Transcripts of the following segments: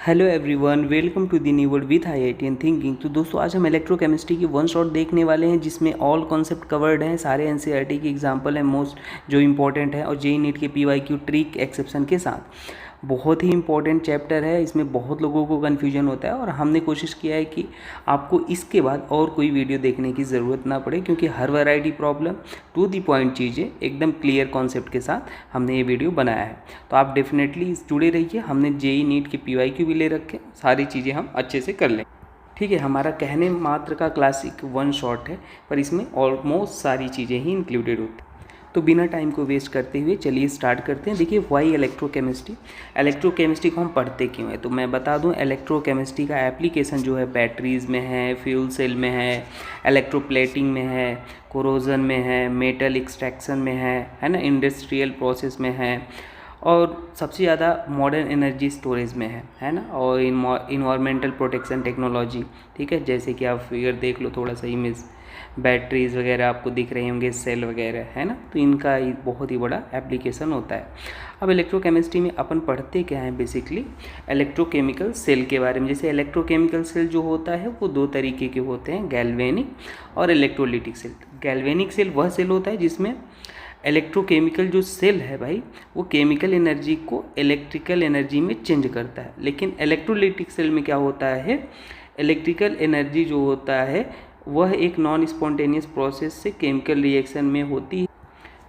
Hello everyone, welcome to the new world with IIT and thinking. तो दोस्तों, आज हम इलेक्ट्रोकेमिस्ट्री की वन शॉट देखने वाले हैं जिसमें ऑल कॉन्सेप्ट कवर्ड हैं, सारे एनसीईआरटी के एग्जांपल हैं मोस्ट जो इंपॉर्टेंट है, और जेईई नीट के पीवाईक्यू ट्रिक एक्सेप्शन के साथ। बहुत ही इंपॉर्टेंट चैप्टर है, इसमें बहुत लोगों को कन्फ्यूजन होता है और हमने कोशिश किया है कि आपको इसके बाद और कोई वीडियो देखने की ज़रूरत ना पड़े, क्योंकि हर variety problem to the point चीज़ें एकदम क्लियर कॉन्सेप्ट के साथ हमने ये वीडियो बनाया है। तो आप डेफिनेटली जुड़े रहिए। हमने जेईई नीट के पीवाईक्यू भी ले रखे, सारी चीज़ें हम अच्छे से कर लें। ठीक है, हमारा कहने मात्र का क्लासिक वन शॉट है, पर इसमें ऑलमोस्ट सारी चीज़ें ही इंक्लूडेड होती हैं। तो बिना टाइम को वेस्ट करते हुए चलिए स्टार्ट करते हैं। देखिए, वाई इलेक्ट्रोकेमिस्ट्री को हम पढ़ते क्यों हैं, तो मैं बता दूं, इलेक्ट्रोकेमिस्ट्री का एप्लीकेशन जो है बैटरीज़ में है, फ्यूल सेल में है, इलेक्ट्रोप्लेटिंग में है, कोरोजन में है, मेटल एक्सट्रैक्शन में है ना, इंडस्ट्रियल प्रोसेस में है, और सबसे ज़्यादा मॉडर्न एनर्जी स्टोरेज में है ना, और इन्वायरमेंटल प्रोटेक्शन टेक्नोलॉजी। ठीक है, जैसे कि आप फिगर देख लो, थोड़ा सा इमेज, बैटरीज वगैरह आपको दिख रहे होंगे, सेल वगैरह, है ना, तो इनका बहुत ही बड़ा एप्लीकेशन होता है। अब इलेक्ट्रोकेमिस्ट्री में अपन पढ़ते क्या है, बेसिकली इलेक्ट्रोकेमिकल सेल के बारे में। जैसे इलेक्ट्रोकेमिकल सेल जो होता है वो दो तरीके के होते हैं, गैल्वेनिक और इलेक्ट्रोलिटिक सेल। गैल्वेनिक सेल वह सेल होता है जिसमें इलेक्ट्रोकेमिकल जो सेल है भाई, वो केमिकल एनर्जी को इलेक्ट्रिकल एनर्जी में चेंज करता है। लेकिन इलेक्ट्रोलिटिक सेल में क्या होता है, इलेक्ट्रिकल एनर्जी जो होता है वह एक नॉन स्पॉन्टेनियस प्रोसेस से केमिकल रिएक्शन में होती है।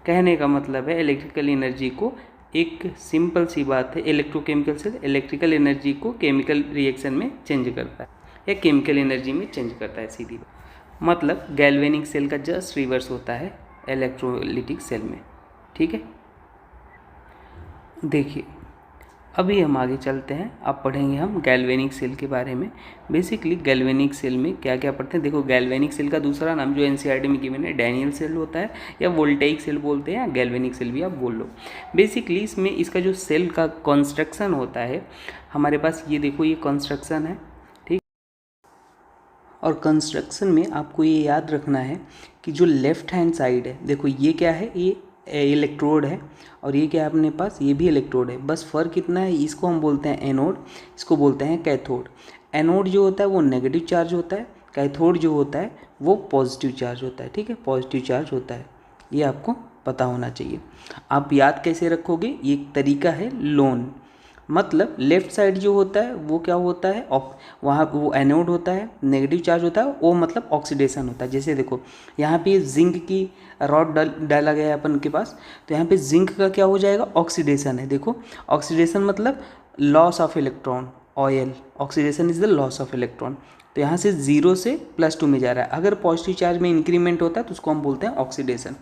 कहने का मतलब है, इलेक्ट्रिकल एनर्जी को, एक सिंपल सी बात है, इलेक्ट्रोकेमिकल सेल इलेक्ट्रिकल एनर्जी को केमिकल रिएक्शन में चेंज करता है या केमिकल एनर्जी में चेंज करता है, सीधी बात। मतलब गैल्वेनिक सेल का जस्ट रिवर्स होता है इलेक्ट्रोलिटिक सेल में। ठीक है, देखिए अभी हम आगे चलते हैं। अब पढ़ेंगे हम गैल्वेनिक सेल के बारे में। बेसिकली गैल्वेनिक सेल में क्या क्या पढ़ते हैं, देखो, गैल्वेनिक सेल का दूसरा नाम जो एनसीईआरटी में गिवन है डैनियल सेल होता है, या वोल्टेइक सेल बोलते हैं, या गैल्वेनिक सेल भी आप बोल लो। बेसिकली इसमें इसका जो सेल का कंस्ट्रक्शन होता है, हमारे पास ये देखो, ये कंस्ट्रक्शन है, ठीक। और कंस्ट्रक्शन में आपको ये याद रखना है कि जो लेफ्ट हैंड साइड है, देखो ये क्या है, ये इलेक्ट्रोड है, और ये क्या है अपने पास, ये भी इलेक्ट्रोड है। बस फ़र्क इतना है, इसको हम बोलते हैं एनोड, इसको बोलते हैं कैथोड। एनोड जो होता है वो नेगेटिव चार्ज होता है, कैथोड जो होता है वो पॉजिटिव चार्ज होता है। ठीक है, पॉजिटिव चार्ज होता है, ये आपको पता होना चाहिए। आप याद कैसे रखोगे, ये एक तरीका है लोन। मतलब लेफ्ट साइड जो होता है वो क्या होता है, वहाँ वो एनोड होता है, नेगेटिव चार्ज होता है, वो मतलब ऑक्सीडेशन होता है। जैसे देखो, यहाँ पे जिंक की रॉड डाला गया है अपन के पास, तो यहाँ पे जिंक का क्या हो जाएगा, ऑक्सीडेशन है। देखो, ऑक्सीडेशन मतलब loss of electron, oil, oxidation is the loss of electron. तो यहाँ से 0 से +2 में जा रहा है। अगर पॉजिटिव चार्ज में इंक्रीमेंट होता है तो उसको हम बोलते हैं ऑक्सीडेशन।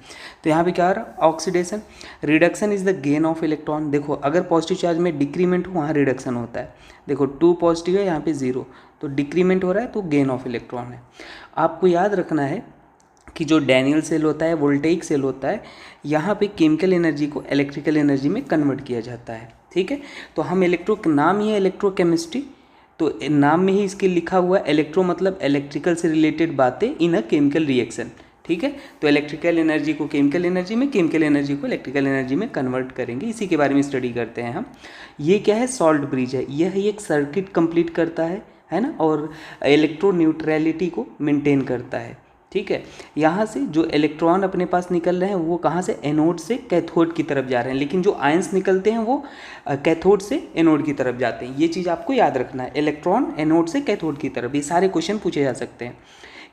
तो यहाँ पे क्या हो रहा है, oxidation. Reduction is the gain of electron. देखो, अगर पॉजिटिव चार्ज में डिक्रीमेंट हो, वहाँ रिडक्शन होता है। देखो 2 पॉजिटिव है, यहाँ पे 0, तो डिक्रीमेंट हो रहा है, तो गेन ऑफ इलेक्ट्रॉन है। आपको याद रखना है कि जो डैनियल सेल होता है, वोल्टेइक सेल होता है, यहाँ पे केमिकल एनर्जी को इलेक्ट्रिकल एनर्जी में कन्वर्ट किया जाता है। ठीक है, तो हम नाम ही है इलेक्ट्रोकेमिस्ट्री, तो नाम में ही इसके लिखा हुआ है इलेक्ट्रो मतलब इलेक्ट्रिकल से रिलेटेड बातें इन अ केमिकल रिएक्शन। ठीक है, तो इलेक्ट्रिकल एनर्जी को केमिकल एनर्जी में, केमिकल एनर्जी को इलेक्ट्रिकल एनर्जी में कन्वर्ट करेंगे, इसी के बारे में स्टडी करते हैं हम। ये क्या है, सॉल्ट ब्रिज है, यह एक सर्किट कंप्लीट करता है ना, और इलेक्ट्रो न्यूट्रलिटी को मेंटेन करता है। ठीक है, यहाँ से जो इलेक्ट्रॉन अपने पास निकल रहे हैं वो कहाँ से, एनोड से कैथोड की तरफ जा रहे हैं, लेकिन जो आयंस निकलते हैं वो कैथोड से एनोड की तरफ जाते हैं। ये चीज़ आपको याद रखना है, इलेक्ट्रॉन एनोड से कैथोड की तरफ, ये सारे क्वेश्चन पूछे जा सकते हैं।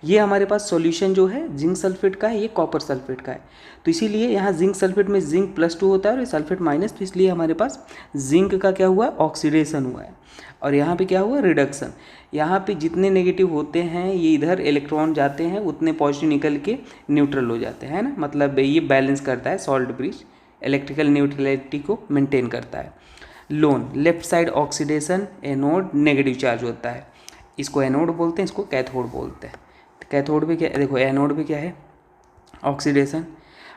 ये हमारे पास सॉल्यूशन जो है जिंक सल्फेट का है, ये कॉपर सल्फेट का है, तो इसीलिए यहाँ जिंक सल्फेट में जिंक +2 होता है और ये सल्फेट माइनस, तो इसलिए हमारे पास जिंक का क्या हुआ, ऑक्सीडेशन हुआ है। और यहाँ पे क्या हुआ, रिडक्शन। यहाँ पे जितने नेगेटिव होते हैं ये इधर इलेक्ट्रॉन जाते हैं, उतने पॉजिटिव निकल के न्यूट्रल हो जाते हैं ना, मतलब ये बैलेंस करता है, सॉल्ट ब्रिज इलेक्ट्रिकल न्यूट्रलिटी को मेंटेन करता है। Loan, left side oxidation, anode negative charge होता है, इसको एनोड बोलते हैं, इसको कैथोड बोलते हैं। कैथोड पे क्या, देखो एनोड पे क्या है, ऑक्सीडेशन।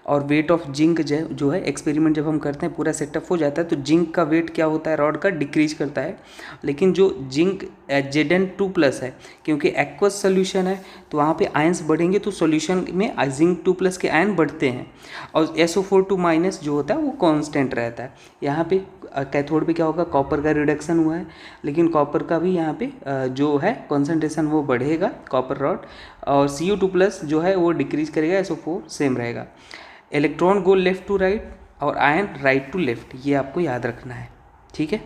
और वेट ऑफ जिंक जो है, एक्सपेरिमेंट जब हम करते हैं पूरा सेटअप हो जाता है तो जिंक का वेट क्या होता है, रॉड का डिक्रीज करता है। लेकिन जो जिंक Zn2+ है, क्योंकि एक्वस सोल्यूशन है तो वहाँ पे आयंस बढ़ेंगे, तो सोल्यूशन में जिंक 2+ के आयन बढ़ते हैं, और SO4 2- जो होता है वो कांस्टेंट रहता है। यहाँ पे कैथोड पे क्या होगा, कॉपर का रिडक्शन हुआ है, लेकिन कॉपर का भी यहाँ पे जो है कॉन्सेंट्रेशन वो बढ़ेगा कॉपर रॉड, और Cu2+ जो है वो डिक्रीज करेगा, SO4 सेम रहेगा। Electron go left to right और आयन राइट टू लेफ्ट, ये आपको याद रखना है, ठीक है।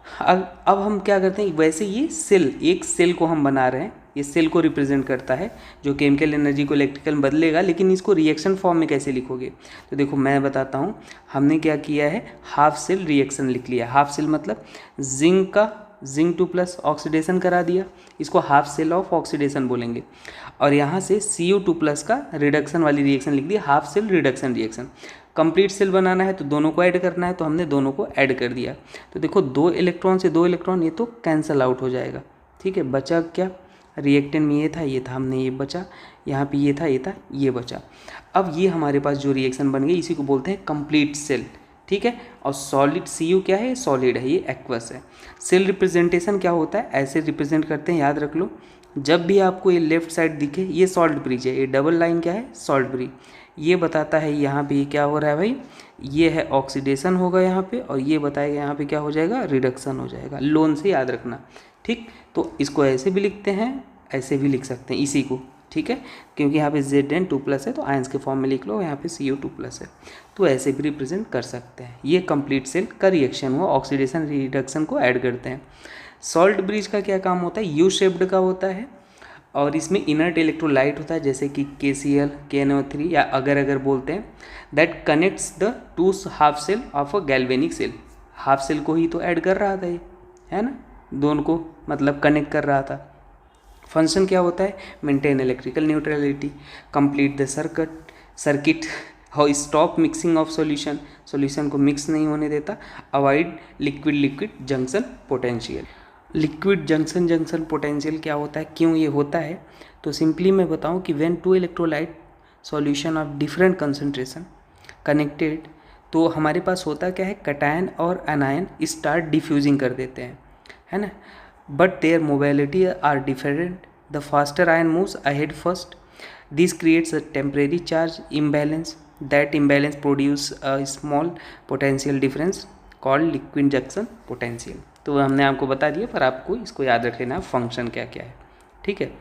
अब हम क्या करते हैं, वैसे ये सेल, एक सेल को हम बना रहे हैं, ये सेल को रिप्रेजेंट करता है जो केमिकल एनर्जी को इलेक्ट्रिकल बदलेगा, लेकिन इसको रिएक्शन फॉर्म में कैसे लिखोगे, तो देखो मैं बताता हूँ। हमने क्या किया है, हाफ सेल रिएक्शन लिख लिया। हाफ सेल मतलब जिंक 2+ ऑक्सीडेशन करा दिया, इसको हाफ सेल ऑफ ऑक्सीडेशन बोलेंगे। और यहाँ से Cu2+ का रिडक्शन वाली रिएक्शन लिख दी, half cell reduction reaction. Complete cell बनाना है तो दोनों को ऐड करना है, तो हमने दोनों को ऐड कर दिया। तो देखो 2 इलेक्ट्रॉन से 2 इलेक्ट्रॉन ये तो कैंसिल आउट हो जाएगा, ठीक है। बचा क्या, रिएक्टेंट में ये था, ये था, हमने ये बचा, यहाँ पे ये था, ये था, ये बचा। अब ये हमारे पास जो रिएक्शन बन गई इसी को बोलते हैं कंप्लीट सेल, ठीक है। और सॉलिड Cu क्या है, सॉलिड है, ये एक्वस है। सेल रिप्रेजेंटेशन क्या होता है, ऐसे रिप्रेजेंट करते हैं, याद रख लो। जब भी आपको ये लेफ्ट साइड दिखे, ये सॉल्ट ब्रिज है, ये डबल लाइन क्या है, सॉल्ट ब्रिज, ये बताता है यहाँ पे क्या हो रहा है भाई, ये है ऑक्सीडेशन होगा यहाँ पे, और ये बताएगा यहाँ पे क्या हो जाएगा, रिडक्शन हो जाएगा। लोन से याद रखना, ठीक। तो इसको ऐसे भी लिखते हैं, ऐसे भी लिख सकते हैं इसी को, ठीक है, क्योंकि यहाँ पे Zn2+ है तो आयंस के फॉर्म में लिख लो, यहाँ पे Cu2+ है, तो ऐसे भी रिप्रेजेंट कर सकते हैं। ये कंप्लीट सेल का रिएक्शन हुआ, ऑक्सीडेशन रिडक्शन को ऐड करते हैं। सॉल्ट ब्रिज का क्या काम होता है, यू शेप्ड का होता है, और इसमें इनर्ट इलेक्ट्रोलाइट होता है, जैसे कि KCl, KNO3 या अगर बोलते हैं, that connects the two half cell of a galvanic cell. Half cell को ही तो ऐड कर रहा था ये, है ना, दोनों को मतलब कनेक्ट कर रहा था। फंक्शन क्या होता है, maintain electrical neutrality, complete the circuit, how stop mixing of solution को मिक्स नहीं होने देता, avoid liquid junction potential. Liquid junction potential क्या होता है, क्यों ये होता है, तो सिंपली मैं बताऊं कि when 2 electrolyte solution of different concentration connected, तो हमारे पास होता क्या है, कटायन और एनायन स्टार्ट डिफ्यूजिंग कर देते हैं, है ना, but their mobility are different, the faster ion moves ahead first, this creates a temporary charge imbalance, that imbalance produce a small potential difference called liquid junction potential. तो हमने आपको बता दिया, पर आपको इसको याद रख लेना फंक्शन क्या क्या है, ठीक है।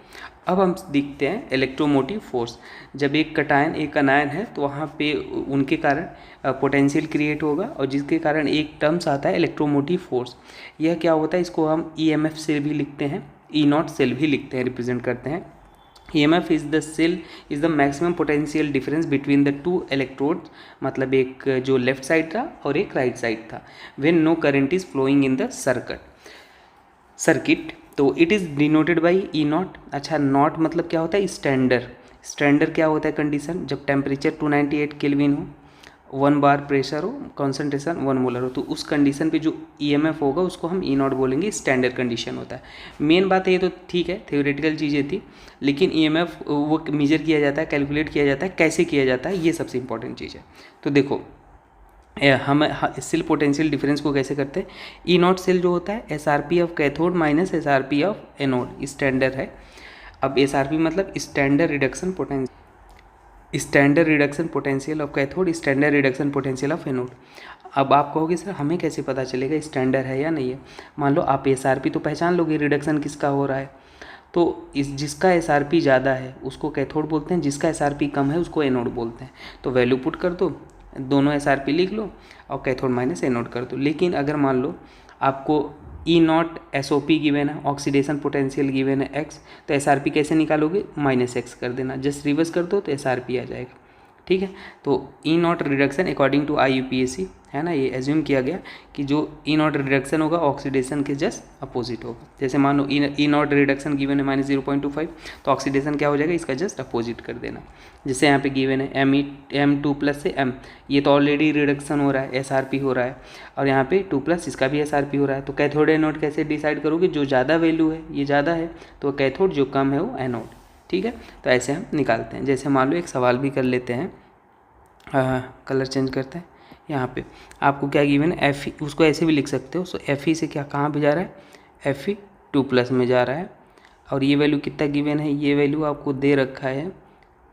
अब हम देखते हैं इलेक्ट्रोमोटिव फोर्स। जब एक कटायन एक अनायन है तो वहाँ पे उनके कारण पोटेंशियल क्रिएट होगा, और जिसके कारण एक टर्म्स आता है इलेक्ट्रोमोटिव फोर्स। यह क्या होता है, इसको हम EMF से भी लिखते हैं, E0 सेल भी लिखते हैं, रिप्रेजेंट करते हैं। EMF is the maximum potential difference between the 2 electrodes, मतलब एक जो लेफ्ट साइड था और एक राइट साइड था, when no current is flowing in the circuit. तो it is denoted by E0। अच्छा, नॉट मतलब क्या होता है, स्टैंडर्ड क्या होता है कंडीशन, जब टेम्परेचर 298 केल्विन हो, 1 बार प्रेशर हो, कॉन्सेंट्रेशन 1 मोलर हो, तो उस कंडीशन पे जो EMF होगा उसको हम E0 बोलेंगे, स्टैंडर्ड कंडीशन होता है। मेन बात है ये तो ठीक है, थ्योरेटिकल चीज़ें थी, लेकिन EMF वो मेजर किया जाता है, कैलकुलेट किया जाता है, कैसे किया जाता है, ये सबसे इंपॉर्टेंट चीज़ है। तो देखो हम सेल पोटेंशियल डिफरेंस को कैसे करते हैं, E0 सेल जो होता है SRP of cathode minus SRP of anode, standard है। अब SRP मतलब standard reduction potential of cathode, standard reduction potential of anode. अब आप कहोगे सर हमें कैसे पता चलेगा स्टैंडर्ड है या नहीं है। मान लो आप SRP तो पहचान लोगे, रिडक्शन किसका हो रहा है, तो जिसका SRP ज़्यादा है उसको कैथोड बोलते हैं, जिसका SRP कम है उसको एनोड बोलते हैं। तो वैल्यू पुट कर दो, दोनों SRP लिख लो और कैथोड माइनस एनोड कर दो। लेकिन अगर मान लो आपको E0 SOP गिवन है, ऑक्सीडेशन पोटेंशियल गिवन है x, तो SRP कैसे निकालोगे, -x कर देना, जस्ट रिवर्स कर दो तो SRP आ जाएगा, ठीक है। तो E0 reduction according to IUPAC है ना, ये एज्यूम किया गया कि जो E0 रिडक्शन होगा ऑक्सीडेशन के जस्ट अपोजिट होगा। जैसे मान लो E0 रिडक्शन गिवन है -0.25, तो ऑक्सीडेशन क्या हो जाएगा, इसका जस्ट अपोजिट कर देना। जैसे यहाँ पे गिवन है M2+ से M, ये तो ऑलरेडी रिडक्शन हो रहा है, SRP हो रहा है, और यहाँ पे 2+, इसका भी SRP हो रहा है। तो कैथोड एनोड कैसे डिसाइड करोगे, जो ज़्यादा वैल्यू है ये ज़्यादा है तो कैथोड, जो कम है वो एनोड, ठीक है। तो ऐसे हम निकालते हैं। जैसे मान लो एक सवाल भी कर लेते हैं, कलर चेंज करते हैं। यहाँ पे आपको क्या गिवन है, Fe, उसको ऐसे भी लिख सकते हो। सो Fe से क्या कहाँ पे जा रहा है, Fe2+ में जा रहा है, और ये वैल्यू कितना गिवन है, ये वैल्यू आपको दे रखा है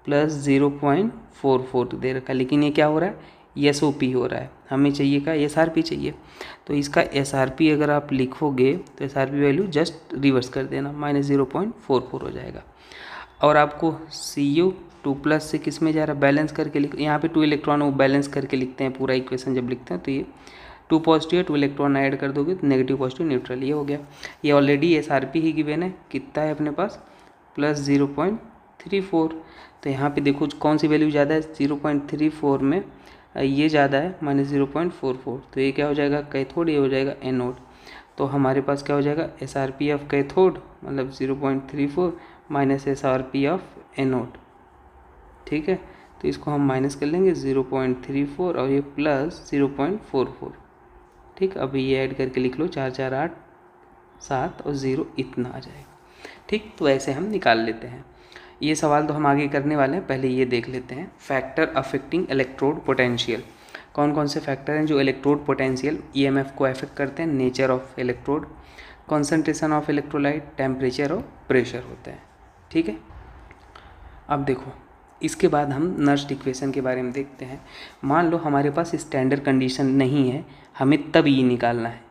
+0.44 दे रखा है, लेकिन ये क्या हो रहा है, SOP हो रहा है, हमें चाहिए का SRP चाहिए। तो इसका SRP अगर आप लिखोगे तो SRP वैल्यू जस्ट रिवर्स कर देना, -0.44 हो जाएगा। और आपको Cu 2+ से किस में जा रहा है, बैलेंस करके लिख, यहाँ पे 2 इलेक्ट्रॉन वो बैलेंस करके लिखते हैं पूरा इक्वेशन जब लिखते हैं, तो ये 2 पॉजिटिव है, 2 इलेक्ट्रॉन ऐड कर दोगे तो नेगेटिव पॉजिटिव न्यूट्रल, ये हो गया। ये ऑलरेडी SRP ही गिवन है, कितना है अपने पास, +0.34। तो यहाँ पे देखो कौन सी वैल्यू ज़्यादा है, 0.34 में ये ज़्यादा है -0.44, तो ये क्या हो जाएगा, कैथोड, ये हो जाएगा एनोड। तो हमारे पास क्या हो जाएगा, SRP ऑफ कैथोड मतलब 0.34 माइनस SRP ऑफ एनोड, ठीक है। तो इसको हम माइनस कर लेंगे 0.34 और ये +0.44, ठीक। अभी ये ऐड करके लिख लो, 4 4 8 7 और 0 इतना आ जाएगा, ठीक। तो ऐसे हम निकाल लेते हैं। ये सवाल तो हम आगे करने वाले हैं, पहले ये देख लेते हैं। फैक्टर अफेक्टिंग इलेक्ट्रोड पोटेंशियल, कौन कौन से फैक्टर हैं जो इलेक्ट्रोड पोटेंशियल EMF को अफेक्ट करते हैं। Nature of electrode, concentration of electrolyte, temperature और प्रेशर होते हैं, ठीक है। अब देखो इसके बाद हम नर्स्ट इक्वेशन के बारे में देखते हैं। मान लो हमारे पास स्टैंडर्ड कंडीशन नहीं है, हमें तब ये निकालना है।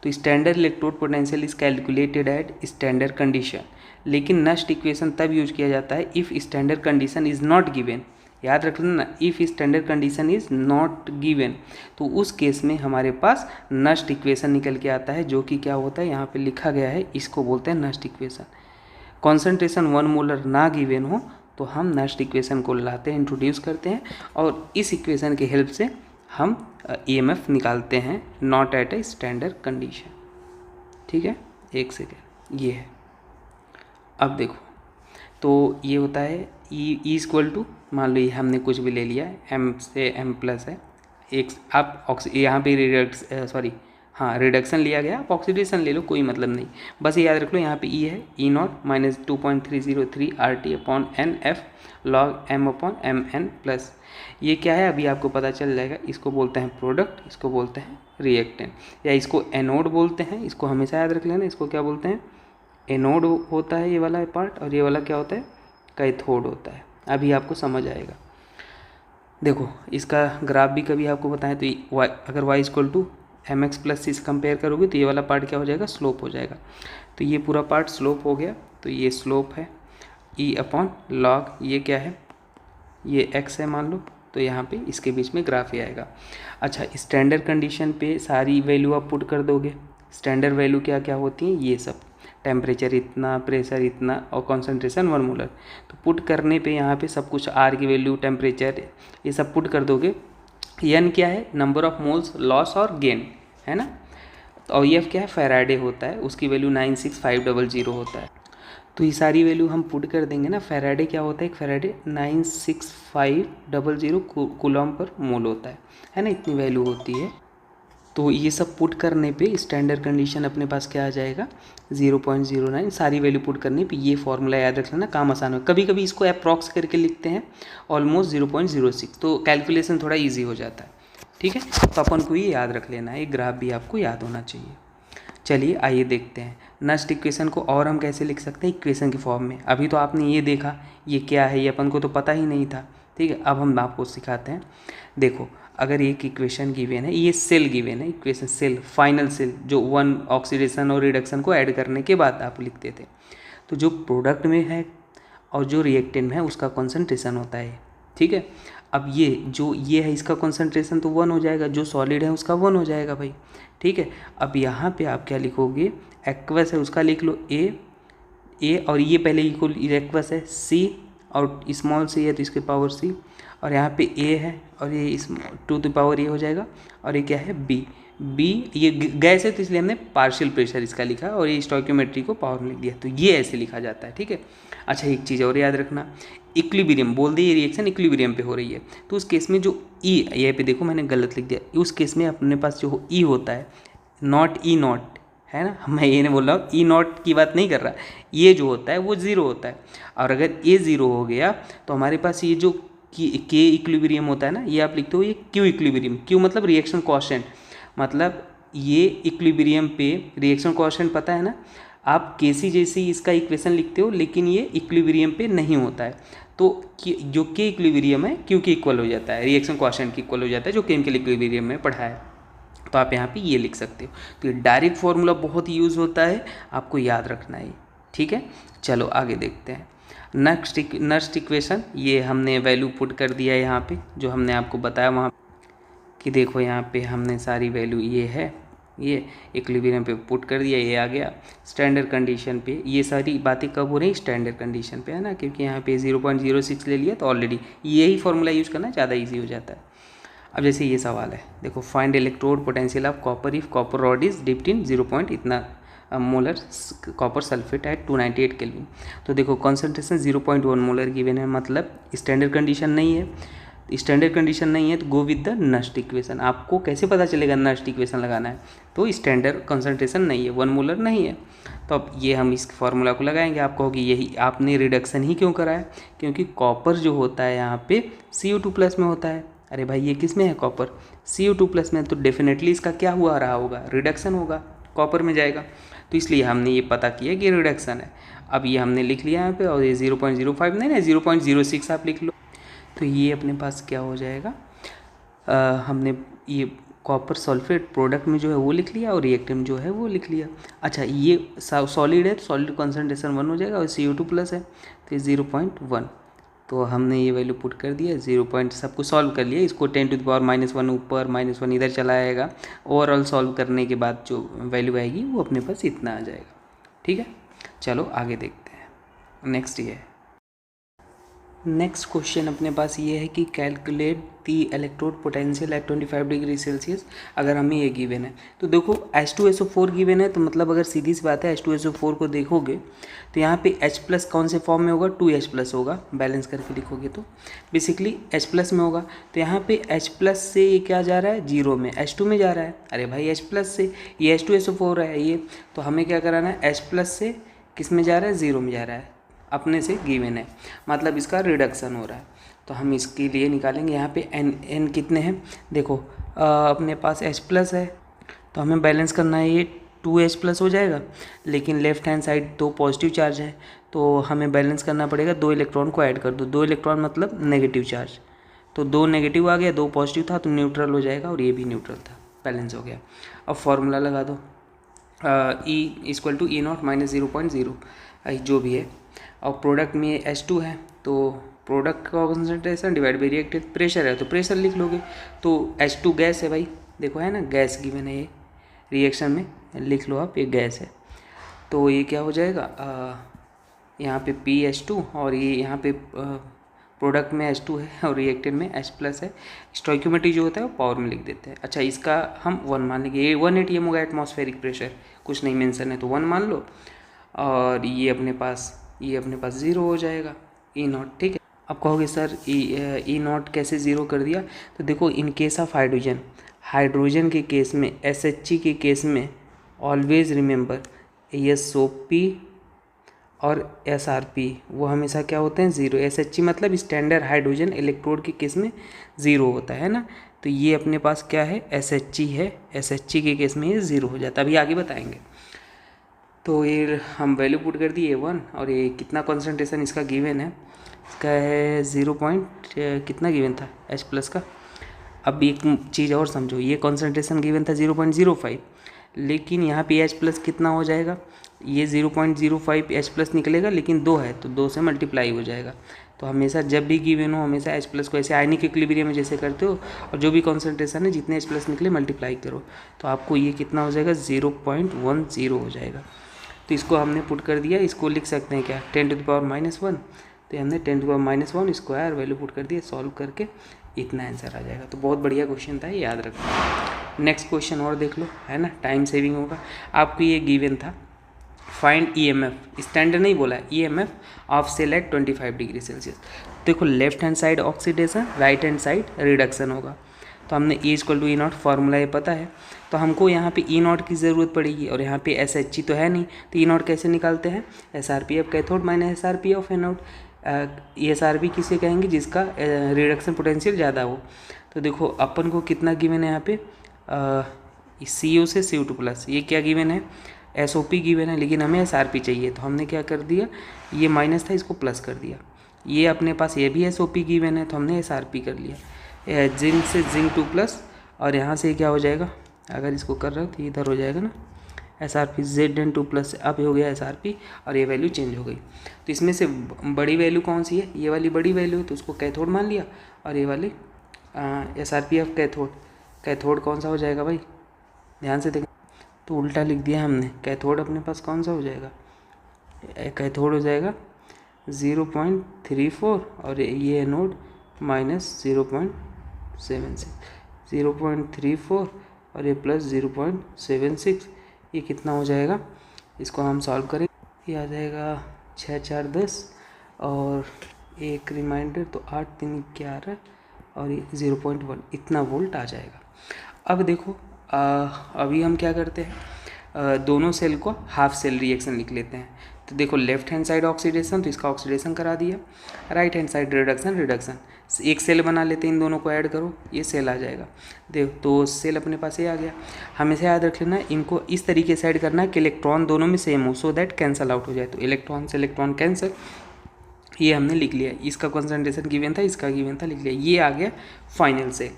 तो standard electrode potential is calculated at standard condition, लेकिन नर्स्ट इक्वेशन तब यूज किया जाता है if standard condition is not given. याद रख लेना, if standard condition is not given, तो उस केस में हमारे पास नर्स्ट इक्वेशन निकल के आता है, जो कि क्या होता है यहाँ पे लिखा गया है, इसको बोलते हैं नर्स्ट इक्वेशन। कॉन्सेंट्रेशन 1 मोलर ना गिवन हो तो हम नर्स्ट इक्वेशन को लाते हैं, इंट्रोड्यूस करते हैं, और इस इक्वेशन की हेल्प से हम EMF निकालते हैं not at a standard condition, ठीक है। एक सेकेंड, ये है। अब देखो, तो ये होता है E इक्वल टू, मान लो ये हमने कुछ भी ले लिया है, M से M+ है, एक आप यहाँ पे रिडक्शन लिया गया, आप ऑक्सीडेशन ले लो, कोई मतलब नहीं, बस ये याद रख लो। यहाँ पे E है, E0 -2.303 RT/NF log M/Mn+। ये क्या है अभी आपको पता चल जाएगा। इसको बोलते हैं प्रोडक्ट, इसको बोलते हैं रिएक्टेंट, या इसको एनोड बोलते हैं। इसको हमेशा याद रख लेना, इसको क्या बोलते हैं, एनोड होता है ये वाला पार्ट, और ये वाला क्या होता है, कैथोड होता है। अभी आपको समझ आएगा। देखो इसका ग्राफ भी कभी आपको बताएं तो अगर y = mx+ से कंपेयर करोगे तो ये वाला पार्ट क्या हो जाएगा, स्लोप हो जाएगा। तो ये पूरा पार्ट स्लोप हो गया, तो ये स्लोप है E/log, ये क्या है, ये x है मान लो, तो यहाँ पे इसके बीच में ग्राफ ही आएगा। अच्छा, स्टैंडर्ड कंडीशन पे सारी वैल्यू आप पुट कर दोगे। स्टैंडर्ड वैल्यू क्या क्या होती हैं, ये सब, टेम्परेचर इतना, प्रेशर इतना और कॉन्सेंट्रेशन 1 मोलर। तो पुट करने पे यहाँ पे सब कुछ R की वैल्यू, टेम्परेचर, ये सब पुट कर दोगे। N क्या है, नंबर ऑफ मोल्स लॉस और गेन, है ना। और F क्या है, फैराडे होता है, उसकी वैल्यू 96500 होता है। तो ये सारी वैल्यू हम पुट कर देंगे ना। फैराडे क्या होता है, एक फैराडे 96500 कूलम/मोल होता है ना, इतनी वैल्यू होती है। तो ये सब पुट करने पे स्टैंडर्ड कंडीशन अपने पास क्या आ जाएगा, 0.09। सारी वैल्यू पुट करने पे ये फॉर्मूला याद रख लेना, काम आसान हो। कभी कभी इसको अप्रॉक्स करके लिखते हैं, ऑलमोस्ट 0.06, तो कैलकुलेशन थोड़ा ईजी हो जाता है, ठीक है। तो अपन को ये याद रख लेना है, एक ग्राफ भी आपको याद होना चाहिए। चलिए आइए देखते हैं नर्स्ट इक्वेशन को, और हम कैसे लिख सकते हैं इक्वेशन के फॉर्म में। अभी तो आपने ये देखा, ये क्या है, ये अपन को तो पता ही नहीं था, ठीक है। अब हम आपको सिखाते हैं। देखो, अगर एक इक्वेशन गिवन है, ये सेल गिवन है, इक्वेशन सेल, फाइनल सेल, जो 1 ऑक्सीडेशन और रिडक्शन को ऐड करने के बाद आप लिखते थे, तो जो प्रोडक्ट में है और जो रिएक्टेंट में है उसका कॉन्सेंट्रेशन होता है, ठीक है। अब ये है, इसका कॉन्सेंट्रेशन तो 1 हो जाएगा, जो सॉलिड है उसका 1 हो जाएगा भाई, ठीक है। अब यहाँ पे आप क्या लिखोगे, एक्वस है उसका लिख लो ए, और ये पहले इक्वल एक्वस है C, और स्मॉल c है तो इसके पावर C, और यहाँ पे A है और ये 2 ए हो जाएगा, और ये क्या है B, ये गैस है तो इसलिए हमने पार्शियल प्रेशर इसका लिखा, और ये स्टोइकियोमेट्री को पावर में लिख दिया। तो ये ऐसे लिखा जाता है, ठीक है। अच्छा, एक चीज़ और याद रखना, इक्विलिब्रियम बोल दिए, ये रिएक्शन इक्विलिब्रियम पे हो रही है, तो उस केस में जो E, ये पे देखो मैंने गलत लिख दिया, उस केस में अपने पास जो E होता है, नॉट E0, है ना। मैं ये नहीं बोल रहा हूँ, E0 की बात नहीं कर रहा, ये जो होता है वो 0 होता है। और अगर ये 0 हो गया तो हमारे पास ये जो K इक्विलिब्रियम होता है ना, ये आप लिखते हो ये Q इक्विलिब्रियम। Q मतलब रिएक्शन कॉन्स्टेंट, मतलब ये इक्विलिब्रियम पे रिएक्शन कॉन्स्टेंट पता है ना। आप Kc जैसी इसका इक्वेशन लिखते हो, लेकिन ये इक्विलिब्रियम पे नहीं होता है। तो जो के इक्विलिब्रियम है क्यू के इक्वल हो जाता है, रिएक्शन क्वोशिएंट के इक्वल हो जाता है, जो केमिकल इक्विलिब्रियम में पढ़ा है। तो आप यहाँ पे ये लिख सकते हो। तो ये डायरेक्ट फॉर्मूला बहुत यूज़ होता है, आपको याद रखना है, ठीक है। चलो आगे देखते हैं। नेक्स्ट इक्वेशन, ये हमने वैल्यू पुट कर दिया है यहाँ पे, जो हमने आपको बताया वहाँ कि देखो यहाँ पे हमने सारी वैल्यू ये है, ये इक्विलिब्रियम पे पुट कर दिया, ये आ गया स्टैंडर्ड कंडीशन पे। ये सारी बातें कब हो रही, स्टैंडर्ड कंडीशन पे, है ना, क्योंकि यहाँ पे 0.06 ले लिया तो ऑलरेडी यही फॉर्मूला यूज़ करना ज़्यादा ईजी हो जाता है। अब जैसे ये सवाल है, देखो find electrode potential of copper if copper rod is dipped in 0. इतना molar copper sulphate at 298 kelvin. तो देखो कॉन्सेंट्रेशन 0.1 मोलर गिवन है, मतलब स्टैंडर्ड कंडीशन नहीं है। स्टैंडर्ड कंडीशन नहीं है तो go with the Nernst equation. आपको कैसे पता चलेगा नस्ट इक्वेशन लगाना है, तो स्टैंडर्ड कॉन्सेंट्रेशन नहीं है, 1 मोलर नहीं है। तो अब ये हम इस फार्मूला को लगाएंगे। आप कहोगे यही आपने रिडक्शन ही क्यों करा है, क्योंकि कॉपर जो होता है यहाँ पे CO2+ में होता है। अरे भाई ये किस में है, कॉपर CO2+ में, तो डेफिनेटली इसका क्या हुआ रहा होगा, रिडक्शन होगा, कॉपर में जाएगा। तो इसलिए हमने ये पता किया कि रिडक्शन है। अब ये हमने लिख लिया यहाँ पे, और ये 0.05 नहीं ना, 0.06 आप लिख लो। तो ये अपने पास क्या हो जाएगा, हमने ये कॉपर सल्फेट प्रोडक्ट में जो है वो लिख लिया और रिएक्टर में जो है वो लिख लिया। अच्छा ये सॉलिड है तो सॉलिड कॉन्सेंट्रेशन 1 हो जाएगा, और CO2+ है तो 0.1। तो हमने ये वैल्यू पुट कर दिया, 0. सब कुछ सॉल्व कर लिया, इसको 10⁻⁻1 ऊपर -1 इधर चला आएगा। ओवरऑल सॉल्व करने के बाद जो वैल्यू आएगी वो अपने पास इतना आ जाएगा, ठीक है। चलो आगे देखते हैं। नेक्स्ट ये है, नेक्स्ट क्वेश्चन अपने पास ये है कि calculate the electrode potential at 25 degree Celsius. अगर हमें ये गिवन है तो देखो H2SO4 गिवन है, तो मतलब अगर सीधी सी बात है H2SO4 को देखोगे तो यहाँ पे H+ कौन से फॉर्म में होगा, 2H+ होगा, बैलेंस करके लिखोगे तो बेसिकली H+ में होगा। तो यहाँ पे H+ से ये क्या जा रहा है, 0 में, H2 में जा रहा है। अरे भाई H+ से ये H2SO4 है ये, तो हमें क्या कराना है, H+ से किस में जा रहा है, 0 में जा रहा है, अपने से गिवन है, मतलब इसका रिडक्शन हो रहा है। तो हम इसके लिए निकालेंगे यहाँ पे n कितने हैं, देखो अपने पास H+ है तो हमें बैलेंस करना है, ये 2H+ हो जाएगा, लेकिन left hand side 2 positive charge है, तो हमें बैलेंस करना पड़ेगा, 2 इलेक्ट्रॉन को ऐड कर दो, 2 इलेक्ट्रॉन मतलब नेगेटिव चार्ज, तो 2 नेगेटिव आ गया, 2 पॉजिटिव था तो न्यूट्रल हो जाएगा, और ये भी न्यूट्रल था, बैलेंस हो गया। अब फॉर्मूला लगा दो, E = E0 - 0.0 जो भी है, और प्रोडक्ट में H2 है तो प्रोडक्ट का concentration divide by reacted, pressure है तो प्रेशर लिख लोगे। तो H2 गैस है भाई, देखो है ना, गैस गिवन है, ये रिएक्शन में लिख लो आप, ये गैस है। तो ये क्या हो जाएगा, यहाँ पे PH2, और ये यहाँ पे प्रोडक्ट में H2 है और रिएक्टेड में H+ है। स्टोइकियोमेट्री जो होता है वो पावर में लिख देते हैं। अच्छा इसका हम 1 मान लेंगे, ये 1 atm होगा एटमॉस्फेरिक प्रेशर, कुछ नहीं मेंशन है तो 1 मान लो, और ये अपने पास 0 हो जाएगा, E0, ठीक है। अब कहोगे सर E0 कैसे 0 कर दिया, तो देखो इन केस ऑफ हाइड्रोजन के केस में, SHG के केस में ऑलवेज रिमेंबर SOP और SRP वो हमेशा क्या होते हैं, 0। SHG मतलब स्टैंडर्ड हाइड्रोजन इलेक्ट्रोड के केस में 0 होता है ना, तो ये अपने पास क्या है, SHG है, SHG के केस में ये 0 हो जाता है, अभी आगे बताएंगे। तो ये हम वैल्यू पुट कर दिए 1, और ये कितना कॉन्सेंट्रेशन इसका गिवन है, इसका है 0. कितना गिवन था H+ का। अब एक चीज़ और समझो, ये कॉन्सेंट्रेशन गिवन था 0.05, लेकिन यहाँ पे H+ कितना हो जाएगा, ये 0.05 H+ निकलेगा, लेकिन 2 है तो 2 से मल्टीप्लाई हो जाएगा। तो हमेशा जब भी गिवन हो हमेशा H+ को ऐसे आयनिक इक्विलिब्रियम में जैसे करते हो, और जो भी कॉन्सेंट्रेशन है जितने H+ निकले मल्टीप्लाई करो, तो आपको ये कितना हो जाएगा, 0.10 हो जाएगा। तो इसको हमने पुट कर दिया, इसको लिख सकते हैं क्या, 10⁻⁻1, तो हमने 10⁻⁻1 स्क्वायर वैल्यू पुट कर दिया, सॉल्व करके इतना आंसर आ जाएगा। तो बहुत बढ़िया क्वेश्चन था, ये याद रखना। नेक्स्ट क्वेश्चन और देख लो, है ना, टाइम सेविंग होगा। आपको ये गिवन था, फाइंड EMF, स्टैंडर्ड नहीं बोला है, EMF of cell at 25 degree Celsius. देखो left hand side oxidation, right hand side reduction होगा, तो हमने E = E0 फार्मूला ये पता है, तो हमको यहाँ पे E0 की ज़रूरत पड़ेगी, और यहाँ पे SHG तो है नहीं, तो E0 कैसे निकालते हैं, SRP of cathode - SRP of anode. SRP किसे कहेंगे, जिसका रिडक्शन पोटेंशियल ज़्यादा हो। तो देखो अपन को कितना गिवन है यहाँ पे, CO से CO2+, ये क्या गिवन है, SOP गिवन है, लेकिन हमें SRP चाहिए, तो हमने क्या कर दिया, ये माइनस था इसको प्लस कर दिया, ये अपने पास ये भी SOP गिवन है तो हमने SRP कर लिया। जिंक से जिंक 2+ और यहाँ से क्या हो जाएगा, अगर इसको कर रहे हो तो इधर हो जाएगा ना SRP Zn2+, अब हो गया SRP और ये वैल्यू चेंज हो गई। तो इसमें से बड़ी वैल्यू कौन सी है, ये वाली बड़ी वैल्यू है तो उसको कैथोड मान लिया, और ये वाली SRP ऑफ कैथोड कौन सा हो जाएगा भाई, ध्यान से देखें तो उल्टा लिख दिया हमने। कैथोड अपने पास कौन सा हो जाएगा, कैथोड हो जाएगा 0.34 और ये एनोड -0.76, 0.34 और ये प्लस 0.76, ये कितना हो जाएगा, इसको हम सॉल्व करेंगे, ये आ जाएगा 6 4 10 और एक रिमाइंडर तो 8 3 11 और ये 0.1, इतना वोल्ट आ जाएगा। अब देखो अभी हम क्या करते हैं, दोनों सेल को हाफ सेल रिएक्शन लिख लेते हैं। तो देखो लेफ्ट हैंड साइड ऑक्सीडेशन, तो इसका ऑक्सीडेशन करा दिया, राइट हैंड साइड रिडक्शन, एक सेल बना लेते हैं, इन दोनों को ऐड करो ये सेल आ जाएगा। देखो तो सेल अपने पास ये आ गया। हमेशा याद रख लेना इनको इस तरीके से ऐड करना है कि इलेक्ट्रॉन दोनों में सेम हो, सो दैट कैंसल आउट हो जाए। तो इलेक्ट्रॉन से इलेक्ट्रॉन कैंसल, ये हमने लिख लिया, इसका कॉन्सेंट्रेशन गिवन था, इसका गिवन था, लिख लिया, ये आ गया फाइनल सेल।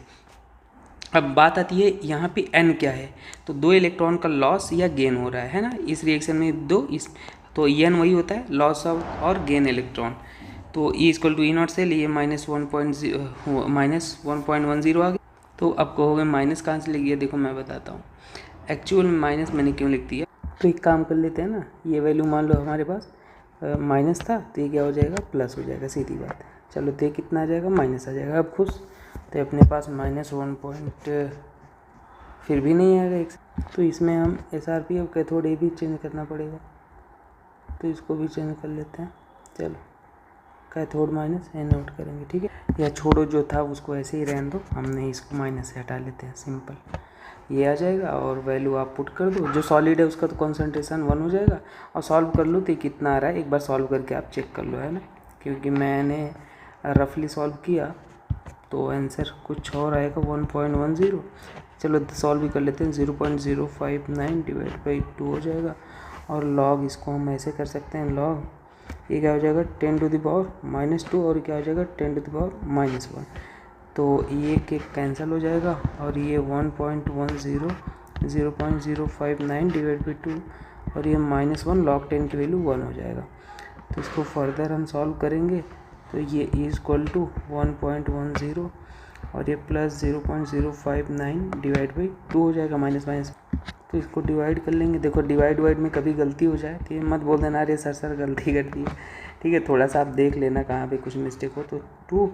अब बात आती है यहाँ पे n क्या है, तो 2 इलेक्ट्रॉन का लॉस या गेन हो रहा है ना इस रिएक्शन में, तो n वही होता है लॉस ऑफ और गेन इलेक्ट्रॉन। तो E = E0 सेल, ये -1.10 आ गया। तो अब कहोगे माइनस कहाँ से लिख दिया, देखो मैं बताता हूँ एक्चुअल में माइनस मैंने क्यों लिख दिया। तो एक काम कर लेते हैं ना, ये वैल्यू मान लो हमारे पास माइनस था तो ये क्या हो जाएगा, प्लस हो जाएगा, सीधी बात है। चलो तो ये कितना आ जाएगा, माइनस आ जाएगा। अब खुश, तो अपने पास -1 फिर भी नहीं आएगा एक, तो इसमें हम SRP और कैथोड ये भी चेंज करना पड़ेगा, तो इसको भी चेंज कर लेते हैं। चलो कैथोड माइनस एनोड करेंगे, ठीक है, या छोड़ो जो था उसको ऐसे ही रहने दो, हमने इसको माइनस से हटा लेते हैं, सिंपल ये आ जाएगा। और वैल्यू आप पुट कर दो, जो सॉलिड है उसका तो कॉन्सेंट्रेशन 1 हो जाएगा, और सॉल्व कर लो तो ये कितना आ रहा है एक बार सॉल्व करके आप चेक कर लो, है ना, क्योंकि मैंने रफली सॉल्व किया तो आंसर कुछ और आएगा 1.10। चलो सॉल्व भी कर लेते हैं, 0.059 डिवाइड बाई 2 हो जाएगा, और लॉग इसको हम ऐसे कर सकते हैं, लॉग ये क्या हो जाएगा 10⁻⁻2 और क्या हो जाएगा 10⁻⁻1, तो ये के कैंसिल हो जाएगा, और ये 1.10 0.059 डिवाइड बाई 2 और ये -1 log 10 की वैल्यू 1 हो जाएगा। तो इसको फर्दर हम सॉल्व करेंगे तो ये = 1.10 और ये प्लस 0.059 डिवाइड बाई 2 हो जाएगा, माइनस। तो इसको डिवाइड कर लेंगे। देखो डिवाइड में कभी गलती हो जाए तो ये मत बोल देना अरे सर गलती कर दी है, ठीक है, थोड़ा सा आप देख लेना कहाँ पे कुछ मिस्टेक हो। तो 2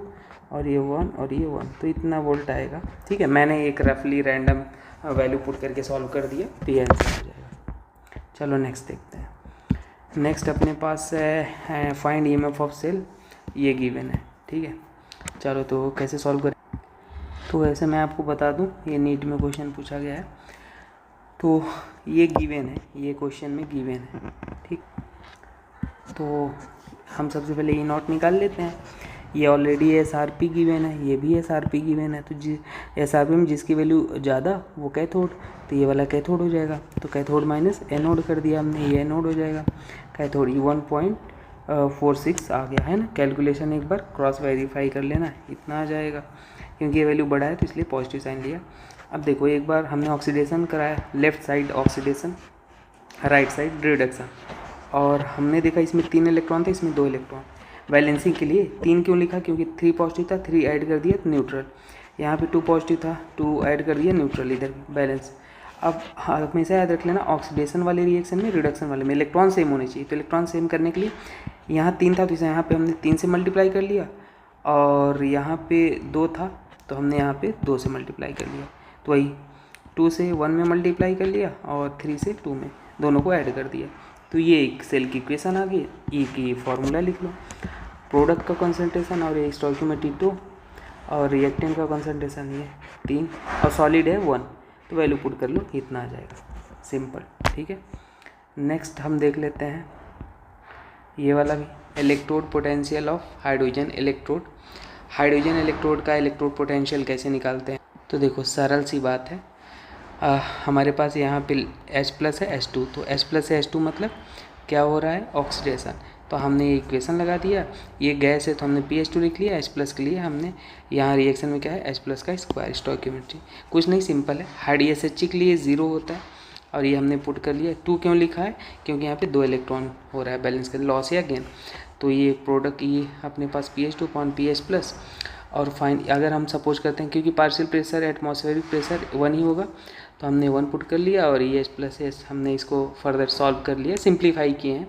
और ये 1 और ये 1, तो इतना वोल्ट आएगा, ठीक है। मैंने एक रफली रैंडम वैल्यू पुट करके सॉल्व कर दिया, तो ये आंसर हो जाएगा। चलो नेक्स्ट देखते हैं। नेक्स्ट अपने पास है फाइंड EMF ऑफ सेल, ये गिवन है, ठीक है। चलो तो कैसे सॉल्व करें, तो ऐसे मैं आपको बता दूं, ये नीट में क्वेश्चन पूछा गया है, तो ये गिवन है, ये क्वेश्चन में गिवन है, ठीक। तो हम सबसे पहले E0 निकाल लेते हैं, ये ऑलरेडी SRP गिवन है, ये भी SRP गिवन है, तो SRP में जिसकी वैल्यू ज़्यादा वो कैथोड, तो ये वाला कैथोड हो जाएगा। तो कैथोड माइनस एनोड कर दिया हमने, ये एनोड हो जाएगा। कैथोड 1.46 आ गया है ना, कैलकुलेशन एक बार क्रॉस वेरीफाई कर लेना, इतना आ जाएगा, क्योंकि ये वैल्यू बड़ा है तो इसलिए पॉजिटिव साइन लिया। अब देखो एक बार हमने ऑक्सीडेशन कराया, left side oxidation, right side reduction, और हमने देखा इसमें 3 इलेक्ट्रॉन थे, इसमें 2 इलेक्ट्रॉन। बैलेंसिंग के लिए 3 क्यों लिखा, क्योंकि 3 पॉजिटिव था, 3 ऐड कर दिया न्यूट्रल। यहाँ पे 2 पॉजिटिव था, 2 ऐड कर दिया न्यूट्रल, इधर बैलेंस। अब हमेशा याद रख लेना ऑक्सीडेशन वाले रिएक्शन में, रिडक्शन वाले में इलेक्ट्रॉन सेम होने चाहिए। तो इलेक्ट्रॉन सेम करने के लिए यहाँ 3 था तो इसे यहाँ पे हमने 3 से मल्टीप्लाई कर लिया, और यहाँ पे 2 था तो हमने यहाँ पे 2 से मल्टीप्लाई कर लिया। तो वही 2 से 1 में मल्टीप्लाई कर लिया और 3 से 2 में, दोनों को ऐड कर दिया। तो ये एक सेल की इक्वेशन आ गई। ई की फॉर्मूला लिख लो, प्रोडक्ट का कंसंट्रेशन और ये स्टोइकियोमेट्री 2 और रिएक्टेंट का कंसंट्रेशन ये 3 और सॉलिड है 1, तो वैल्यू पुट कर लो, इतना आ जाएगा, सिंपल, ठीक है। नेक्स्ट हम देख लेते हैं ये वाला भी, electrode potential of hydrogen electrode. Hydrogen electrode का इलेक्ट्रोड पोटेंशियल कैसे निकालते हैं, तो देखो सरल सी बात है, हमारे पास यहाँ पे H+ है H2, तो H+ है H2 मतलब क्या हो रहा है, ऑक्सीडेशन। तो हमने ये इक्वेशन लगा दिया, ये गैस है तो हमने PH2 लिख लिया, H+ के लिए हमने यहाँ रिएक्शन में क्या है, H+ का स्क्वायर, स्टोइकियोमेट्री। कुछ नहीं, सिंपल है। हार्ड SH के लिए 0 होता है और ये हमने पुट कर लिया। 2 क्यों लिखा है, क्योंकि यहाँ पे 2 इलेक्ट्रॉन हो रहा है बैलेंस कर, लॉस या गेन। तो ये प्रोडक्ट ये अपने पास PH2 अपॉन PH+। और फाइन अगर हम सपोज करते हैं, क्योंकि पार्शियल प्रेशर एटमॉस्फेरिक प्रेशर 1 ही होगा, तो हमने 1 पुट कर लिया और ये H+S हमने इसको फर्दर सॉल्व कर लिया, सिंप्लीफाई किए हैं।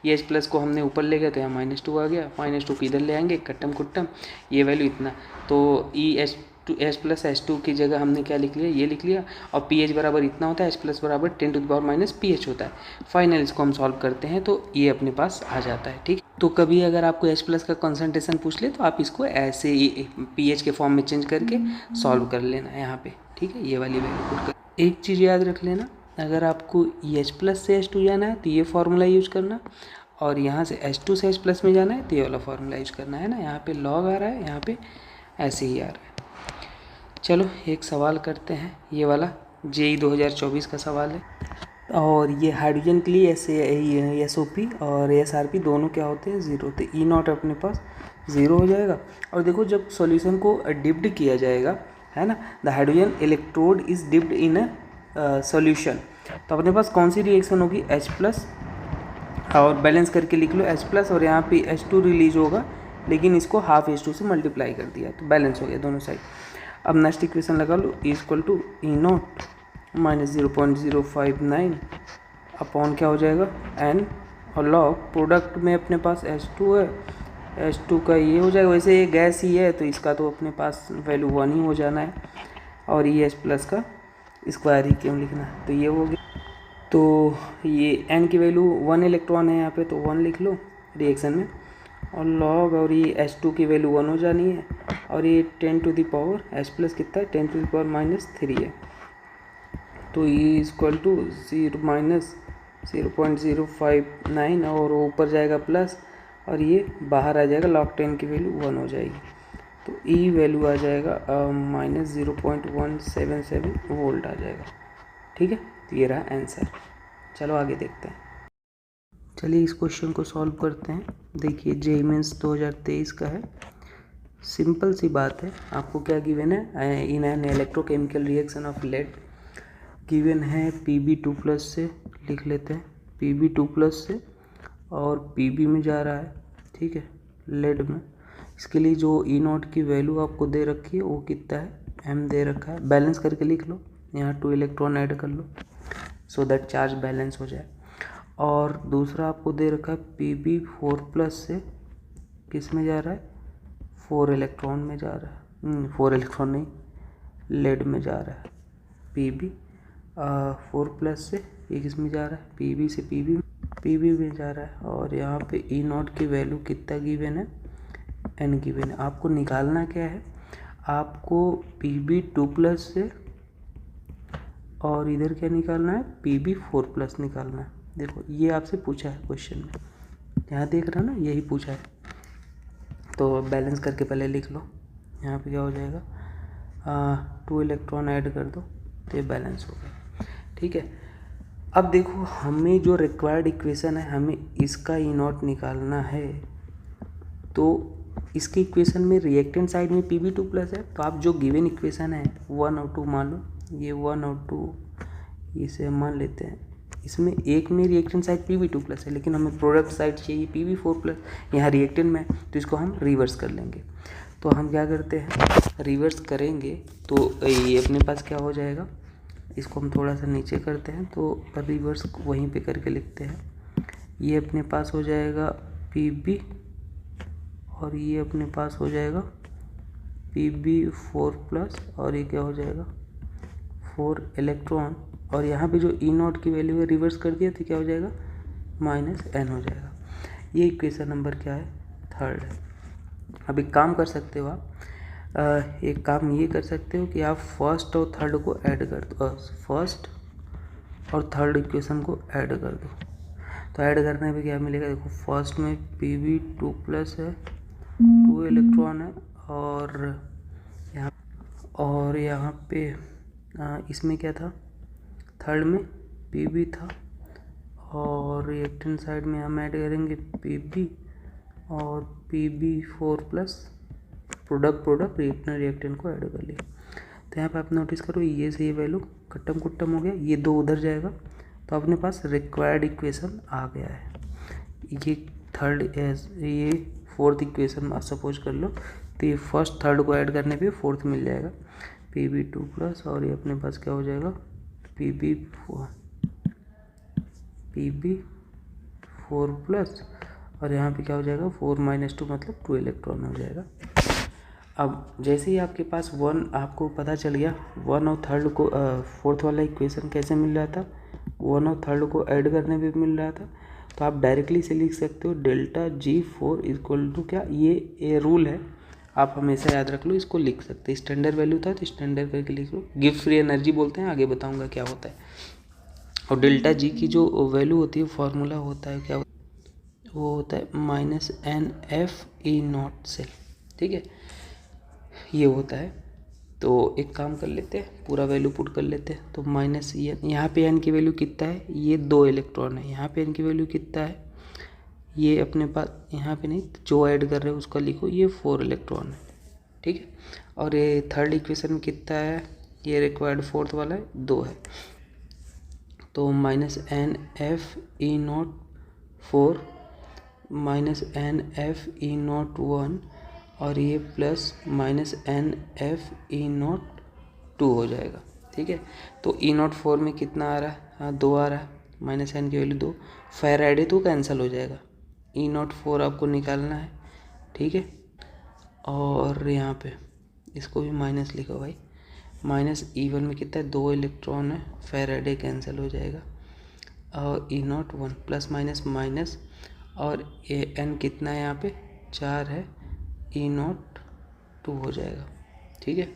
ये H+ को हमने ऊपर ले गए तो यहाँ -2 आ गया, -2 को इधर ले आएंगे, कट्टम कुट्टम, ये वैल्यू इतना। तो H+H2 की जगह हमने क्या लिख लिया, ये लिख लिया। और pH बराबर इतना होता है, H+ बराबर 10⁻⁻ pH होता है। फाइनल इसको हम सॉल्व करते हैं तो ये अपने पास आ जाता है। ठीक, तो कभी अगर आपको H+ का कॉन्सेंट्रेशन पूछ ले तो आप इसको ऐसे ही pH के फॉर्म में चेंज करके सॉल्व कर लेना यहाँ पे। ठीक है, ये वाली वैल्यू पुट कर। एक चीज़ याद रख लेना, अगर आपको H+ से H2 जाना है तो ये फार्मूला यूज करना, और यहाँ से H2 से H+ में जाना है तो ये वाला फार्मूला यूज करना है ना। यहाँ पे लॉग आ रहा है, यहाँ पे ऐसे ही आ रहा है। चलो एक सवाल करते हैं, ये वाला JEE 2024 का सवाल है, और ये हाइड्रोजन के लिए SOP और SRP दोनों क्या होते हैं, 0। तो E0 अपने पास 0 हो जाएगा। और देखो जब सॉल्यूशन को डिप्ड किया जाएगा, है ना, the hydrogen electrode is dipped in a solution, तो अपने पास कौन सी रिएक्शन होगी, H+, और बैलेंस करके लिख लो H+, और यहाँ पे H2 रिलीज होगा, लेकिन इसको हाफ H2 से मल्टीप्लाई कर दिया तो बैलेंस हो गया दोनों साइड। अब नेक्स्ट इक्वेशन लगा लो, E=E0 -0.059 अपॉन क्या हो जाएगा n, और लॉग प्रोडक्ट में अपने पास H2 है, H2 का ये हो जाएगा। वैसे ये गैस ही है तो इसका तो अपने पास वैल्यू 1 ही हो जाना है, और ये H+ का स्क्वायर ही क्यों लिखना है, तो ये हो गया। तो ये n की वैल्यू 1 इलेक्ट्रॉन है यहाँ पे, तो 1 लिख लो रिएक्शन में, और लॉग, और ये H2 की वैल्यू 1 हो जानी है, और ये 10 टू द पावर H+ कितना है, 10 टू द पावर -3 है। तो E = 0.059, और ऊपर जाएगा प्लस, और ये बाहर आ जाएगा, लॉग 10 की वैल्यू 1 हो जाएगी, तो E वैल्यू आ जाएगा -0.177 वोल्ट आ जाएगा। ठीक है, तो ये रहा आंसर। चलो आगे देखते हैं। चलिए इस क्वेश्चन को सॉल्व करते हैं। देखिए JEE मेंस 2023 का है, सिंपल सी बात है। आपको क्या गिवन है, in an electrochemical reaction of lead given है Pb2+ से, लिख लेते हैं Pb2+ से, और Pb में जा रहा है, ठीक है, लेड में। इसके लिए जो E0 की वैल्यू आपको दे रखी है वो कितना है, m दे रखा है, बैलेंस करके लिख लो, यहाँ 2 इलेक्ट्रॉन ऐड कर लो सो दैट चार्ज बैलेंस हो जाए। और दूसरा आपको दे रखा है Pb4+ से, किस में जा रहा है, 4 इलेक्ट्रॉन में जा रहा है, 4 इलेक्ट्रॉन नहीं, लेड में जा रहा है। Pb4+ से ये किस में जा रहा है, Pb से Pb में जा रहा है। और यहाँ पे E0 की वैल्यू कितना गिवन है, n गिवन है। आपको निकालना क्या है, आपको Pb2+ से, और इधर क्या निकालना है, Pb4+ निकालना है। देखो ये आपसे पूछा है क्वेश्चन में, यहाँ देख रहे हो ना, यही पूछा है। तो बैलेंस करके पहले लिख लो, यहाँ पे क्या हो जाएगा, 2 इलेक्ट्रॉन ऐड कर दो तो ये बैलेंस हो गया। ठीक है, अब देखो हमें जो रिक्वायर्ड इक्वेशन है, हमें इसका E0 निकालना है। तो इसकी इक्वेशन में रिएक्टेंट साइड में Pb2+ है, तो आप जो गिवन इक्वेशन है 1 और 2 मान लो, ये 1 और 2 इसे मान लेते हैं। इसमें एक में रिएक्टेंट साइड Pb2+ है, लेकिन हमें प्रोडक्ट साइड चाहिए Pb4+, यहाँ रिएक्टेंट में, तो इसको हम रिवर्स कर लेंगे। तो हम क्या करते हैं, रिवर्स करेंगे तो ये अपने पास क्या हो जाएगा, इसको हम थोड़ा सा नीचे करते हैं, तो रिवर्स वहीं पे करके लिखते हैं। ये अपने पास हो जाएगा Pb, और ये अपने पास हो जाएगा Pb4+, और ये क्या हो जाएगा, 4 इलेक्ट्रॉन, और यहाँ पे जो E0 की वैल्यू है रिवर्स कर दिया तो क्या हो जाएगा, -n हो जाएगा। ये इक्वेशन नंबर क्या है, 3rd है। अब एक काम कर सकते हो आप, एक काम ये कर सकते हो कि आप फर्स्ट और थर्ड को ऐड कर दो, फर्स्ट और थर्ड इक्वेशन को ऐड कर दो। तो ऐड करने पे क्या मिलेगा, देखो फर्स्ट में Pb2+ है, 2 इलेक्ट्रॉन है, और यहाँ पे इसमें क्या था, थर्ड में Pb था, और रिएक्टेंट साइड में हम ऐड करेंगे Pb और Pb4 प्लस प्रोडक्ट रिएक्टेंट को ऐड कर लिया। तो यहाँ पे आप नोटिस करो ये से ये वैल्यू कट्टम कुट्टम हो गया, ये 2 उधर जाएगा, तो अपने पास रिक्वायर्ड इक्वेशन आ गया है। ये फोर्थ इक्वेशन सपोज कर लो, तो ये फर्स्ट थर्ड को ऐड करने पे फोर्थ मिल जाएगा Pb2 प्लस, और ये अपने पास क्या हो जाएगा Pb4 प्लस, और यहाँ पे क्या हो जाएगा 4 - 2 मतलब 2 इलेक्ट्रॉन हो जाएगा। अब जैसे ही आपके पास 1 आपको पता चल गया 1 और थर्ड को फोर्थ वाला इक्वेशन कैसे मिल रहा था, 1 और थर्ड को ऐड करने पे मिल रहा था, तो आप डायरेक्टली से लिख सकते हो डेल्टा G4 इक्वल टू क्या, ये रूल है, आप हमेशा याद रख लो, इसको लिख सकते हैं। स्टैंडर्ड वैल्यू था तो स्टैंडर्ड करके लिख लो, गिफ्ट फ्री एनर्जी बोलते हैं, आगे बताऊंगा क्या होता है। और डेल्टा G की जो वैल्यू होती है फॉर्मूला होता है क्या, वो होता है -NF E0 सेल, ठीक है, ये होता है। तो एक काम कर लेते हैं, पूरा वैल्यू पुट कर लेते हैं। तो माइनस यहाँ पे n की वैल्यू कितना है, ये 2 इलेक्ट्रॉन है। यहाँ पे n की वैल्यू कितना है, ये अपने पास यहाँ पे नहीं, जो ऐड कर रहे हो उसका लिखो, ये 4 इलेक्ट्रॉन है, ठीक है। और ये थर्ड इक्वेशन में कितना है, ये रिक्वायर्ड फोर्थ वाला है 2 है, तो -NF E04 -NF E01 और ये प्लस -NF E02 हो जाएगा, ठीक है। तो E04 में कितना आ रहा है, हाँ 2 आ रहा है, माइनस n की वैल्यू 2, फैराडे तो कैंसिल हो जाएगा, E04 आपको निकालना है, ठीक है। और यहाँ पे इसको भी माइनस लिखो भाई, -E1 में कितना है 2 इलेक्ट्रॉन है, फैराडे कैंसिल हो जाएगा, और E01 प्लस माइनस माइनस, और n कितना है यहाँ पे 4 है, E02 हो जाएगा, ठीक है।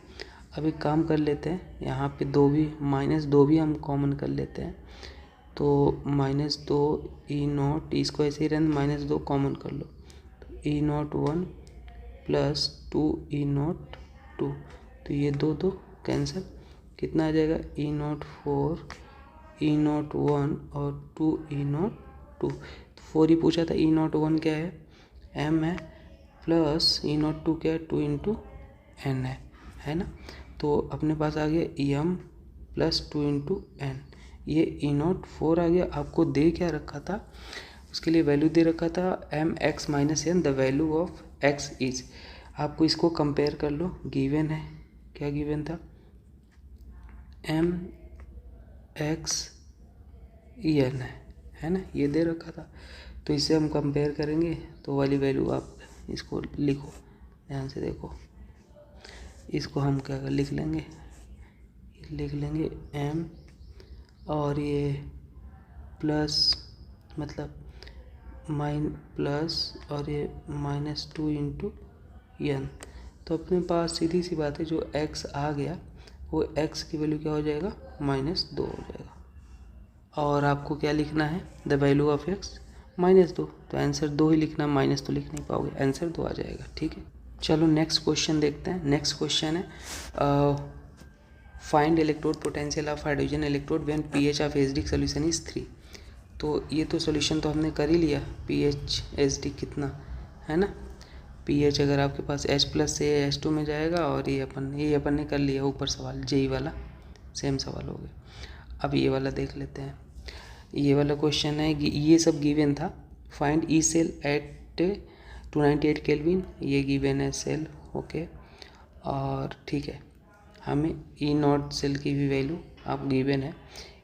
अब एक काम कर लेते हैं, यहाँ पे -2 भी हम कॉमन कर लेते हैं, तो -2 E0, इसको ऐसे ही रहने -2 कॉमन कर लो, तो E01 प्लस 2 E02, तो ये 2 कैंसिल, कितना आ जाएगा E04 E01 और 2 E02, 4 ही पूछा था, E01 क्या है m है, प्लस E02 क्या है 2 × n है ना। तो अपने पास आ गया m प्लस 2 × n, ये E04 आ गया। आपको दे क्या रखा था, उसके लिए वैल्यू दे रखा था mx - n, the value of x is, आपको इसको कंपेयर कर लो, गिवन है, क्या गिवन था mx en है ना, ये दे रखा था। तो इससे हम कंपेयर करेंगे, तो वाली वैल्यू आप इसको लिखो, ध्यान से देखो, इसको हम क्या लिख लेंगे m, और ये प्लस मतलब प्लस, और ये -2 × n, तो अपने पास सीधी सी बात है, जो x आ गया वो x की वैल्यू क्या हो जाएगा -2 हो जाएगा। और आपको क्या लिखना है, द वैल्यू ऑफ x -2, तो आंसर 2 ही लिखना, माइनस तो लिख नहीं पाओगे, आंसर 2 आ जाएगा, ठीक है। चलो नेक्स्ट क्वेश्चन देखते हैं। नेक्स्ट क्वेश्चन है find electrode potential of hydrogen electrode when pH of acidic solution is 3। तो ये तो सॉल्यूशन तो हमने कर ही लिया, pH एसिडिक कितना है ना, pH अगर आपके पास H+ से H2 में जाएगा, और ये अपन ने कर लिया ऊपर सवाल, जेई वाला सेम सवाल हो गया। अब ये वाला देख लेते हैं, ये वाला क्वेश्चन है, ये सब गिवन था, find E cell at 298 kelvin, ये गिवन है सेल, ओके। और ठीक है, हमें E0 सेल की भी वैल्यू आप गिवन है।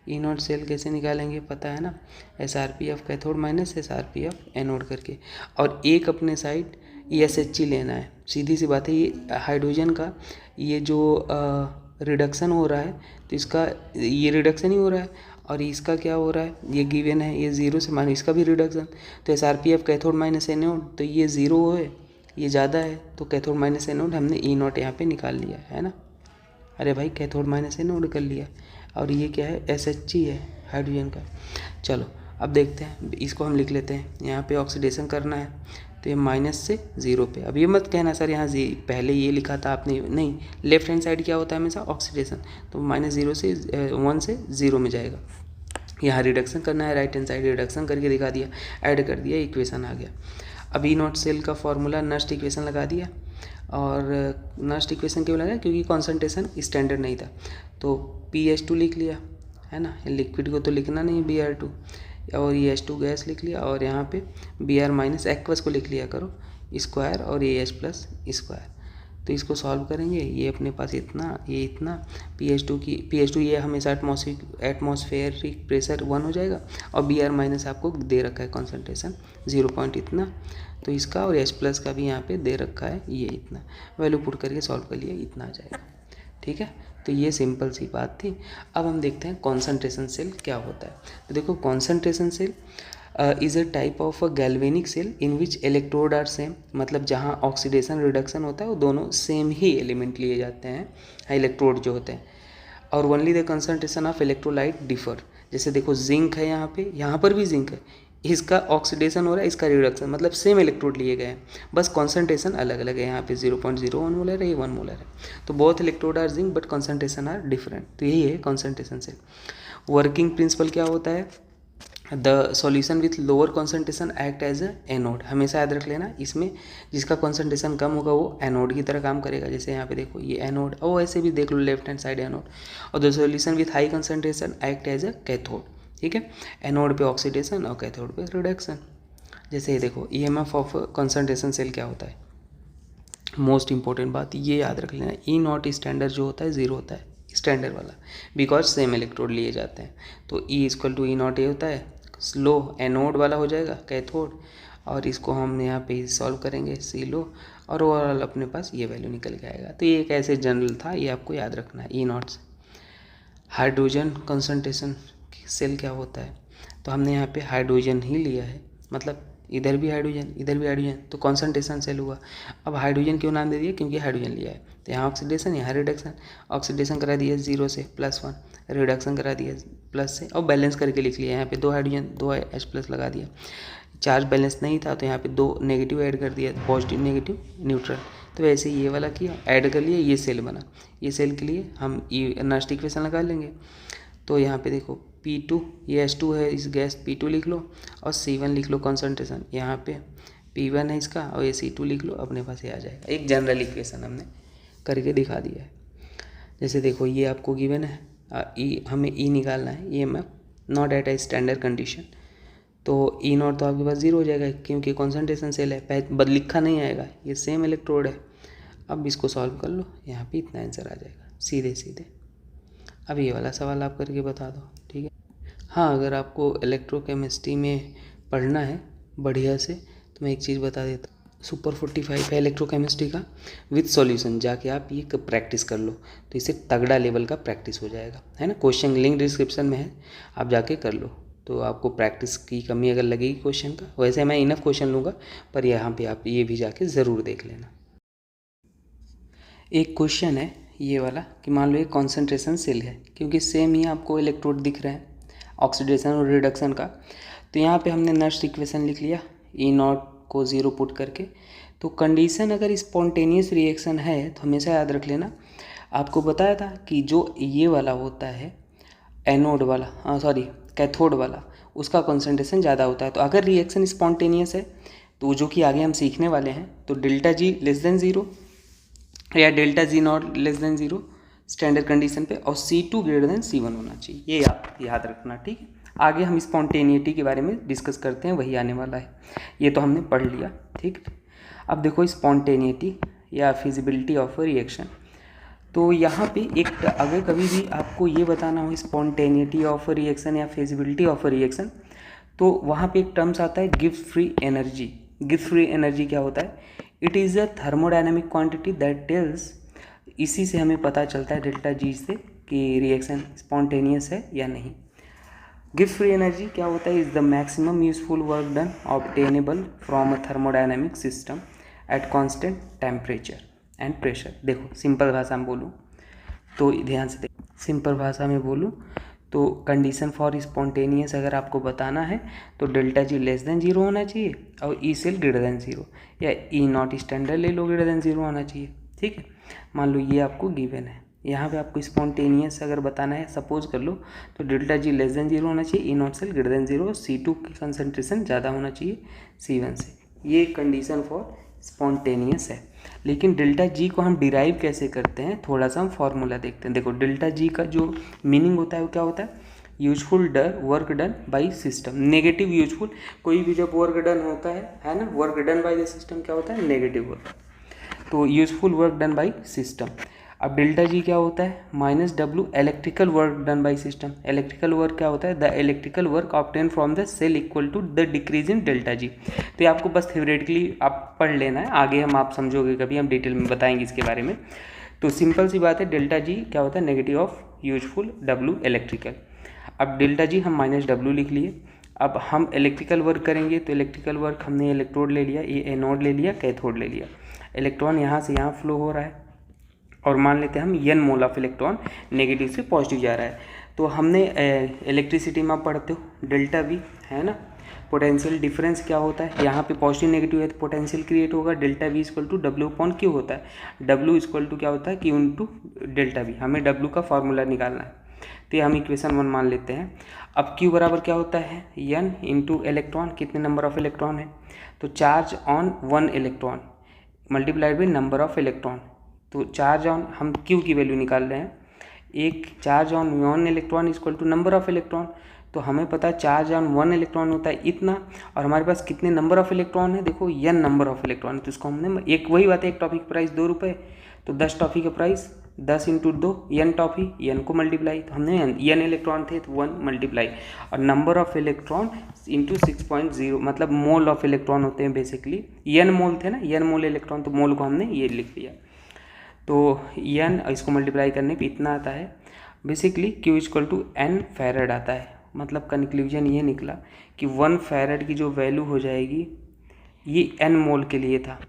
E0 सेल कैसे निकालेंगे पता है ना, SrPf cathode minus SrPf anode करके, और एक अपने साइड ESHG लेना है। सीधी सी बात है, ये हाइड्रोजन का ये जो रिडक्शन हो रहा है, तो इसका ये रिडक्शन ही हो रहा है, और इसका क्या हो रहा है, ये गिवन है, ये 0 से माइनस, इसका भी रिडक्शन, तो SrPf कैथोड माइनस एनोड, तो ये 0 है, ये ज़्यादा है, तो कैथोड माइनस एनोड हमने E0 यहाँ पे निकाल लिया है ना। अरे भाई कैथोड माइनस एनोड कर लिया, और ये क्या है SHG है हाइड्रोजन का। चलो अब देखते हैं, इसको हम लिख लेते हैं, यहाँ पे ऑक्सीडेशन करना है, तो ये माइनस से 0 पे। अब ये मत कहना सर यहाँ पहले ये लिखा था आपने, नहीं, लेफ्ट हैंड साइड क्या होता है हमेशा ऑक्सीडेशन, तो -0 से 1 से 0 में जाएगा। यहाँ रिडक्शन करना है, राइट हैंड साइड रिडक्शन करके दिखा दिया, ऐड कर दिया, इक्वेशन आ गया। अब ई नॉट सेल का फॉर्मूला नस्ट इक्वेशन लगा दिया, और नस्ट इक्वेशन क्यों लगा, क्योंकि कॉन्सेंट्रेशन स्टैंडर्ड नहीं था, तो PH2 लिख लिया, है ना, लिक्विड को तो लिखना नहीं Br2, और ये H2 गैस लिख लिया, और यहाँ पे Br माइनस एक्वस को लिख लिया करो स्क्वायर, और ये H प्लस स्क्वायर। तो इसको सॉल्व करेंगे, ये अपने पास इतना, ये इतना, PH2 ये हमेशा एटमॉस्फेरिक प्रेशर 1 हो जाएगा, और Br माइनस आपको दे रखा है कॉन्सेंट्रेशन 0 पॉइंट इतना, तो इसका, और H प्लस का भी यहाँ पे दे रखा है ये इतना, वैल्यू पुट करके सॉल्व कर लिया, इतना आ जाएगा। ठीक है, तो ये सिंपल सी बात थी। अब हम देखते हैं कॉन्सेंट्रेशन सेल क्या होता है। तो देखो, concentration cell is a type of a galvanic cell in which electrode are same, मतलब जहाँ ऑक्सीडेशन रिडक्शन होता है वो दोनों सेम ही एलिमेंट लिए जाते हैं इलेक्ट्रोड जो होते हैं, और only the concentration of electrolyte differ. जैसे देखो जिंक है यहाँ पे, यहाँ पर भी जिंक है, इसका ऑक्सीडेशन हो रहा है, इसका रिडक्शन, मतलब सेम इलेक्ट्रोड लिए गए हैं, बस कॉन्सेंट्रेशन अलग अलग है। यहाँ पे 0.01 मोलर है, ये 1 मोलर है, तो both electrode are zinc but concentration are different. तो यही है कॉन्सेंट्रेशन सेल। वर्किंग प्रिंसिपल क्या होता है, the solution with lower concentration act as a anode. हमेशा याद रख लेना, इसमें जिसका कॉन्सेंट्रेशन कम होगा वो एनोड की तरह काम करेगा। जैसे यहाँ पे देखो ये एनोड, और ऐसे भी देख लो लेफ्ट हैंड साइड एनोड, और the solution with high concentration act as a cathode. ठीक है, एनोड पे ऑक्सीडेशन और कैथोड पे रिडक्शन। जैसे ये देखो EMF ऑफ कॉन्सेंट्रेशन सेल क्या होता है, मोस्ट इंपॉर्टेंट बात ये याद रख लेना, ई नॉट स्टैंडर्ड जो होता है 0 होता है, स्टैंडर्ड वाला, बिकॉज सेम इलेक्ट्रोड लिए जाते हैं। तो E equal to E naught ये होता है, स्लो एनोड वाला हो जाएगा कैथोड, और इसको हम यहाँ पे सॉल्व करेंगे सी लो, और ओवरऑल अपने पास ये वैल्यू निकल के आएगा। तो ये एक ऐसे जनरल था, ये आपको याद रखना है। ई नॉट से हाइड्रोजन कंसंट्रेशन सेल क्या होता है, तो हमने यहाँ पे हाइड्रोजन ही लिया है, मतलब इधर भी हाइड्रोजन इधर भी हाइड्रोजन, तो कॉन्सेंट्रेशन सेल हुआ। अब हाइड्रोजन क्यों नाम दे दिया, क्योंकि हाइड्रोजन लिया है, तो यहाँ ऑक्सीडेशन यहाँ रिडक्शन, ऑक्सीडेशन करा दिया 0 से +1, रिडक्शन करा दिया प्लस से, और बैलेंस करके लिख लिया। यहाँ पे 2 हाइड्रोजन 2 H प्लस लगा दिया, चार्ज बैलेंस नहीं था तो यहाँ पे 2 नेगेटिव ऐड कर दिया, पॉजिटिव नेगेटिव न्यूट्रल। तो वैसे ये वाला किया, ऐड कर लिया, ये सेल बना। ये सेल के लिए हम नस्ट इक्वेशन लगा लेंगे। तो यहाँ पे देखो P2, ये H2 है, इस गैस P2 लिख लो, और C1 लिख लो कॉन्सेंट्रेशन, यहाँ पे P1 है इसका, और ये C2 लिख लो, अपने पास ये आ जाएगा। एक जनरल इक्वेशन हमने करके दिखा दिया है। जैसे देखो ये आपको गिवन है, हमें E निकालना है, EMF not at a standard condition, तो E नॉट तो आपके पास 0 हो जाएगा, क्योंकि कॉन्सेंट्रेशन सेल है, बद लिखा नहीं आएगा, ये सेम इलेक्ट्रोड है। अब इसको सॉल्व कर लो, यहाँ पे इतना आंसर आ जाएगा सीधे सीधे। अब ये वाला सवाल आप करके बता दो, ठीक है। हाँ, अगर आपको इलेक्ट्रोकेमिस्ट्री में पढ़ना है बढ़िया से, तो मैं एक चीज़ बता देता हूँ, सुपर 45 है इलेक्ट्रोकेमिस्ट्री का विद सॉल्यूशन, जाके आप ये प्रैक्टिस कर लो, तो इससे तगड़ा लेवल का प्रैक्टिस हो जाएगा, है ना। क्वेश्चन लिंक डिस्क्रिप्शन में है, आप जाके कर लो, तो आपको प्रैक्टिस की कमी अगर लगेगी क्वेश्चन का, वैसे मैं इनफ क्वेश्चन लूँगा, पर यहाँ पे आप ये भी जाके ज़रूर देख लेना। एक क्वेश्चन है ये वाला कि मान लो ये कॉन्सेंट्रेशन सेल है, क्योंकि सेम ही आपको इलेक्ट्रोड दिख रहे हैं ऑक्सीडेशन और रिडक्शन का, तो यहाँ पे हमने नस्ट इक्वेशन लिख लिया, ई नॉट को 0 पुट करके। तो कंडीशन अगर स्पॉन्टेनियस रिएक्शन है तो हमेशा याद रख लेना, आपको बताया था कि जो ये वाला होता है एनोड वाला, सॉरी कैथोड वाला, उसका कॉन्सेंट्रेशन ज़्यादा होता है। तो अगर रिएक्शन स्पॉन्टेनियस है, तो जो कि आगे हम सीखने वाले हैं, तो ΔG <0 या ΔG नॉट <0 स्टैंडर्ड कंडीशन पे, और C2 > C1 होना चाहिए, ये आप याद रखना, ठीक है। आगे हम स्पॉन्टेनिटी के बारे में डिस्कस करते हैं, वही आने वाला है, ये तो हमने पढ़ लिया, ठीक। अब देखो स्पॉन्टेनिटी या फिजिबिलिटी ऑफ रिएक्शन, तो यहाँ पे एक, अगर कभी भी आपको ये बताना हो स्पॉन्टेनिटी ऑफ रिएक्शन या फिजिबिलिटी ऑफ रिएक्शन, तो वहाँ पे एक टर्म्स आता है Gibbs free energy. Gibbs free energy क्या होता है, it is a thermodynamic quantity that tells, इसी से हमें पता चलता है ΔG से कि रिएक्शन स्पॉन्टेनियस है या नहीं। गिब्स फ्री एनर्जी क्या होता है, is the maximum useful work done obtainable from a thermodynamic system at constant temperature and pressure. देखो सिंपल भाषा में बोलूँ तो, ध्यान से देखो, सिंपल भाषा में बोलूँ तो कंडीशन फॉर स्पॉन्टेनियस अगर आपको बताना है तो ΔG <0 होना चाहिए, और ई सेल <0, या ई नॉट स्टैंडर्ड ले लो, <0 होना चाहिए, ठीक है। मान लो ये आपको गिवन है, यहाँ पे आपको स्पॉन्टेनियस अगर बताना है सपोज कर लो तो डेल्टा जी लेस देन 0 होना चाहिए, E naught cell greater than 0, C2 की कंसनट्रेशन ज़्यादा होना चाहिए C1 से। ये कंडीशन फॉर स्पॉन्टेनियस है। लेकिन डेल्टा जी को हम डिराइव कैसे करते हैं, थोड़ा सा हम फॉर्मूला देखते हैं। देखो डेल्टा जी का जो मीनिंग होता है वो क्या होता है, useful work done by system. Negative useful, कोई भी जब वर्क डन होता है ना, work done by the system क्या होता है, नेगेटिव होता है। तो useful work done by system. अब डेल्टा जी क्या होता है, minus W electrical work done by system. Electrical work क्या होता है, the electrical work obtain from the cell equal to the decrease in delta G. तो ये आपको बस थ्योरेटिकली आप पढ़ लेना है, आगे हम आप समझोगे कभी, हम डिटेल में बताएंगे इसके बारे में। तो सिंपल सी बात है, डेल्टा जी क्या होता है, negative of useful W electrical. अब डेल्टा जी हम माइनस डब्ल्यू लिख लिए। अब हम इलेक्ट्रिकल वर्क करेंगे तो इलेक्ट्रिकल वर्क हमने इलेक्ट्रोड ले लिया, ये एनोड ले लिया, कैथोड ले लिया। इलेक्ट्रॉन यहाँ से यहाँ फ्लो हो रहा है और मान लेते हैं हम n mole of electron negative से पॉजिटिव जा रहा है। तो हमने इलेक्ट्रिसिटी में आप पढ़ते हो डेल्टा वी है ना, पोटेंशियल डिफरेंस क्या होता है, यहाँ पे पॉजिटिव नेगेटिव है तो पोटेंशियल क्रिएट होगा, delta V equal to W upon Q होता है। डब्ल्यू इक्वल टू क्या होता है, क्यू इंटू डेल्टा वी। हमें डब्ल्यू का फॉर्मूला निकालना है, तो ये हम इक्वेशन 1 मान लेते हैं। अब क्यू बराबर क्या होता है, n इंटू इलेक्ट्रॉन, कितने नंबर ऑफ इलेक्ट्रॉन है, तो charge on 1 electron multiplied by number of electron. तो चार्ज ऑन, हम क्यू की वैल्यू निकाल रहे हैं, एक charge on 1 electron equal to number of electron. तो हमें पता है चार्ज ऑन 1 इलेक्ट्रॉन होता है इतना, और हमारे पास कितने नंबर ऑफ इलेक्ट्रॉन है, देखो n नंबर ऑफ इलेक्ट्रॉन है। तो इसको हमने एक, वही बात है, एक टॉफी का प्राइस 2 रुपये, तो 10 टॉफी का price 10 into 2 n toffee, n को मल्टीप्लाई, तो हमने n इलेक्ट्रॉन थे तो 1 मल्टीप्लाई, और नंबर ऑफ इलेक्ट्रॉन इंटू 6.0, मतलब मोल ऑफ इलेक्ट्रॉन होते हैं बेसिकली, n मोल थे ना, n मोल इलेक्ट्रॉन, तो मोल को हमने ये लिख दिया। तो n इसको मल्टीप्लाई करने पे इतना आता है, basically q equal to n faraday आता है। मतलब कंक्लूजन ये निकला कि 1 फैरड की जो वैल्यू हो जाएगी, ये n मोल के लिए था,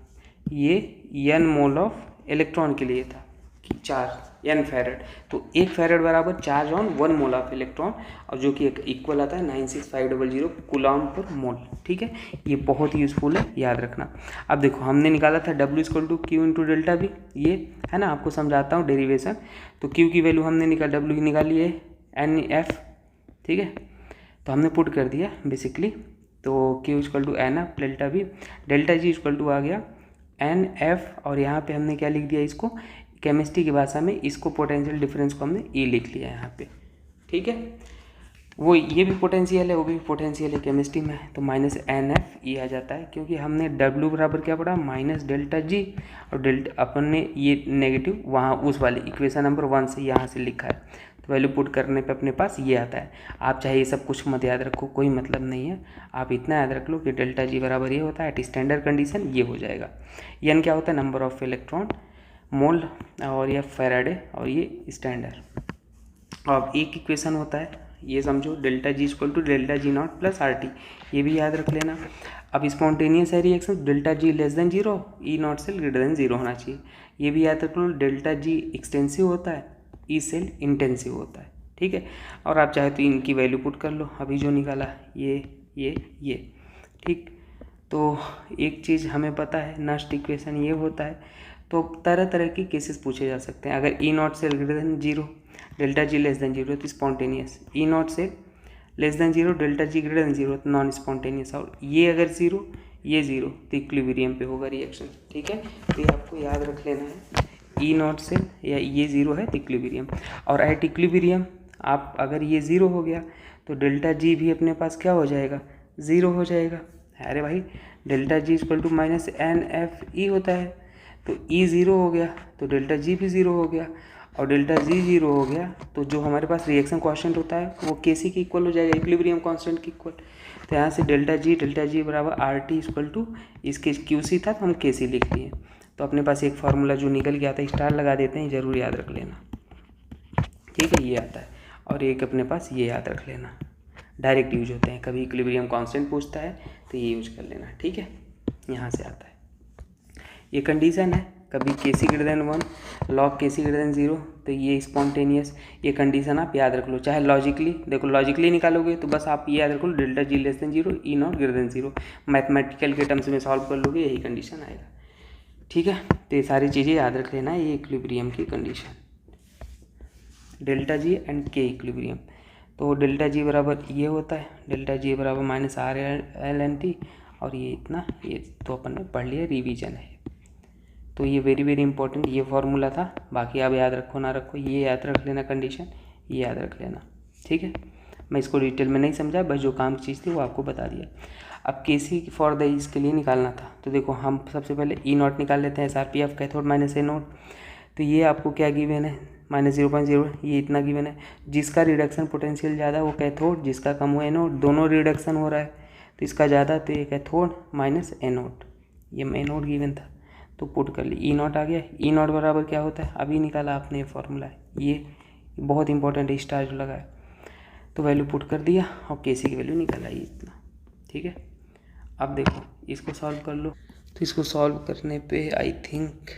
ये n मोल ऑफ इलेक्ट्रॉन के लिए था, कि चार्ज n फैरड, तो 1 फैरड बराबर charge on 1 mole of electron, और जो कि इक्वल आता है 96500 कूलॉम पर मोल। ठीक है, ये बहुत यूजफुल है, याद रखना। अब देखो हमने निकाला था W equal to Q into delta V, ये है ना, आपको समझाता हूँ डेरिवेशन। तो Q की वैल्यू हमने W की निकाली है NF, ठीक है, तो हमने पुट कर दिया बेसिकली। तो Q equal to NF delta V, delta G equal to आ गया NF, और यहाँ पे हमने क्या लिख दिया, इसको केमिस्ट्री की भाषा में इसको पोटेंशियल डिफरेंस को हमने E लिख लिया यहाँ पे। ठीक है, वो ये भी पोटेंशियल है, वो भी पोटेंशियल है केमिस्ट्री में, तो माइनस NF आ जाता है, क्योंकि हमने W बराबर क्या पढ़ा, माइनस डेल्टा जी, और डेल्टा अपन ने ये नेगेटिव वहाँ उस वाले इक्वेशन नंबर 1 से यहाँ से लिखा है, तो वैल्यू पुट करने पे अपने पास ये आता है। आप चाहे ये सब कुछ मत याद रखो, कोई मतलब नहीं है, आप इतना याद रख लो कि डेल्टा जी बराबर ये होता है, एट स्टैंडर्ड कंडीशन ये हो जाएगा। n क्या होता है, नंबर ऑफ इलेक्ट्रॉन मोल, और ये फैराडे, और ये स्टैंडर्ड। अब एक इक्वेशन होता है, ये समझो, delta G equal to delta G naught plus RT, ये भी याद रख लेना। अब स्पॉन्टेनियस है reaction, delta G less than 0, E naught cell greater than 0 होना चाहिए, ये भी याद रख लो। डेल्टा जी एक्सटेंसिव होता है, ई सेल इंटेंसिव होता है। ठीक है, और आप चाहे तो इनकी वैल्यू पुट कर लो, अभी जो निकाला ये। ठीक, तो एक चीज़ हमें पता है, नेक्स्ट इक्वेशन ये होता है। तो तरह तरह की केसेस पूछे जा सकते हैं। अगर E naught cell greater than 0, delta G less than 0 तो spontaneous, E naught cell less than 0, delta G greater than 0 तो नॉन स्पॉन्टेनियस, और ये अगर 0 ये 0 तो इक्विलिब्रियम पे होगा रिएक्शन। ठीक है, तो ये आपको याद रख लेना है, ई नॉट सेल या ये 0 है तो इक्विलिब्रियम, और एट इक्विलिब्रियम आप अगर ये 0 हो गया तो डेल्टा जी भी अपने पास क्या हो जाएगा, 0 हो जाएगा। अरे भाई, delta G equal to minus NFE होता है, तो E 0 हो गया तो डेल्टा जी भी 0 हो गया, और डेल्टा जी 0 हो गया तो जो हमारे पास रिएक्शन कांस्टेंट होता है वो Kc के इक्वल हो जाएगा, इक्विलिब्रियम कांस्टेंट के इक्वल। तो यहाँ से डेल्टा जी बराबर RT इक्वल टू, इसके QC था तो हम Kc लिख लिए। तो अपने पास एक फार्मूला जो निकल गया था, स्टार लगा देते हैं, ज़रूर याद रख लेना। ठीक है, ये आता है, और एक अपने पास ये याद रख लेना, डायरेक्ट यूज होते हैं, कभी इक्विलिब्रियम कांस्टेंट पूछता है तो ये यूज कर लेना। ठीक है, यहाँ से आता है। ये कंडीशन है, कभी Kc greater than 1, log Kc greater than 0, तो ये स्पॉन्टेनियस, ये कंडीशन आप याद रख लो। चाहे लॉजिकली देखो, लॉजिकली निकालोगे तो बस आप ये याद रख लो, delta G less than 0, E naught greater than 0, mathematical के टर्म्स में सॉल्व कर लोगे, यही कंडीशन आएगा। ठीक है, तो ये सारी चीज़ें याद रख लेना है, ये इक्विलिब्रियम की condition. Delta G and K equilibrium. तो डेल्टा जी बराबर ये होता है, डेल्टा जी बराबर minus R L N T, और ये इतना, ये तो अपन ने पढ़ लिया, रिवीजन है। तो ये वेरी वेरी इंपॉर्टेंट ये फॉर्मूला था। बाकी आप याद रखो ना रखो, ये याद रख लेना कंडीशन, ये याद रख लेना, ठीक है। मैं इसको डिटेल में नहीं समझा, बस जो काम की चीज़ थी वो आपको बता दिया। अब केसी फॉर द इसके लिए निकालना था, तो देखो हम सबसे पहले ई नॉट निकाल लेते हैं, SRPF कैथोड माइनस ए नोट। तो ये आपको क्या गिवन है, -0.0, ये इतना गिवन है। जिसका रिडक्शन पोटेंशियल ज़्यादा वो कैथोड, जिसका कम वो एनोड, दोनों रिडक्शन हो रहा है, तो इसका ज़्यादा तो ये कैथोड माइनस एनोड, ये एनोड गिवन था तो पुट कर ली, ई नॉट आ गया। ई नॉट बराबर क्या होता है, अभी निकाला आपने ये फॉर्मूला, ये बहुत इंपॉर्टेंट है, स्टार जो लगा है, तो वैल्यू पुट कर दिया और केसी की वैल्यू निकाला ये इतना, ठीक है। अब देखो इसको सॉल्व कर लो, तो इसको सॉल्व करने पे आई थिंक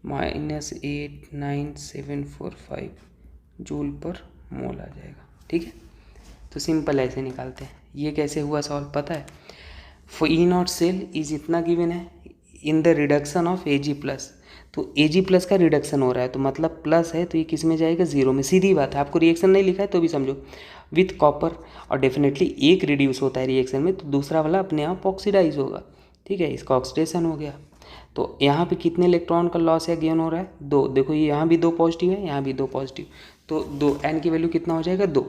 -89745 जूल पर मोल आ जाएगा, ठीक है। तो सिंपल ऐसे निकालते हैं। ये कैसे हुआ सॉल्व पता है, for E naught cell is इतना गिवन है in the reduction of Ag+, तो Ag+ का रिडक्शन हो रहा है, तो मतलब प्लस है तो ये किस में जाएगा, जीरो में। सीधी बात है, आपको रिएक्शन नहीं लिखा है तो भी समझो, विथ कॉपर, और डेफिनेटली एक रिड्यूस होता है रिएक्शन में तो दूसरा वाला अपने आप ऑक्सीडाइज होगा, ठीक है, इसका ऑक्सीडेशन हो गया। तो यहाँ पे कितने इलेक्ट्रॉन का लॉस या गेन हो रहा है, 2। देखो ये यहाँ भी 2 पॉजिटिव है, यहाँ भी 2 पॉजिटिव, तो 2, एन की वैल्यू कितना हो जाएगा 2,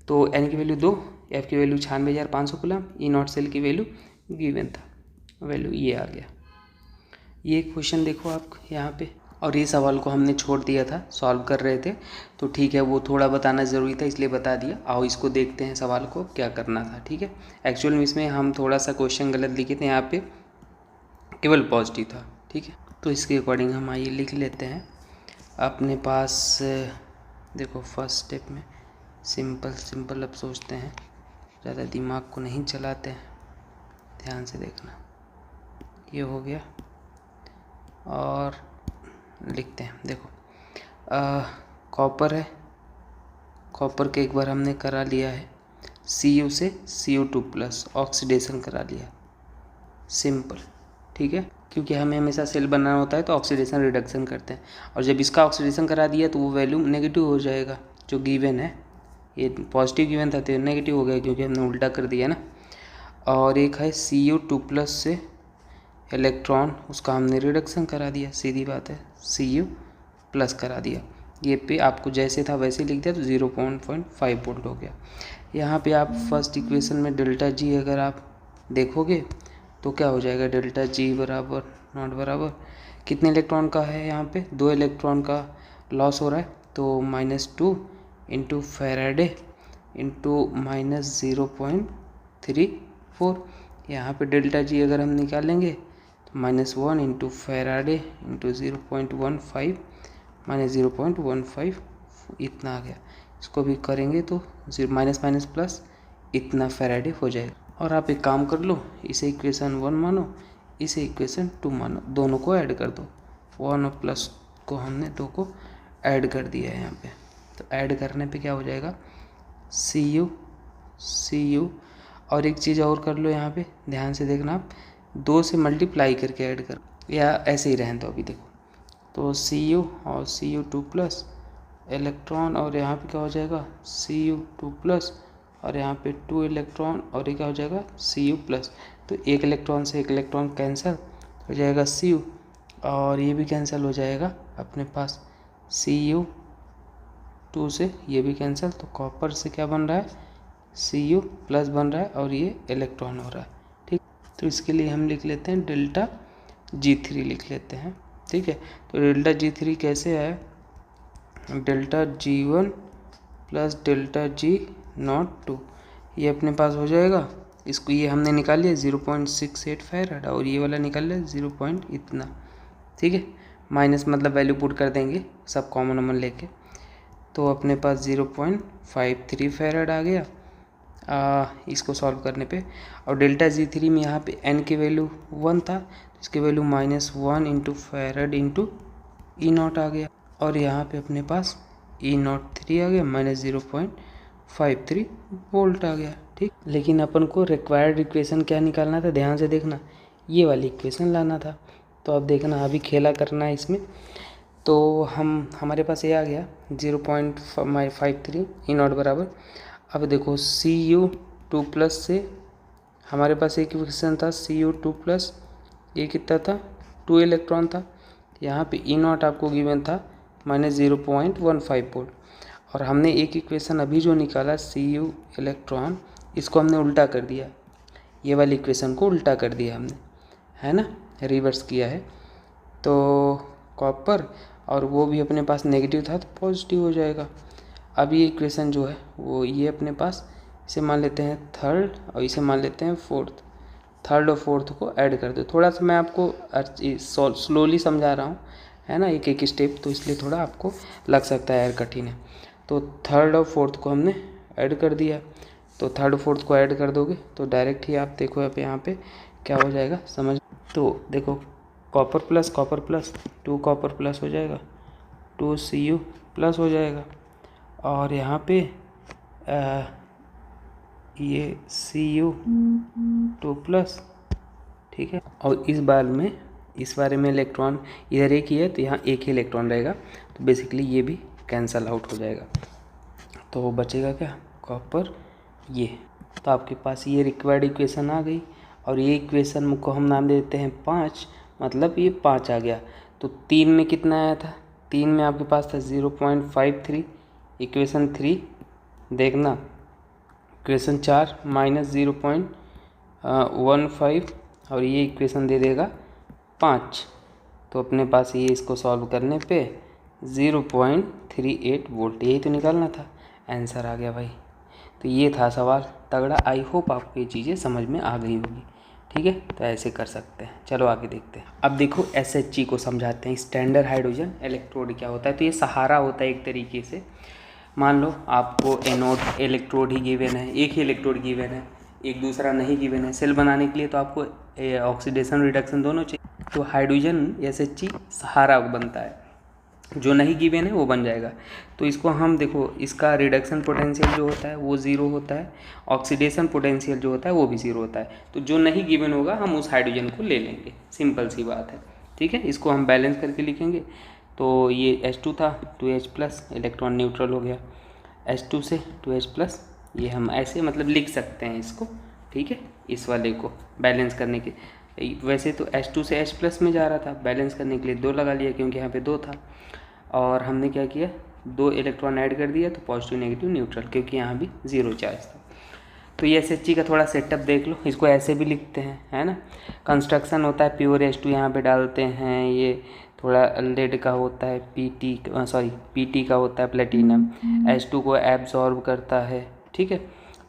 तो एन की वैल्यू 2, एफ की value 96,500 coulomb, E naught cell की वैल्यू गिवन था, वैल्यू ये आ गया। ये क्वेश्चन देखो आप यहाँ पे, और ये सवाल को हमने छोड़ दिया था, सॉल्व कर रहे थे, तो ठीक है वो थोड़ा बताना ज़रूरी था इसलिए बता दिया। आओ इसको देखते हैं सवाल को क्या करना था, ठीक है। एक्चुअल में इसमें हम थोड़ा सा क्वेश्चन गलत लिखे थे, यहाँ पे केवल पॉजिटिव था, ठीक है। तो इसके अकॉर्डिंग हम आइए लिख लेते हैं अपने पास। देखो फर्स्ट स्टेप में सिंपल अब सोचते हैं, ज़्यादा दिमाग को नहीं चलाते हैं, ध्यान से देखना। ये हो गया और लिखते हैं, देखो कॉपर है, कॉपर के एक बार हमने करा लिया है, Cu से Cu2+ ऑक्सीडेशन करा लिया, सिंपल, ठीक है। क्योंकि हमें हमेशा सेल बनाना होता है तो ऑक्सीडेशन रिडक्शन करते हैं, और जब इसका ऑक्सीडेशन करा दिया तो वो वैल्यू नेगेटिव हो जाएगा जो गिवन है। ये पॉजिटिव गिवन था तो नेगेटिव हो गया क्योंकि हमने उल्टा कर दिया ना। और एक है Cu2+ से इलेक्ट्रॉन, उसका हमने रिडक्शन करा दिया, सीधी बात है, Cu+ करा दिया। ये पे आपको जैसे था वैसे लिख दिया तो 0.5 वोल्ट हो गया। यहाँ पे आप फर्स्ट इक्वेशन में डेल्टा जी अगर आप देखोगे तो क्या हो जाएगा, डेल्टा जी बराबर नॉट बराबर कितने इलेक्ट्रॉन का है, यहाँ पे 2 इलेक्ट्रॉन का लॉस हो रहा है, तो -2 इंटू फैराडे इंटू -0.34। यहाँ पे डेल्टा जी अगर हम निकालेंगे तो -1 इंटू फैराडे इंटू 0.15 -0.15 इतना आ गया। इसको भी करेंगे तो माइनस प्लस इतना फैराडे हो जाएगा। और आप एक काम कर लो, इसे इक्वेशन 1 मानो, इसे इक्वेशन 2 मानो, दोनों को ऐड कर दो। 1 और प्लस को हमने 2 को ऐड कर दिया है यहाँ पे, तो ऐड करने पे क्या हो जाएगा, Cu और एक चीज़ और कर लो यहाँ पे, ध्यान से देखना आप, 2 से मल्टीप्लाई करके ऐड कर, या ऐसे ही रहने दो अभी। देखो तो Cu और Cu2+ इलेक्ट्रॉन, और यहाँ पे क्या हो जाएगा Cu2+, और यहाँ पे 2 इलेक्ट्रॉन, और ये क्या हो जाएगा Cu+। तो एक इलेक्ट्रॉन से एक इलेक्ट्रॉन कैंसिल हो जाएगा Cu, और ये भी कैंसिल हो जाएगा अपने पास, Cu2 से ये भी कैंसिल, तो कॉपर से क्या बन रहा है, Cu+ बन रहा है, और ये इलेक्ट्रॉन हो रहा है, ठीक। तो इसके लिए हम लिख लेते हैं डेल्टा G3 लिख लेते हैं, ठीक है। तो डेल्टा G3 कैसे है, delta G1 plus delta G02, ये अपने पास हो जाएगा। इसको ये हमने निकाल लिया 0.68 फैराड, और ये वाला निकाल लिया 0. इतना, ठीक है। माइनस मतलब वैल्यू पुट कर देंगे सब कॉमन अमन लेके, तो अपने पास 0.53 फैराड आ गया इसको सॉल्व करने पे। और डेल्टा G3 में यहाँ पे n की वैल्यू 1 था, तो इसकी value -1 into farad into E naught आ गया, और यहाँ पे अपने पास E03 आ गया, -0.53 वोल्ट आ गया, ठीक। लेकिन अपन को रिक्वायर्ड इक्वेशन क्या निकालना था, ध्यान से देखना, ये वाली इक्वेशन लाना था। तो अब देखना अभी खेला करना है इसमें, तो हमारे पास ये आ गया 0.53 ई नॉट बराबर। अब देखो Cu2+ से हमारे पास एक इक्वेशन था Cu2+, ये कितना था 2 इलेक्ट्रॉन था। यहाँ पे ई नॉट आपको गिवन था -0.15 वोल्ट। और हमने एक इक्वेशन अभी जो निकाला Cu इलेक्ट्रॉन, इसको हमने उल्टा कर दिया, ये वाली इक्वेशन को उल्टा कर दिया हमने, है ना, रिवर्स किया है। तो कॉपर और वो भी अपने पास नेगेटिव था तो पॉजिटिव हो जाएगा। अब ये इक्वेशन जो है वो ये अपने पास, इसे मान लेते हैं थर्ड और इसे मान लेते हैं फोर्थ। थर्ड और फोर्थ को ऐड कर दो। थोड़ा सा मैं आपको स्लोली समझा रहा हूँ, है ना, एक एक स्टेप, तो इसलिए थोड़ा आपको लग सकता है यार कठिन है। तो थर्ड और फोर्थ को हमने ऐड कर दिया। तो थर्ड फोर्थ को ऐड कर दोगे तो डायरेक्ट ही आप देखो अब यहाँ पे क्या हो जाएगा समझ। तो देखो कॉपर प्लस 2 कॉपर प्लस हो जाएगा, 2 Cu+ हो जाएगा। और यहाँ पे ये Cu2+, ठीक है। और इस बारे में इलेक्ट्रॉन इधर एक ही है तो यहाँ एक ही इलेक्ट्रॉन रहेगा, तो बेसिकली ये भी कैंसल आउट हो जाएगा। तो बचेगा क्या, कॉपर ये। तो आपके पास ये रिक्वायर्ड इक्वेशन आ गई। और ये इक्वेशन को हम नाम दे देते हैं 5, मतलब ये 5 आ गया। तो 3 में कितना आया था, 3 में आपके पास था 0.53, इक्वेशन 3 देखना, इक्वेशन 4 -0.15 और ये इक्वेशन दे देगा 5। तो अपने पास ये इसको सॉल्व करने पे 0.38 वोल्ट, यही तो निकालना था, आंसर आ गया भाई। तो ये था सवाल तगड़ा। आई होप आपको ये चीज़ें समझ में आ गई होगी, ठीक है। तो ऐसे कर सकते हैं। चलो आगे देखते हैं। अब देखो SHG को समझाते हैं, स्टैंडर्ड हाइड्रोजन इलेक्ट्रोड क्या होता है। तो ये सहारा होता है एक तरीके से। मान लो आपको एनोड इलेक्ट्रोड ही गिवन है, एक ही इलेक्ट्रोड गिवन है, एक दूसरा नहीं गिवन है। सेल बनाने के लिए तो आपको ऑक्सीडेशन रिडक्शन दोनों चाहिए। तो हाइड्रोजन SHG सहारा बनता है, जो नहीं गिवन है वो बन जाएगा। तो इसको हम देखो, इसका रिडक्शन पोटेंशियल जो होता है वो 0 होता है, ऑक्सीडेशन पोटेंशियल जो होता है वो भी 0 होता है। तो जो नहीं गिवन होगा हम उस हाइड्रोजन को ले लेंगे, सिंपल सी बात है, ठीक है। इसको हम बैलेंस करके लिखेंगे। तो ये H2 था, 2H+, इलेक्ट्रॉन न्यूट्रल हो गया। H2 से 2H+, ये हम ऐसे मतलब लिख सकते हैं इसको, ठीक है। इस वाले को बैलेंस करने के, वैसे तो H2 से H+ में जा रहा था, बैलेंस करने के लिए 2 लगा लिया क्योंकि यहाँ पे 2 था। और हमने क्या किया, 2 इलेक्ट्रॉन ऐड कर दिया, तो पॉजिटिव नेगेटिव न्यूट्रल, क्योंकि यहाँ भी 0 चार्ज था। तो ये SHG का थोड़ा सेटअप देख लो, इसको ऐसे भी लिखते हैं, है ना। कंस्ट्रक्शन होता है, प्योर H2 यहाँ पे डालते हैं, ये थोड़ा लेड का होता है, PT का होता है, प्लेटिनम H2 को एब्जॉर्ब करता है, ठीक है।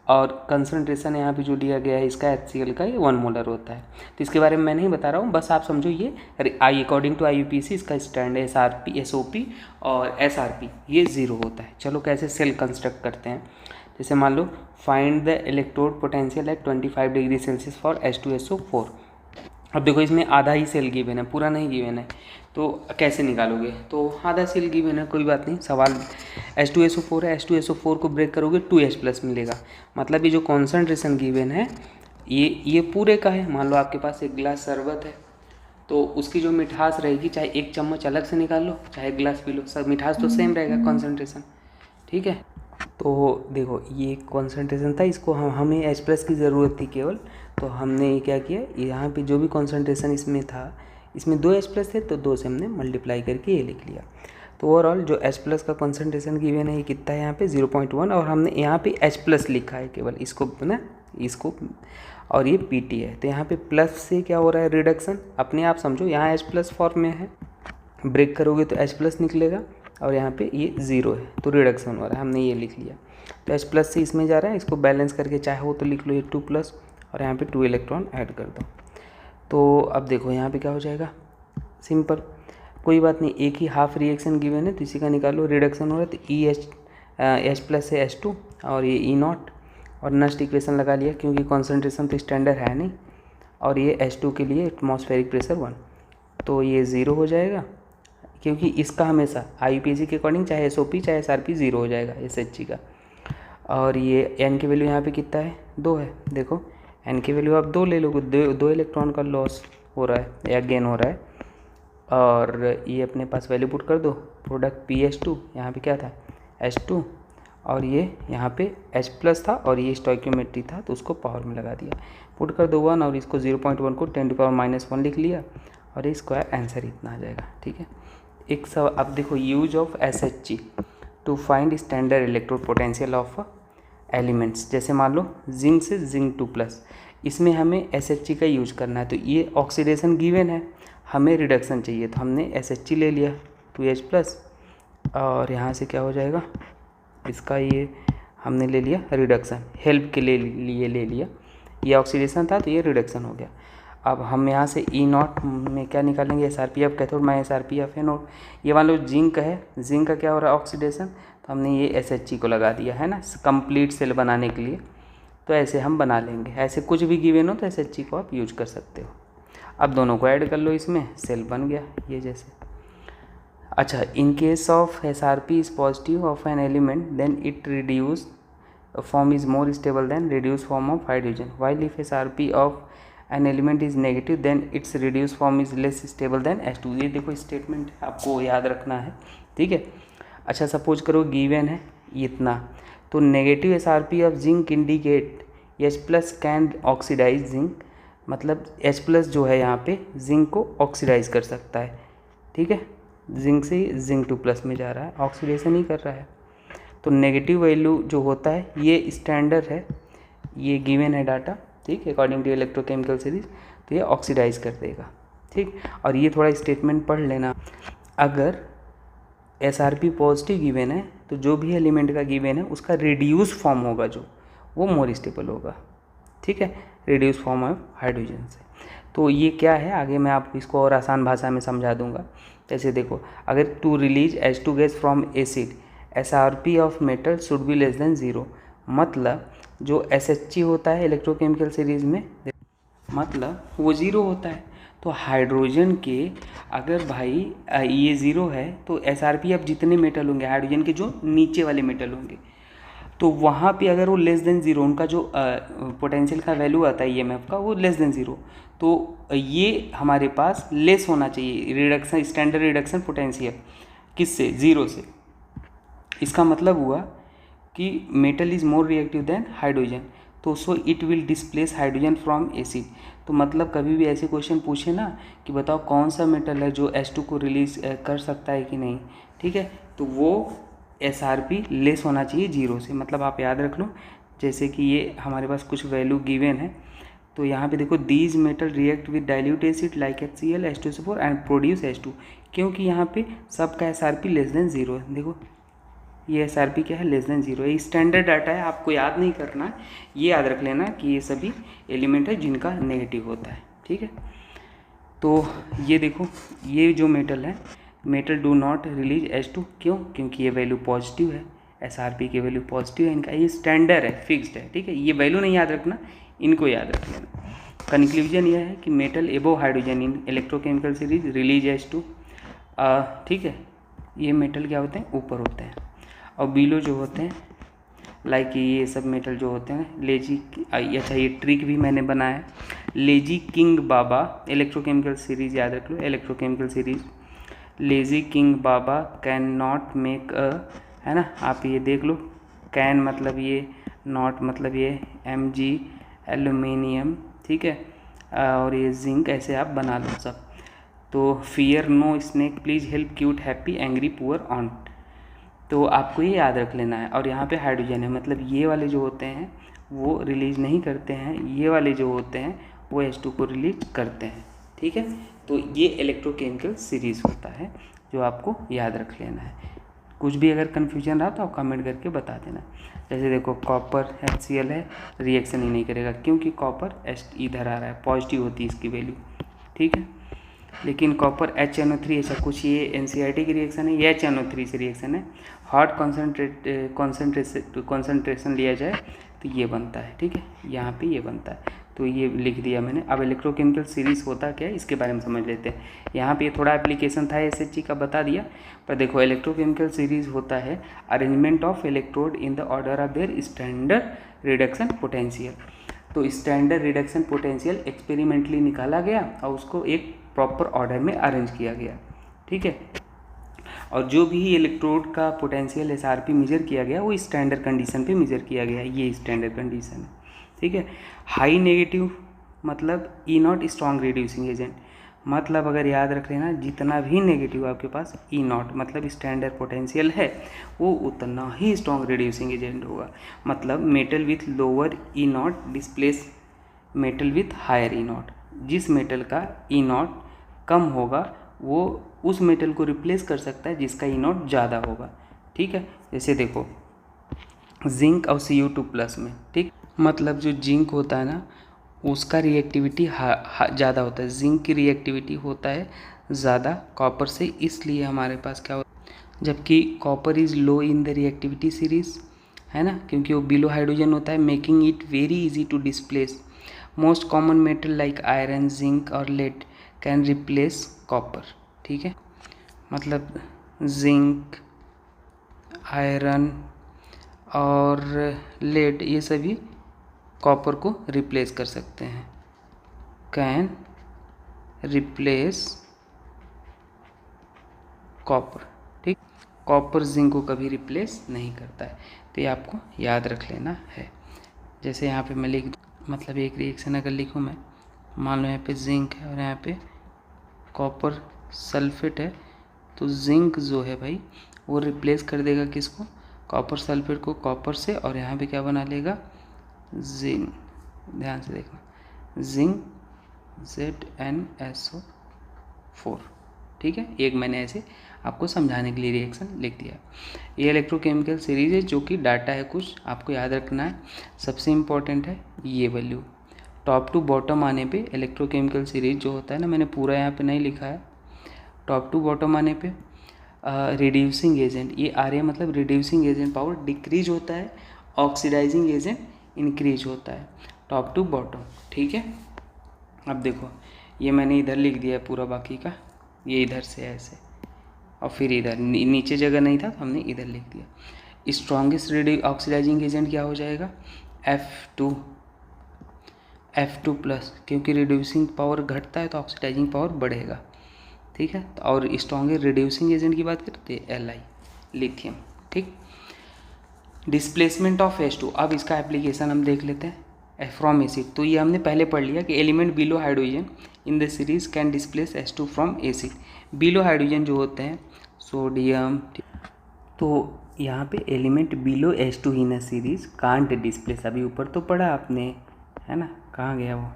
और कंसंट्रेशन यहाँ पे जो दिया गया है इसका HCl का, ये 1 मोलर होता है। तो इसके बारे में मैं नहीं बता रहा हूँ, बस आप समझो ये अकॉर्डिंग टू IUPAC इसका स्टैंड है SRP, SOP और SRP ये 0 होता है। चलो कैसे सेल कंस्ट्रक्ट करते हैं, जैसे मान लो find the electrode potential at 25 degree Celsius for H2SO4। अब देखो इसमें आधा ही सेल गिवन है, पूरा नहीं गिवन है, तो कैसे निकालोगे। तो आधा सेल गिवन है, कोई बात नहीं। सवाल H2SO4 है, H2SO4 को ब्रेक करोगे 2H+ मिलेगा। मतलब ये जो कॉन्सेंट्रेशन गिवन है ये पूरे का है। मान लो आपके पास एक गिलास शरबत है, तो उसकी जो मिठास रहेगी, चाहे 1 चम्मच अलग से निकाल लो, चाहे गिलास पी लो, सब मिठास तो सेम रहेगा, कॉन्सेंट्रेशन, ठीक है। तो देखो ये कॉन्सेंट्रेशन था, इसको हमें H+ की ज़रूरत थी केवल, तो हमने ये क्या किया, यहाँ पे जो भी कॉन्सेंट्रेशन इसमें था, इसमें 2 H+ थे तो 2 से हमने मल्टीप्लाई करके ये लिख लिया। तो ओवरऑल जो H+ का कॉन्सेंट्रेशन गिवन है ये कितना है यहाँ पे 0.1, और हमने यहाँ पे H+ लिखा है केवल, इसको ना, इसको, और ये PT है। तो यहाँ पे प्लस से क्या हो रहा है, रिडक्शन, अपने आप समझो, यहाँ H+ फॉर्म में है, ब्रेक करोगे तो H+ निकलेगा, और यहाँ पे ये 0 है तो रिडक्शन हो रहा है, हमने ये लिख लिया। तो H+ से इसमें जा रहा है, इसको बैलेंस करके चाहे हो तो लिख लो ये 2+, और यहाँ पे 2 इलेक्ट्रॉन ऐड कर दो। तो अब देखो यहाँ पे क्या हो जाएगा, सिंपल, कोई बात नहीं, एक ही हाफ रिएक्शन गिवन है तो इसी का निकालो, रिडक्शन हो रहा है तो H+ से H2 और ये E0, और नेक्स्ट इक्वेशन लगा लिया क्योंकि कॉन्सेंट्रेशन तो स्टैंडर्ड है नहीं, और ये H2 के लिए एटमॉस्फेरिक प्रेशर 1, तो ये 0 हो जाएगा, क्योंकि इसका हमेशा IUPAC के अकॉर्डिंग चाहे SOP चाहे SRP 0 हो जाएगा SHG का। और ये N की वैल्यू यहाँ पे कितना है, 2 है। देखो N की वैल्यू आप 2 ले लोगे, 2 इलेक्ट्रॉन का लॉस हो रहा है या गेन हो रहा है, और ये अपने पास वैल्यू पुट कर दो, प्रोडक्ट PH2 यहाँ पे क्या था H2 और ये यहाँ पे H प्लस था और ये स्टोइकियोमेट्री था तो उसको पावर में लगा दिया, पुट कर दो 1 और इसको 0.1 को 10⁻⁻1 लिख लिया और ये स्क्वायर आंसर इतना आ जाएगा। ठीक है, एक सब अब देखो use of SHG to find standard electrode potential of elements. जैसे मान लो जिंक से जिंक 2+, इसमें हमें SHG का यूज करना है तो ये ऑक्सीडेशन गिवन है, हमें रिडक्शन चाहिए तो हमने SHG ले लिया 2H+ और यहाँ से क्या हो जाएगा इसका ये हमने ले लिया रिडक्शन, हेल्प के लिए ले लिया, ये ऑक्सीडेशन था तो ये रिडक्शन हो गया। अब हम यहाँ से E0 में क्या निकालेंगे SRPF cathode minus SRPF anode. ये मान लो जिंक है, जिंक का क्या हो रहा है ऑक्सीडेशन, तो हमने ये SHG को लगा दिया है ना कंप्लीट सेल बनाने के लिए, तो ऐसे हम बना लेंगे। ऐसे कुछ भी गिवन हो तो SHG को आप यूज कर सकते हो। अब दोनों को ऐड कर लो, इसमें सेल बन गया ये जैसे। अच्छा, in case of SRP is positive of an element then it reduce form is more stable than reduce form of hydrogen, while if SRP of an element is negative then its reduce form is less stable than H2। ये देखो statement आपको याद रखना है, ठीक है। अच्छा, suppose करो गिवन है इतना, तो negative SRP of zinc indicate H+ can oxidise zinc, मतलब H+ जो है यहाँ पे जिंक को ऑक्सीडाइज कर सकता है, ठीक है। जिंक से जिंक 2+ में जा रहा है, ऑक्सीडेशन ही कर रहा है। तो नेगेटिव वैल्यू जो होता है ये स्टैंडर्ड है, ये गिवन है डाटा, ठीक, अकॉर्डिंग टू इलेक्ट्रोकेमिकल सीरीज, तो ये ऑक्सीडाइज कर देगा, ठीक। और ये थोड़ा स्टेटमेंट पढ़ लेना, अगर SRP पॉजिटिव गिवन है तो जो भी एलिमेंट का गिवन है उसका रिड्यूस फॉर्म होगा जो, वो मोर स्टेबल होगा, ठीक है, रिड्यूस फॉर्म ऑफ हाइड्रोजन से। तो ये क्या है आगे मैं आपको इसको और आसान भाषा में समझा दूंगा। जैसे देखो, अगर to release H2 gas from acid SRP of metal should be less than 0, मतलब जो SHG होता है इलेक्ट्रोकेमिकल सीरीज में, मतलब वो 0 होता है। तो हाइड्रोजन के अगर भाई ये 0 है तो SRP अब जितने मेटल होंगे हाइड्रोजन के जो नीचे वाले मेटल होंगे, तो वहाँ पे अगर वो लेस देन 0, उनका जो पोटेंशियल का वैल्यू आता है EMF का, वो लेस देन 0, तो ये हमारे पास लेस होना चाहिए रिडक्शन, स्टैंडर्ड रिडक्शन पोटेंशियल किससे 0 से। इसका मतलब हुआ कि metal is more reactive than hydrogen, तो so it will displace hydrogen from acid. तो मतलब कभी भी ऐसे क्वेश्चन पूछे ना कि बताओ कौन सा मेटल है जो H2 को रिलीज कर सकता है कि नहीं, ठीक है, तो वो SRP लेस होना चाहिए 0 से। मतलब आप याद रख लो, जैसे कि ये हमारे पास कुछ वैल्यू गिवन है, तो यहाँ पे देखो these metal react with dilute acid like HCl H2SO4 and produce H2, क्योंकि यहाँ पे सबका SRP लेस देन 0 है। देखो ये SRP क्या है, लेस देन 0। ये स्टैंडर्ड डाटा है, आपको याद नहीं करना है, ये याद रख लेना कि ये सभी एलिमेंट है जिनका नेगेटिव होता है, ठीक है। तो ये देखो, ये जो मेटल है, metal do not release H2, क्यों, क्योंकि ये वैल्यू पॉजिटिव है, SRP की वैल्यू पॉजिटिव है, इनका ये स्टैंडर्ड है, फिक्स्ड है, ठीक है। ये वैल्यू नहीं याद रखना, इनको याद रख लेना। कंक्लूजन यह है कि मेटल एबो hydrogen in electrochemical series release H2, ठीक है। ये मेटल क्या होते हैं, ऊपर होते हैं, और बिलो जो होते हैं लाइक ये सब मेटल जो होते हैं लेजी। अच्छा, ये ट्रिक भी मैंने बनाया, लेजी किंग बाबा इलेक्ट्रोकेमिकल सीरीज याद रख लो, इलेक्ट्रोकेमिकल सीरीज लेजी किंग बाबा कैन नॉट मेक है ना, आप ये देख लो, कैन मतलब ये, नॉट मतलब ये Mg एल्यूमिनियम, ठीक है, और ये जिंक, ऐसे आप बना लो सब। तो fear no snake please help cute happy angry poor on, तो आपको ये याद रख लेना है। और यहाँ पे हाइड्रोजन है, मतलब ये वाले जो होते हैं वो रिलीज नहीं करते हैं, ये वाले जो होते हैं वो H2 को रिलीज करते हैं, ठीक है। तो ये इलेक्ट्रोकेमिकल सीरीज होता है जो आपको याद रख लेना है। कुछ भी अगर कन्फ्यूजन रहा तो आप कमेंट करके बता देना। जैसे देखो कॉपर HCl है, रिएक्शन ही नहीं करेगा क्योंकि कॉपर इधर आ रहा है, पॉजिटिव होती है इसकी वैल्यू, ठीक है। लेकिन कॉपर HNO3, ऐसा कुछ ये NCERT की रिएक्शन है, ये HNO3 से रिएक्शन है, हॉट कॉन्सेंट्रेशन लिया जाए तो ये बनता है, ठीक है, यहाँ पे ये बनता है, तो ये लिख दिया मैंने। अब इलेक्ट्रोकेमिकल सीरीज होता क्या है इसके बारे में समझ लेते हैं। यहाँ पे थोड़ा एप्लीकेशन था SHG का बता दिया, पर देखो इलेक्ट्रोकेमिकल सीरीज होता है arrangement of electrode in the order of their standard reduction potential. तो स्टैंडर्ड रिडक्शन पोटेंशियल एक्सपेरिमेंटली निकाला गया और उसको एक प्रॉपर ऑर्डर में अरेंज किया गया, ठीक है। और जो भी इलेक्ट्रोड का पोटेंशियल एसआरपी मेजर किया गया वो स्टैंडर्ड कंडीशन पे मेजर किया गया, ये स्टैंडर्ड कंडीशन है, ठीक है। हाई नेगेटिव मतलब E naught strong reducing agent, मतलब अगर याद रख लेना जितना भी नेगेटिव आपके पास ई नॉट मतलब स्टैंडर्ड पोटेंशियल है वो उतना ही स्ट्रॉन्ग रिड्यूसिंग एजेंट होगा। मतलब metal with lower E naught displace metal with higher E naught, जिस मेटल का ई नॉट कम होगा वो उस मेटल को रिप्लेस कर सकता है जिसका ई नॉट ज़्यादा होगा, ठीक है। जैसे देखो जिंक और Cu2+ में, ठीक, मतलब जो जिंक होता है ना उसका रिएक्टिविटी ज़्यादा होता है, जिंक की रिएक्टिविटी होता है ज़्यादा कॉपर से, इसलिए हमारे पास क्या होता है, जबकि copper is low in the reactivity series, है ना, क्योंकि वो बिलो हाइड्रोजन होता है, making it very easy to displace. Most common metal like iron, zinc और लेड कैन रिप्लेस कॉपर, ठीक है। मतलब जिंक, आयरन और लेड ये सभी कॉपर को रिप्लेस कर सकते हैं, कैन रिप्लेस कॉपर, ठीक। कॉपर जिंक को कभी रिप्लेस नहीं करता है, तो ये आपको याद रख लेना है। जैसे यहाँ पे मैं लिख मतलब एक रिएक्शन अगर लिखूँ मैं, मान लो यहाँ पे जिंक है और यहाँ पे कॉपर सल्फेट है, तो जिंक जो है भाई वो रिप्लेस कर देगा किसको, कॉपर सल्फेट को कॉपर से, और यहाँ पे क्या बना लेगा, जिंक, ध्यान से देखना, जिंक ZnSO4, ठीक है। एक मैंने ऐसे आपको समझाने के लिए रिएक्शन लिख दिया। ये इलेक्ट्रोकेमिकल सीरीज है जो कि डाटा है कुछ आपको याद रखना है, सबसे इम्पोर्टेंट है ये वैल्यू। टॉप टू बॉटम आने पे इलेक्ट्रोकेमिकल सीरीज जो होता है ना, मैंने पूरा यहाँ पे नहीं लिखा है, टॉप टू बॉटम आने पे रिड्यूसिंग एजेंट, ये आ रहा है मतलब रिड्यूसिंग एजेंट पावर डिक्रीज होता है, ऑक्सीडाइजिंग एजेंट इंक्रीज होता है, टॉप टू बॉटम, ठीक है। अब देखो ये मैंने इधर लिख दिया है पूरा, बाकी का ये इधर से ऐसे, और फिर इधर नीचे जगह नहीं था तो हमने इधर लिख दिया। स्ट्रॉन्गेस्ट ऑक्सीडाइजिंग एजेंट क्या हो जाएगा, F2+, क्योंकि रिड्यूसिंग पावर घटता है तो ऑक्सीडाइजिंग पावर बढ़ेगा, ठीक है। और स्ट्रॉन्गेस्ट रिड्यूसिंग एजेंट की बात करते हैं Li, लिथियम, ठीक। डिस्प्लेसमेंट ऑफ H2, अब इसका एप्लीकेशन हम देख लेते हैं। फ्रॉम एसिड, तो ये हमने पहले पढ़ लिया कि element below hydrogen in the series can displace H2 from acid. Below hydrogen जो होते हैं सोडियम, तो यहाँ पे element below H2 in a series can't displace, अभी ऊपर तो पढ़ा आपने, है ना, कहाँ गया वो,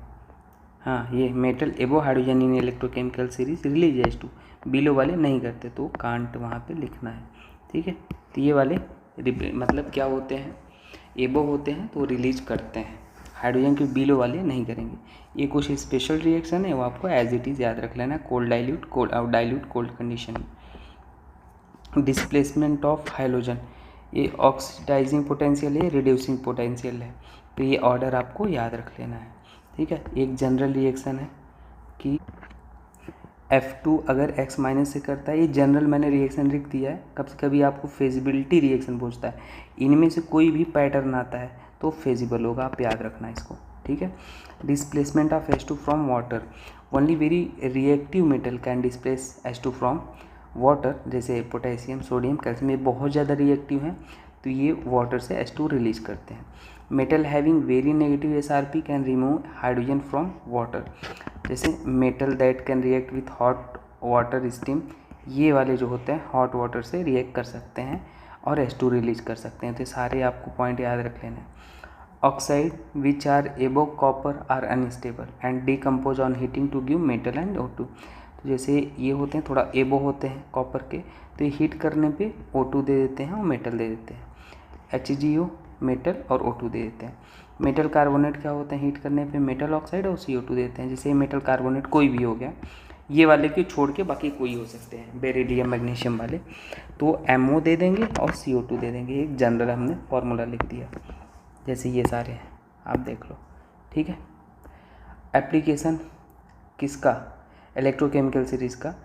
हाँ ये मेटल एबो hydrogen in electrochemical series release H2, below वाले नहीं करते तो कांट वहाँ पे लिखना है, ठीक है। तो ये वाले मतलब क्या होते हैं, एबो होते हैं तो रिलीज करते हैं, हाइड्रोजन के बिलो वाले नहीं करेंगे। ये कुछ स्पेशल रिएक्शन है वो आपको एज इट इज़ याद रख लेना, कोल्ड डाइल्यूट, कोल्ड कंडीशन में। डिस्प्लेसमेंट ऑफ हाइड्रोजन, ये ऑक्सीडाइजिंग पोटेंशियल है, रिड्यूसिंग पोटेंशियल है, तो ये ऑर्डर आपको याद रख लेना है, ठीक है। एक जनरल रिएक्शन है कि F2 अगर X माइनस से करता है, ये जनरल मैंने रिएक्शन लिख दिया है, कभी कभी आपको फेजिबिलिटी रिएक्शन पूछता है, इनमें से कोई भी पैटर्न आता है तो फेजिबल होगा, आप याद रखना इसको, ठीक है। Displacement of H2 from water, only very reactive metal can displace H2 from water, जैसे पोटेशियम, सोडियम, कैल्शियम, ये बहुत ज़्यादा रिएक्टिव हैं तो ये वाटर से H2 रिलीज करते हैं। Metal having very negative SRP can remove hydrogen from water, जैसे metal that can react with hot water steam, ये वाले जो होते हैं हॉट वाटर से रिएक्ट कर सकते हैं और H2 रिलीज कर सकते हैं, तो सारे आपको पॉइंट याद रख लेना है। Oxide which are above copper are unstable and decompose on heating to give metal and O2, तो जैसे ये होते हैं थोड़ा एबो होते हैं कॉपर के, तो ये हीट करने पे O2 दे देते हैं और मेटल दे देते हैं, HgO मेटल और O2 दे देते हैं। मेटल कार्बोनेट क्या होते हैं, हीट करने पे मेटल ऑक्साइड और CO2 देते हैं, जैसे मेटल कार्बोनेट कोई भी हो गया, ये वाले के छोड़ के बाकी कोई हो सकते हैं, बेरिलियम मैग्नीशियम वाले, तो MO दे देंगे और CO2 दे देंगे, एक जनरल हमने फार्मूला लिख दिया, जैसे ये सारे हैं आप देख लो, ठीक है। एप्लीकेशन किसका, इलेक्ट्रोकेमिकल सीरीज़ का,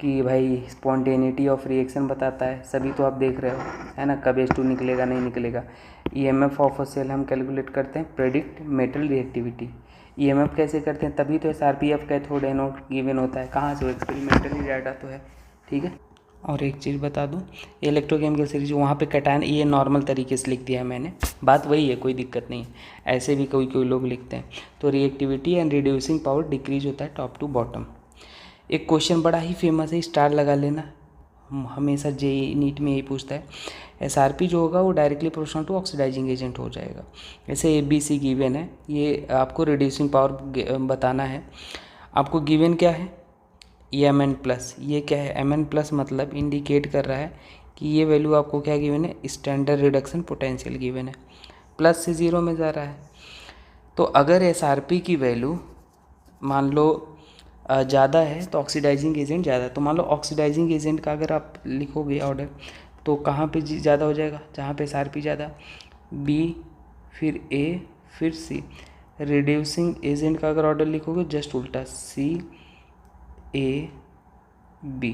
कि भाई स्पॉन्टेनिटी ऑफ रिएक्शन बताता है, सभी तो आप देख रहे हो, है ना, कब H2 निकलेगा नहीं निकलेगा। EMF ऑफ अ सेल हम कैलकुलेट करते हैं, प्रेडिक्ट मेटल रिएक्टिविटी, ईएमएफ कैसे करते हैं, तभी तो एसआरपीएफ कैथोड एनोड गिवन होता है। कहाँ से? वो एक्सपेरिमेंटली डाटा तो है, ठीक है। और एक चीज़ बता दूं, इलेक्ट्रोकेमिकल सीरीज वहाँ पे कैटायन, ये नॉर्मल तरीके से लिख दिया है मैंने, बात वही है, कोई दिक्कत नहीं है। ऐसे भी कोई कोई लोग लिखते हैं। तो reactivity and reducing power decrease होता है टॉप टू बॉटम। एक क्वेश्चन बड़ा ही फेमस है, स्टार लगा लेना, हमेशा जेईई नीट में यही पूछता है। एसआरपी जो होगा वो directly proportional to oxidising agent हो जाएगा। जैसे एबीसी गिवन है, ये आपको रिड्यूसिंग पावर बताना है। आपको गिवन क्या है? ये mn+, ये क्या है? mn+ मतलब इंडिकेट कर रहा है कि ये वैल्यू आपको क्या गिवन है? स्टैंडर्ड रिडक्शन पोटेंशियल गिवन है, प्लस से 0 में जा रहा है। तो अगर एसआरपी की वैल्यू मान लो ज़्यादा है तो ऑक्सीडाइजिंग एजेंट ज़्यादा है। तो मान लो ऑक्सीडाइजिंग एजेंट का अगर आप लिखोगे ऑर्डर, तो कहाँ पे ज़्यादा हो जाएगा? जहाँ पे एसआरपी ज़्यादा, बी, फिर ए, फिर सी। रिड्यूसिंग एजेंट का अगर ऑर्डर लिखोगे जस्ट उल्टा, सी ए बी,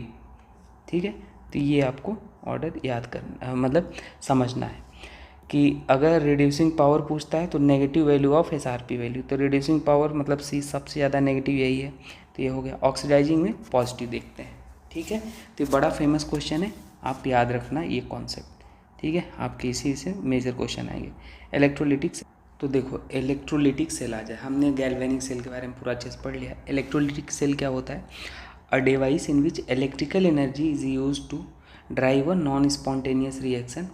ठीक है। तो ये आपको ऑर्डर याद करना, मतलब समझना है कि अगर रिड्यूसिंग पावर पूछता है तो negative value of SRP value, तो रिड्यूसिंग पावर मतलब सी सबसे ज़्यादा नेगेटिव यही है, तो ये हो गया। ऑक्सीडाइजिंग में पॉजिटिव देखते हैं, ठीक है। तो ये बड़ा फेमस क्वेश्चन है, आप याद रखना ये कॉन्सेप्ट, ठीक है। आपके इसी से मेजर क्वेश्चन आएंगे। इलेक्ट्रोलिटिक्स, तो देखो इलेक्ट्रोलिटिक सेल आ जाए, हमने गैल्वेनिक सेल के बारे में पूरा अच्छे से पढ़ लिया। इलेक्ट्रोलिटिक सेल क्या होता है? A device in which electrical energy is use to drive a non spontaneous reaction,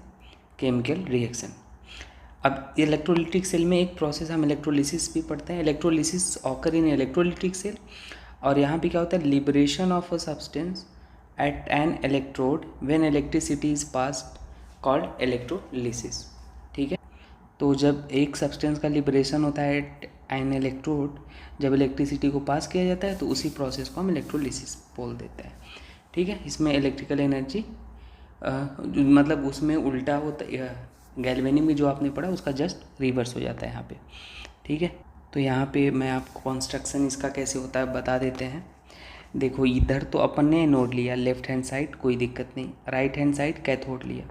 chemical reaction. अब इलेक्ट्रोलिटिक सेल में एक प्रोसेस हम इलेक्ट्रोलिसिस भी पढ़ते हैं। Electrolysis occur in electrolytic cell, और यहाँ पे क्या होता है? Liberation of a substance at an electrode when electricity is passed, called electrolysis, ठीक है। तो जब एक सब्सटेंस का लिबरेशन होता है एट एन इलेक्ट्रोड, जब इलेक्ट्रिसिटी को पास किया जाता है, तो उसी प्रोसेस को हम इलेक्ट्रोलिसिस बोल देते हैं, ठीक है। इसमें इलेक्ट्रिकल एनर्जी मतलब उसमें उल्टा होता है, गैल्वेनिक में जो आपने पढ़ा उसका जस्ट रिवर्स हो जाता है यहाँ पे, ठीक है। तो यहाँ पे मैं आपको कंस्ट्रक्शन इसका कैसे होता है बता देते हैं। देखो इधर तो अपन ने एनोड लिया, लेफ्ट हैंड साइड कोई दिक्कत नहीं, राइट हैंड साइड कैथोड लिया।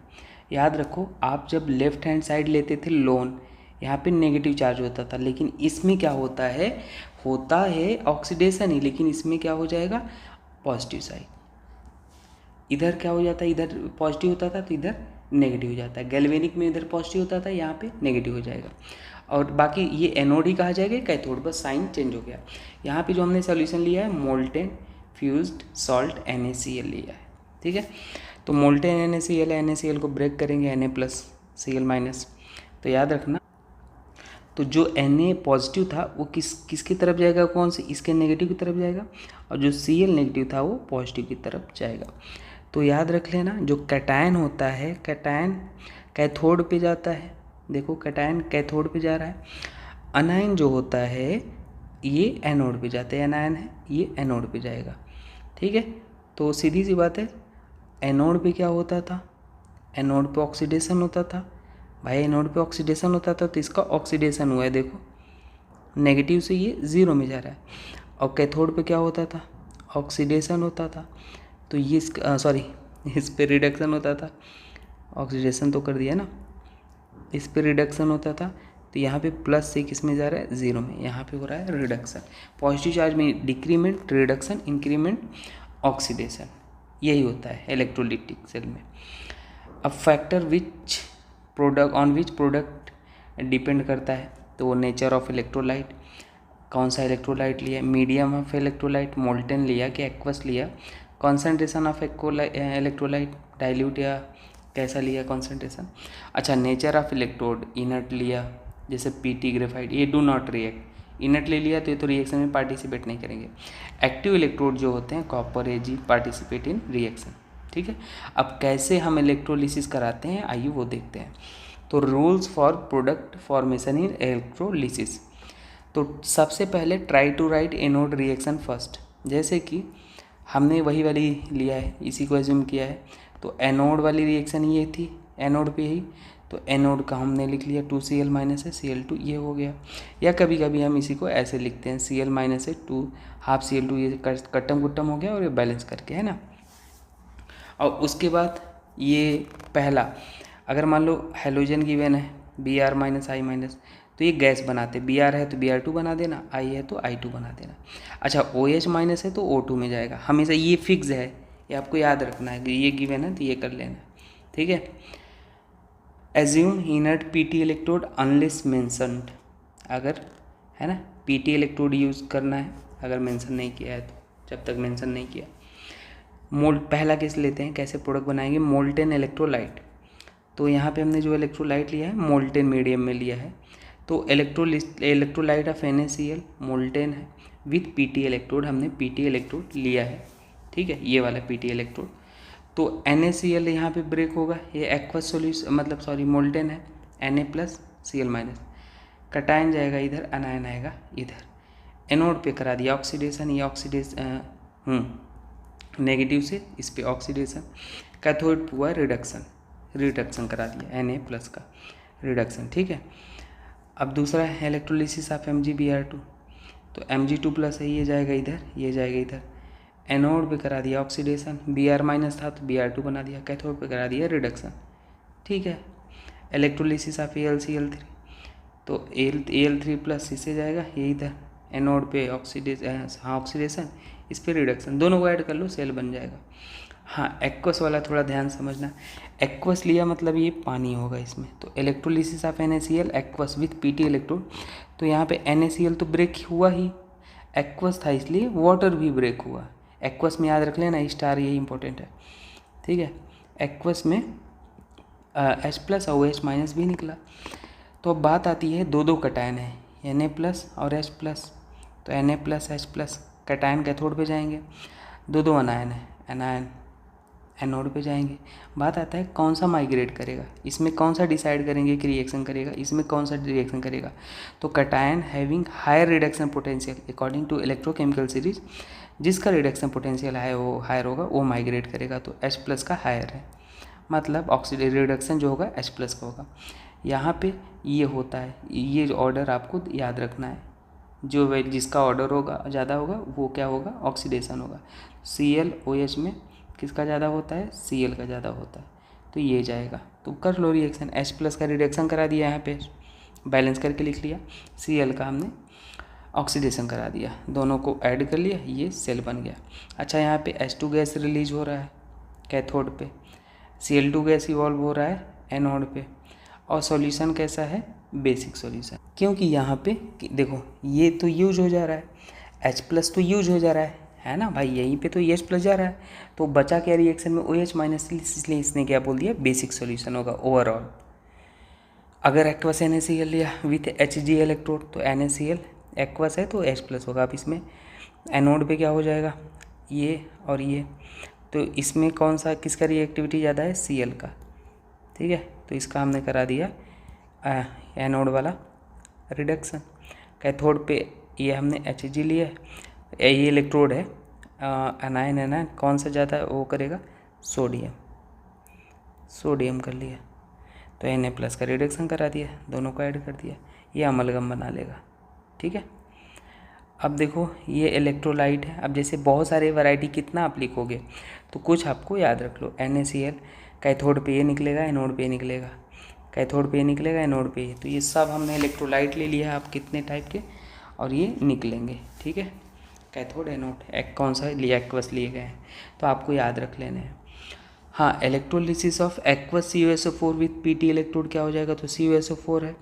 याद रखो आप जब लेफ्ट हैंड साइड लेते थे लोन, यहाँ पे नेगेटिव चार्ज होता था, लेकिन इसमें क्या होता है ऑक्सीडेशन ही, लेकिन इसमें क्या हो जाएगा? Positive side. इधर क्या हो जाता है? इधर पॉजिटिव होता था तो इधर नेगेटिव हो जाता है। गैल्वेनिक में इधर पॉजिटिव होता था, यहाँ पे नेगेटिव हो जाएगा। और बाकी ये एनोड ही कहा जाएगा, कैथोड, बस साइन चेंज हो गया। यहाँ पे जो हमने सॉल्यूशन लिया है मोल्टेन फ्यूज्ड सॉल्ट NaCl लिया है, ठीक है। तो मोल्टेन NaCl को ब्रेक करेंगे Na+Cl-। तो याद रखना, तो जो Na पॉजिटिव था वो किसकी तरफ जाएगा? कौन से? इसके नेगेटिव की तरफ जाएगा, और जो Cl नेगेटिव था वो पॉजिटिव की तरफ जाएगा। तो याद रख लेना, जो कैटायन होता है, कैटायन कैथोड पे जाता है। देखो कैटायन कैथोड पे जा रहा है। अनायन जो होता है ये एनोड पे जाता है, अनायन है ये एनोड पे जाएगा, ठीक है। तो सीधी सी बात है, एनोड पे क्या होता था? एनोड पे ऑक्सीडेशन होता था भाई, एनोड पे ऑक्सीडेशन होता था, तो इसका ऑक्सीडेशन हुआ है, देखो नेगेटिव से ये 0 में जा रहा है। और कैथोड पे क्या होता था? ऑक्सीडेशन होता था, तो ये इस पे रिडक्शन होता था। ऑक्सीडेशन तो कर दिया ना, इस पे रिडक्शन होता था, तो यहाँ पे प्लस से किस में जा रहा है? 0 में। यहाँ पे हो रहा है रिडक्शन। पॉजिटिव चार्ज में डिक्रीमेंट, रिडक्शन, इंक्रीमेंट, ऑक्सीडेशन, यही होता है इलेक्ट्रोलिटिक सेल में। अब factor on which product depend करता है, तो नेचर ऑफ इलेक्ट्रोलाइट, कौन सा इलेक्ट्रोलाइट लिया, मीडियम ऑफ इलेक्ट्रोलाइट, मोल्टेन लिया कि एक्वस लिया, कॉन्सेंट्रेशन ऑफ इलेक्ट्रोलाइट, डाइल्यूट या कैसा लिया कॉन्सेंट्रेशन। अच्छा, नेचर ऑफ इलेक्ट्रोड, इनर्ट लिया जैसे PT ग्रेफाइट, ये डू नॉट रिएक्ट, इनर्ट ले लिया तो ये तो रिएक्शन में पार्टिसिपेट नहीं करेंगे। एक्टिव इलेक्ट्रोड जो होते हैं copper Ag participate in reaction, ठीक है। अब कैसे हम इलेक्ट्रोलिसिस कराते हैं आइए वो देखते हैं। तो rules for product formation in electrolysis, तो सबसे पहले try to write anode reaction first, जैसे कि हमने वही वाली लिया है, इसी को एज्यूम किया है, तो एनोड वाली रिएक्शन ये थी, एनोड पे ही, तो एनोड का हमने लिख लिया 2Cl- है Cl2, ये हो गया। या कभी कभी हम इसी को ऐसे लिखते हैं Cl- है 2 हाफ Cl2, ये कट्टम कुट्टम हो गया और ये बैलेंस करके, है ना। और उसके बाद ये पहला, अगर मान लो हेलोजन गिवन है Br- I-, तो ये गैस बनाते, Br है तो Br2 बना देना, I है तो I2 बना देना। अच्छा OH माइनस है तो O2 में जाएगा, हमेशा ये फिक्स है, ये आपको याद रखना है, ये गिवन है तो ये कर लेना, ठीक है। Assume inert PT electrode unless mentioned, अगर है ना पीटी इलेक्ट्रोड यूज़ करना है अगर मेंशन नहीं किया है तो, जब तक मेंशन नहीं किया। मोल्ड पहला केस लेते हैं, कैसे प्रोडक्ट बनाएंगे, मोल्टेन इलेक्ट्रोलाइट। तो यहाँ पे हमने जो इलेक्ट्रोलाइट लिया है मोल्टेन मीडियम में लिया है, तो इलेक्ट्रोलाइट ऑफ NaCl मोल्टेन है विथ पीटी इलेक्ट्रोड, हमने पीटी इलेक्ट्रोड लिया है, ठीक है, ये वाला पीटी इलेक्ट्रोड। तो NaCl यहाँ पे ब्रेक होगा, ये एक्वस सोल्यूशन मतलब सॉरी मोल्टेन है, Na+Cl-, कटायन जाएगा इधर, अनायन आएगा इधर, एनोड पे करा दिया ऑक्सीडेशन, ये ऑक्सीडेशन नेगेटिव से इस पे ऑक्सीडेशन, कैथोड हुआ रिडक्शन करा दिया Na+ का रिडक्शन, ठीक है। अब दूसरा है इलेक्ट्रोलिसिस ऑफ MgBr2, तो Mg2+ है, ये जाएगा इधर, ये जाएगा इधर, एनोड पे करा दिया ऑक्सीडेशन, Br- था तो Br2 बना दिया, कैथोड पे करा दिया रिडक्शन, ठीक है। इलेक्ट्रोलिसिस ऑफ AlCl3, तो Al3+ इससे जाएगा, ये इधर एनोड पे ऑक्सीडेशन, इस पे रिडक्शन, दोनों को ऐड कर लो सेल बन जाएगा। हाँ एक्वस वाला थोड़ा ध्यान समझना, एक्वस लिया मतलब ये पानी होगा इसमें, तो electrolysis of NaCl aqueous with PT electrode, तो यहाँ पे NaCl तो ब्रेक हुआ ही, एक्वस था इसलिए वाटर भी ब्रेक हुआ। एक्वस में याद रख लेना स्टार, यही इंपॉर्टेंट है, ठीक है। एक्वस में H+ और OH- भी निकला। तो अब बात आती है दो कटायन है Na+ और H+, तो Na+H+ कटायन कैथोड पे जाएंगे, दो अनायन है, अनायन एनोड पे जाएंगे। बात आता है कौन सा माइग्रेट करेगा, इसमें कौन सा डिसाइड करेंगे कि रिएक्शन करेगा, इसमें कौन सा रिएक्शन करेगा, तो cation having higher reduction potential according to electrochemical series, जिसका रिडक्शन पोटेंशियल हायर होगा वो माइग्रेट करेगा, तो H+ का हायर है, मतलब ऑक्सीडेशन रिडक्शन जो होगा H+ का होगा। यहाँ पे ये होता है, ये ऑर्डर आपको याद रखना है, जो जिसका ऑर्डर होगा ज़्यादा होगा वो क्या होगा, ऑक्सीडेशन होगा। ClOH में किसका ज़्यादा होता है, Cl का ज़्यादा होता है, तो ये जाएगा, तो कर लो रिएक्शन, H+ का रिडक्शन करा दिया, यहाँ पे बैलेंस करके लिख लिया, Cl का हमने ऑक्सीडेशन करा दिया, दोनों को ऐड कर लिया, ये सेल बन गया। अच्छा यहाँ पे H2 गैस रिलीज हो रहा है कैथोड पे, Cl2 गैस इवॉल्व हो रहा है एनोड पे, और सॉल्यूशन कैसा है, बेसिक सॉल्यूशन, क्योंकि यहाँ पे देखो ये तो यूज हो जा रहा है, H+ तो यूज हो जा रहा है ना भाई, यहीं पे तो H+ जा रहा है, तो बचा क्या रिएक्शन में OH-, इसलिए इसने क्या बोल दिया, बेसिक सॉल्यूशन होगा ओवरऑल। अगर एक्वस NaCl लिया विथ Hg इलेक्ट्रोड, तो NaCl एक्वस है तो H+ होगा। अब इसमें एनोड पे क्या हो जाएगा, ये और ये, तो इसमें कौन सा किसका रिएक्टिविटी ज़्यादा है, Cl का, ठीक है, तो इसका हमने करा दिया एनोड वाला रिडक्शन। कैथोड पे ये हमने Hg लिया है, ये इलेक्ट्रोड है अनायन कौन सा ज़्यादा है वो करेगा, सोडियम कर लिया, तो Na+ का रिडक्शन करा दिया, दोनों को ऐड कर दिया, ये अमलगम बना लेगा, ठीक है। अब देखो ये इलेक्ट्रोलाइट है, अब जैसे बहुत सारे वैरायटी कितना आप लिखोगे, तो कुछ आपको याद रख लो, NaCl कैथोड पे ये निकलेगा, एनोड पे निकलेगा, कैथोड पे निकलेगा, एनोड पे, तो ये सब हमने इलेक्ट्रोलाइट ले लिया है, आप कितने टाइप के, और ये निकलेंगे, ठीक है, कैथोड एनोड कौन सा लिया, एक्वस लिए गए हैं, तो आपको याद रख लेने हैं। हाँ electrolysis of aqueous CuSO4 with PT electrode क्या हो जाएगा, तो CuSO4 है,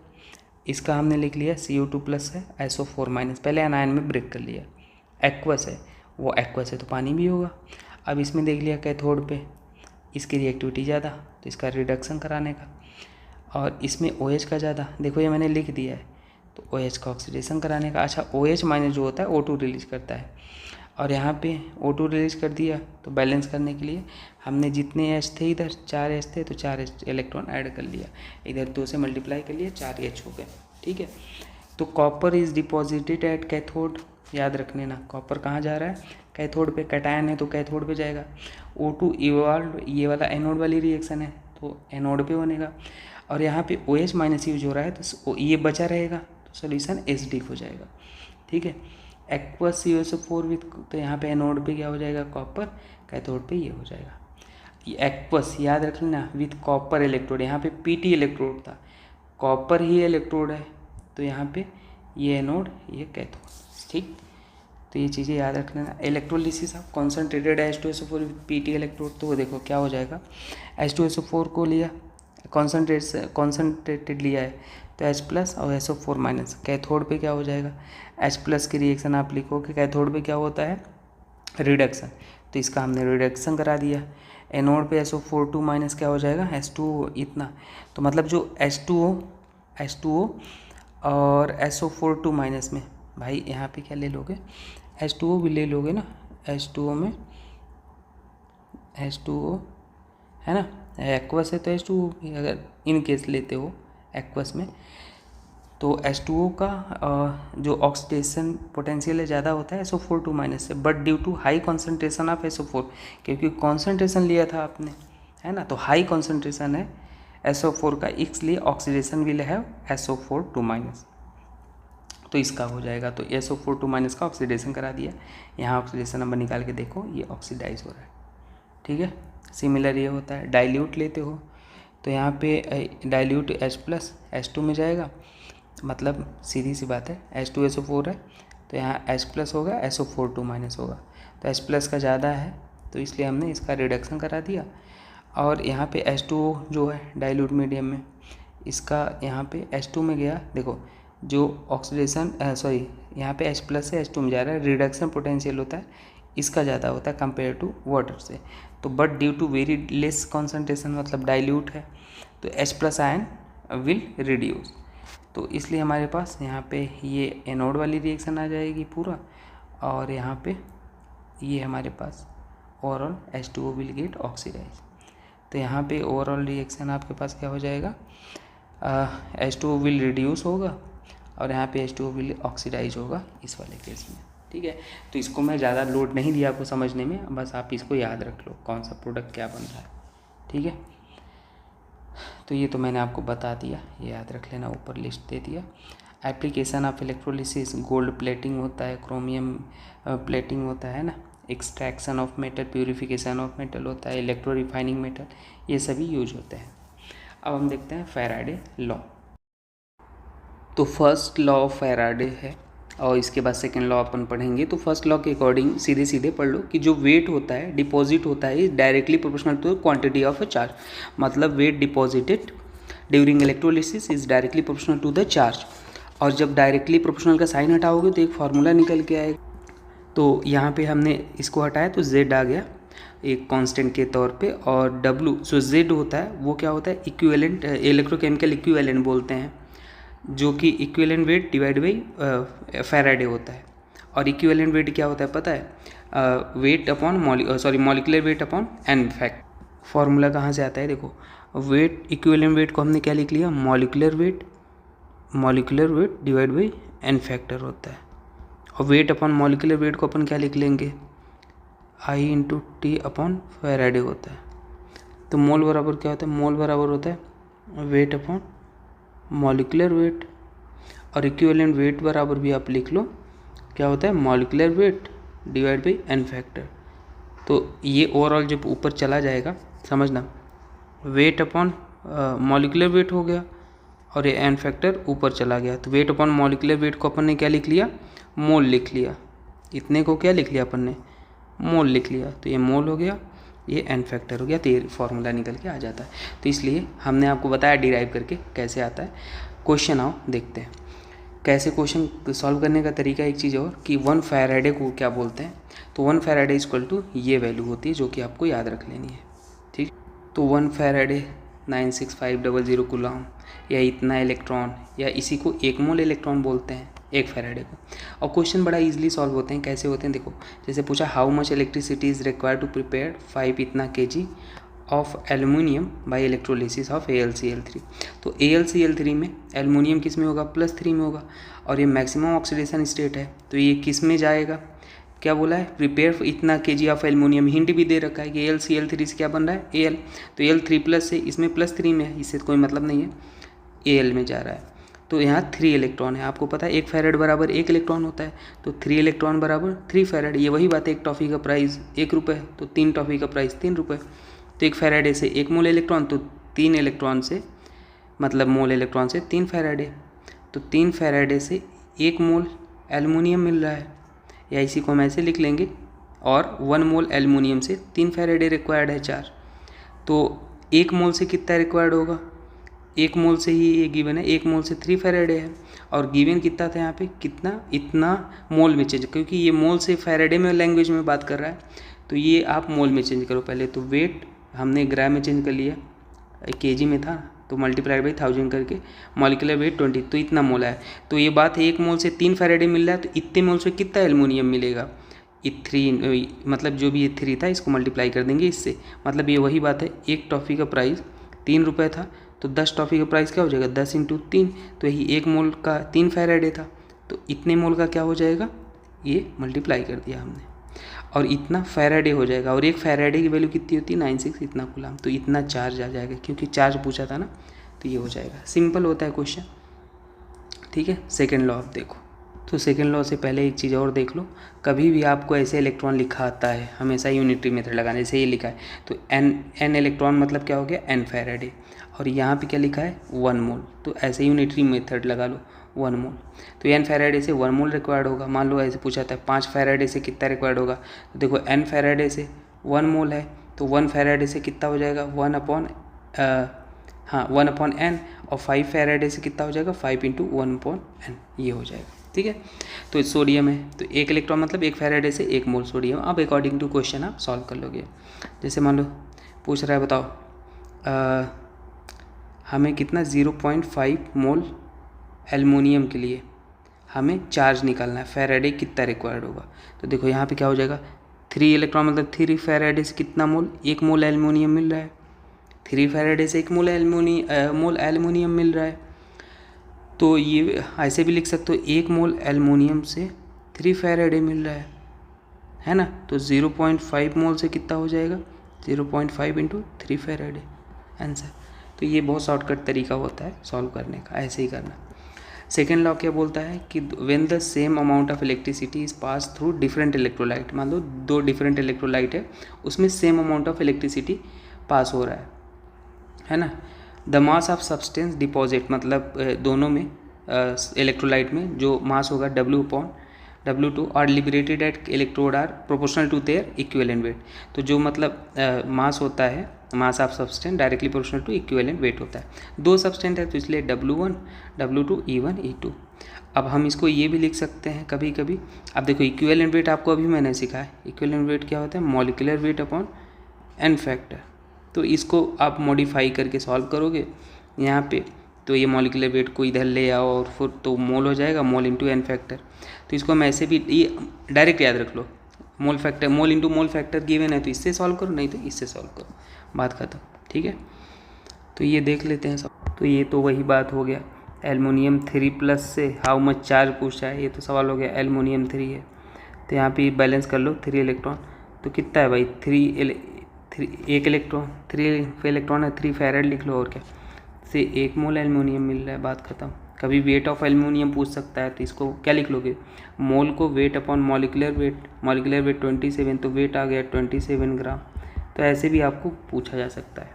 इसका हमने लिख लिया Cu2+ है, SO4-, पहले अनायन में ब्रेक कर लिया, एक्वस है, वो एक्वस है तो पानी भी होगा। अब इसमें देख लिया कैथोड पे इसकी रिएक्टिविटी ज़्यादा, तो इसका रिडक्शन कराने का, और इसमें OH का ज़्यादा, देखो ये मैंने लिख दिया है, तो OH का ऑक्सीडेशन कराने का। अच्छा OH- जो होता है O2 रिलीज करता है, और यहाँ पे O2 रिलीज कर दिया, तो बैलेंस करने के लिए हमने जितने H थे, इधर 4 H थे तो 4 H इलेक्ट्रॉन ऐड कर लिया, इधर 2 से मल्टीप्लाई कर लिया, 4 H हो गए, ठीक है। तो copper is deposited at cathode, याद रखने ना, कॉपर कहाँ जा रहा है, कैथोड पे, कैटायन है तो कैथोड पे जाएगा। O2 इवॉल्व, ये वाला एनोड वाली रिएक्शन है तो एनोड पे बनेगा, और यहाँ पे OH- यूज हो रहा है तो ये बचा रहेगा, तो सोल्यूशन एसिडिक हो जाएगा, ठीक है। एक्वस CuSO4 विथ, तो यहाँ पे एनोड पे क्या हो जाएगा, कॉपर, कैथोड पे ये हो जाएगा, ये एक्वस याद रख लेना विथ कॉपर इलेक्ट्रोड, यहाँ पे पीटी इलेक्ट्रोड था, कॉपर ही इलेक्ट्रोड है तो यहाँ पे ये एनोड, ये कैथोड। ठीक, तो ये चीज़ें याद रख लेना। Electrolysis of concentrated H2SO4 with PT electrode, तो देखो क्या हो जाएगा, H2SO4 को लिया, कॉन्सनट्रेटेड लिया है, तो H+ और SO4- कैथोड पे क्या हो जाएगा, H+ की रिएक्शन आप लिखोगे, कैथोड पे क्या होता है, रिडक्शन, तो इसका हमने रिडक्शन करा दिया। एनोड पे SO4 क्या हो जाएगा, H2O इतना, तो मतलब जो H2O और SO4 में भाई यहाँ पे क्या ले लोगे, H2O भी ले लोगे ना, H2O में H2O है ना, एक्वस है तो H2O भी, अगर इन केस लेते हो एक्वस में, तो H2O का जो ऑक्सीडेशन पोटेंशियल है ज़्यादा होता है SO4 से, but due to high concentration of SO4, क्योंकि कॉन्सेंट्रेशन लिया था आपने, है ना, तो हाई कॉन्सेंट्रेशन है SO4 का, इसलिए ऑक्सीडेशन विल है SO4 तो इसका हो जाएगा, तो SO4 का ऑक्सीडेशन करा दिया। यहाँ ऑक्सीडेशन नंबर निकाल के देखो, ये ऑक्सीडाइज हो रहा है। ठीक है, सिमिलर ये होता है, डाइल्यूट लेते हो तो यहाँ पे डाइल्यूट H+ H2 में जाएगा, मतलब सीधी सी बात है, H2SO4 है तो यहाँ H+ होगा, SO4 होगा, तो H+ का ज़्यादा है तो इसलिए हमने इसका रिडक्शन करा दिया। और यहाँ पे H2O जो है डाइल्यूट मीडियम में, इसका यहाँ पे H2 में गया, देखो जो ऑक्सीडेशन यहाँ पे H+ से H2 में जा रहा है, रिडक्शन पोटेंशियल होता है इसका ज़्यादा होता है कंपेयर टू वाटर से, तो but due to very less concentration, मतलब डाइल्यूट है, तो H+ आयन विल रिड्यूस, तो इसलिए हमारे पास यहाँ पे ये एनोड वाली रिएक्शन आ जाएगी पूरा, और यहाँ पे ये हमारे पास overall H2O will get oxidize, तो यहाँ पे ओवरऑल रिएक्शन आपके पास क्या हो जाएगा, H2O विल रिड्यूस होगा और यहाँ पे H2O विल ऑक्सीडाइज होगा इस वाले केस में। ठीक है, तो इसको मैं ज़्यादा लोड नहीं दिया आपको समझने में, बस आप इसको याद रख लो कौन सा प्रोडक्ट क्या बन रहा है। ठीक है, तो ये तो मैंने आपको बता दिया, ये याद रख लेना, ऊपर लिस्ट दे दिया। Application of electrolysis, gold plating होता है, क्रोमियम प्लेटिंग होता है ना, extraction of metal, purification of metal होता है, इलेक्ट्रो रिफाइनिंग मेटल, ये सभी यूज होते हैं। अब हम देखते हैं फैराडे लॉ। तो फर्स्ट लॉ ऑफ फैराडे है और इसके बाद सेकेंड लॉ अपन पढ़ेंगे। तो फर्स्ट लॉ के अकॉर्डिंग सीधे सीधे पढ़ लो कि जो वेट होता है डिपॉजिट होता है is directly proportional to quantity of a charge, मतलब weight deposited during electrolysis is directly proportional to the charge. और जब डायरेक्टली प्रोपोर्शनल का साइन हटाओगे तो एक फार्मूला निकल के आएगा, तो यहाँ पे हमने इसको हटाया तो Z आ गया एक कांस्टेंट के तौर पे, और W जो Z होता है वो क्या होता है, इक्विवेलेंट, इलेक्ट्रोकेमिकल इक्विवेलेंट बोलते हैं, जो कि equivalent weight divide by Faraday होता है। और इक्विवेलेंट वेट क्या होता है पता है, weight upon molecular weight upon N factor. फॉर्मूला कहाँ से आता है, देखो वेट, इक्विवेलेंट वेट को हमने क्या लिख लिया, molecular weight divide by N factor होता है, और वेट अपॉन मॉलिकुलर वेट को अपन क्या लिख लेंगे, I/T अपॉन फैराडे होता है। तो मोल बराबर क्या होता है, मोल बराबर होता है वेट अपॉन मॉलिकुलर वेट, और इक्विवेलेंट वेट बराबर भी आप लिख लो क्या होता है, molecular weight divide by N factor. तो ये ओवरऑल जब ऊपर चला जाएगा समझना, वेट अपॉन मॉलिकुलर वेट हो गया और ये एन फैक्टर ऊपर चला गया, तो वेट अपॉन मॉलिकुलर वेट को अपन ने क्या लिख लिया, मोल लिख लिया, इतने को क्या लिख लिया अपन ने, मोल लिख लिया, तो ये मोल हो गया, ये एन फैक्टर हो गया, तो ये फार्मूला निकल के आ जाता है। तो इसलिए हमने आपको बताया डिराइव करके कैसे आता है। क्वेश्चन आओ देखते हैं कैसे क्वेश्चन सॉल्व करने का तरीका। एक चीज़ और कि 1 फैराडे को क्या बोलते हैं, तो 1 फैराडे इक्वल टू ये वैल्यू होती है जो कि आपको याद रख लेनी है। ठीक, तो 1 फैराडे 96500 कूलम, या इतना इलेक्ट्रॉन, या इसी को 1 मोल इलेक्ट्रॉन बोलते हैं 1 फैराडे को। और क्वेश्चन बड़ा इजीली सॉल्व होते हैं, कैसे होते हैं देखो, जैसे पूछा how much electricity is required to prepare 5 इतना kg of aluminium by electrolysis of AlCl3। तो AlCl3 में एल्युमिनियम किस में होगा, +3 में होगा, और ये मैक्सिमम ऑक्सीडेशन स्टेट है, तो ये किस में जाएगा, क्या बोला है, प्रिपेयर इतना kg ऑफ एल्युमिनियम, हिंट भी दे रखा है कि AlCl3 से क्या बन रहा है, Al, तो Al3+ से इसमें +3 में है, इससे कोई मतलब नहीं है, Al में जा रहा है, तो यहाँ 3 इलेक्ट्रॉन है। आपको पता है 1 फैराड बराबर 1 इलेक्ट्रॉन होता है, तो 3 इलेक्ट्रॉन बराबर 3 फैराड, ये वही बात है, एक टॉफ़ी का प्राइस 1 रुपये, तो 3 टॉफ़ी का प्राइस 3 रुपये, तो 1 फैराडे से 1 मोल इलेक्ट्रॉन, तो 3 इलेक्ट्रॉन से मतलब मोल इलेक्ट्रॉन से 3 फैराडे, तो 3 फैराडे से 1 मोल एल्युमिनियम मिल रहा है, या इसी को हम ऐसे लिख लेंगे, और 1 मोल एल्युमिनियम से 3 फैराडे रिक्वायर्ड है 4। तो 1 मोल से कितना रिक्वायर्ड होगा, 1 मोल से ही ये गिवन है, 1 मोल से 3 फैराडे है, और गिवन कितना था यहाँ पे, कितना, इतना मोल में चेंज, क्योंकि ये मोल से फैराडे में लैंग्वेज में बात कर रहा है, तो ये आप मोल में चेंज करो पहले। तो वेट हमने ग्राम में चेंज कर लिया, केजी में था तो मल्टीप्लाइड बाई 1000 करके, मॉलिक्यूलर वेट 20, तो इतना मोल है। तो ये बात है 1 मोल से 3 फैराडे मिल रहा है, तो इतने मोल से कितना एल्युमिनियम मिलेगा, ये 3, मतलब जो भी ये 3 था इसको मल्टीप्लाई कर देंगे इससे, मतलब ये वही बात है, एक टॉफ़ी का प्राइस 3 रुपये था, तो 10 टॉफ़ी का प्राइस क्या हो जाएगा, 10 × 3, तो यही 1 मोल का 3 फैराडे था, तो इतने मोल का क्या हो जाएगा, ये मल्टीप्लाई कर दिया हमने, और इतना फैराडे हो जाएगा, और 1 फैराडे की वैल्यू कितनी होती है 96, इतना कूलम, तो इतना चार्ज आ जाएगा, क्योंकि चार्ज पूछा था ना, तो ये हो जाएगा। सिंपल होता है क्वेश्चन, ठीक है। सेकेंड लॉ आप देखो, तो सेकेंड लॉ से पहले एक चीज़ और देख लो, कभी भी आपको ऐसे इलेक्ट्रॉन लिखा आता है हमेशा यूनिटरी मेथड लगाने, जैसे ये लिखा है तो n इलेक्ट्रॉन मतलब क्या हो गया, n फैराडे, और यहाँ पे क्या लिखा है 1 मोल, तो ऐसे यूनिटरी मेथड लगा लो 1 मोल, तो n फैराडे से 1 मोल रिक्वायर्ड होगा। मान लो ऐसे पूछा था 5 फैराडे से कितना रिक्वायर्ड होगा, तो देखो n फैराडे से 1 मोल है, तो 1 फैराडे से कितना हो जाएगा 1/n, और 5 फैराडे से कितना हो जाएगा 5 × 1/n, ये हो जाएगा, ठीक है। तो सोडियम है, तो 1 इलेक्ट्रॉन मतलब 1 फैराडे से 1 मोल सोडियम। अब अकॉर्डिंग टू क्वेश्चन आप सॉल्व कर लोगे। जैसे मान लो पूछ रहा है, बताओ हमें कितना 0.5 मोल एल्युमिनियम के लिए हमें चार्ज निकालना है, फैराडे कितना रिक्वायर्ड होगा। तो देखो यहाँ पे क्या हो जाएगा, 3 इलेक्ट्रॉन मतलब 3 फैराडे से कितना मोल, 1 मोल एल्युमिनियम मिल रहा है, 3 फैराडे से 1 मोल एल्युमिनियम मिल रहा है, तो ये ऐसे भी लिख सकते हो 1 मोल एल्युमिनियम से 3 फैराडे मिल रहा है ना, तो 0.5 मोल से कितना हो जाएगा 0.5 × 3 फैराडे आंसर। तो ये बहुत शॉर्टकट तरीका होता है सॉल्व करने का, ऐसे ही करना। सेकेंड लॉ क्या बोलता है कि when the same amount of electricity is pass through different electrolyte, मान लो 2 डिफरेंट इलेक्ट्रोलाइट है, उसमें same amount of electricity pass हो रहा है ना, the mass of substance deposit, मतलब दोनों में इलेक्ट्रोलाइट में जो मास होगा W/W2 और liberated at electrode are proportional to their equivalent weight, तो जो मतलब मास होता है, mass of substance directly proportional to equivalent weight होता है। 2 सब्सटेंस है तो इसलिए W1 W2 E1 E2। अब हम इसको ये भी लिख सकते हैं कभी कभी, अब देखो इक्विवेलेंट वेट आपको अभी मैंने सिखाया, इक्विवेलेंट वेट क्या होता है, molecular weight upon n factor, तो इसको आप मॉडिफाई करके सॉल्व करोगे यहाँ पे, तो ये मॉलिक्यूलर वेट को इधर ले आओ और फिर तो मोल हो जाएगा, मोल इंटू n फैक्टर। तो इसको हम ऐसे भी ये डायरेक्ट याद रख लो, mole factor, mole into mole factor given है तो इससे सॉल्व करो, नहीं तो इससे सॉल्व करो, बात खत्म, ठीक है। तो ये देख लेते हैं सब। तो ये तो वही बात हो गया, एल्युमिनियम 3+ से हाउ मच चार्ज पूछा है, ये तो सवाल हो गया, एल्युमिनियम 3 है, तो यहाँ पे बैलेंस कर लो 3 इलेक्ट्रॉन, तो कितना है भाई 1 इलेक्ट्रॉन 3 इलेक्ट्रॉन है, 3 फैराड लिख लो, और क्या से 1 मोल एल्युमिनियम मिल रहा है, बात खत्म। कभी वेट ऑफ एल्युमिनियम पूछ सकता है, तो इसको क्या लिख लोगे, मोल को वेट अपॉन मॉलिक्यूलर वेट 27, तो वेट आ गया 27 ग्राम, तो ऐसे भी आपको पूछा जा सकता है,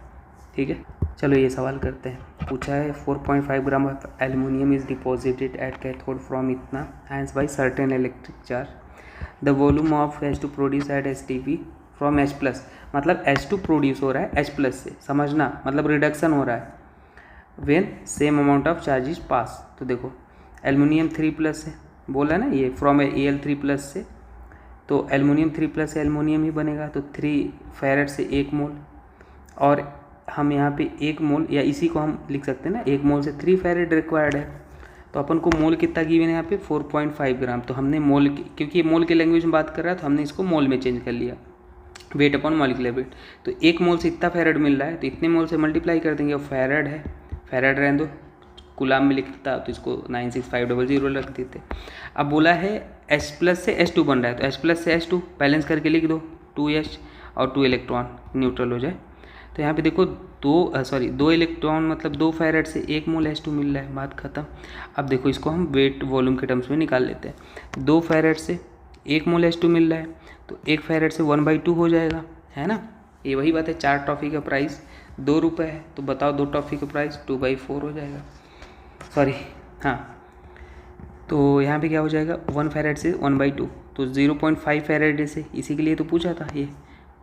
ठीक है। चलो ये सवाल करते हैं, पूछा है 4.5 gram of aluminium is deposited at cathode from इतना hence by certain electric charge, the volume of H2 produce at H2 from H+, मतलब H2 प्रोड्यूस हो रहा है H+ से, समझना मतलब रिडक्शन हो रहा है, when same amount of charge is pass. तो देखो एल्युमिनियम 3+ है, बोला ना ये फ्रॉम Al3+ से, तो एल्युमिनियम 3+ से एल्युमिनियम ही बनेगा, तो 3 फैराड से 1 मोल, और हम यहाँ पे 1 मोल, या इसी को हम लिख सकते हैं ना, 1 मोल से 3 फैराड रिक्वायर्ड है, तो अपन को मोल कितना गिवन है यहाँ पे 4.5 ग्राम, तो हमने मोल, क्योंकि ये मोल के लैंग्वेज में बात कर रहा है तो हमने इसको मोल में चेंज कर लिया, वेट अपॉन मॉलिक्यूलर वेट, तो 1 मोल से इतना फैराड मिल रहा है, तो इतने मोल से मल्टीप्लाई कर देंगे, और फैराड है, फैराड रहने दो, कूलाम में लिखता तो इसको 96500 रख देते। अब बोला है H+ से H2 बन रहा है, तो H+ से H2 बैलेंस करके लिख दो, 2H और 2 इलेक्ट्रॉन न्यूट्रल हो जाए, तो यहाँ पे देखो 2 इलेक्ट्रॉन मतलब 2 फैराड से 1 मोल H2 मिल रहा है, बात खत्म। अब देखो इसको हम वेट वॉल्यूम के टर्म्स में निकाल लेते हैं, 2 फैराड से 1 मोल H2 मिल रहा है, तो 1 फैराड से 1/2 हो जाएगा, है ना, ये वही बात है, 4 टॉफ़ी का प्राइस 2 रुपये है, तो बताओ 2 टॉफ़ी का प्राइस 2/4 हो जाएगा, सॉरी हाँ तो यहाँ पे क्या हो जाएगा 1 फैरेड से 1/2, तो 0.5 फैरेड से, इसी के लिए तो पूछा था ये,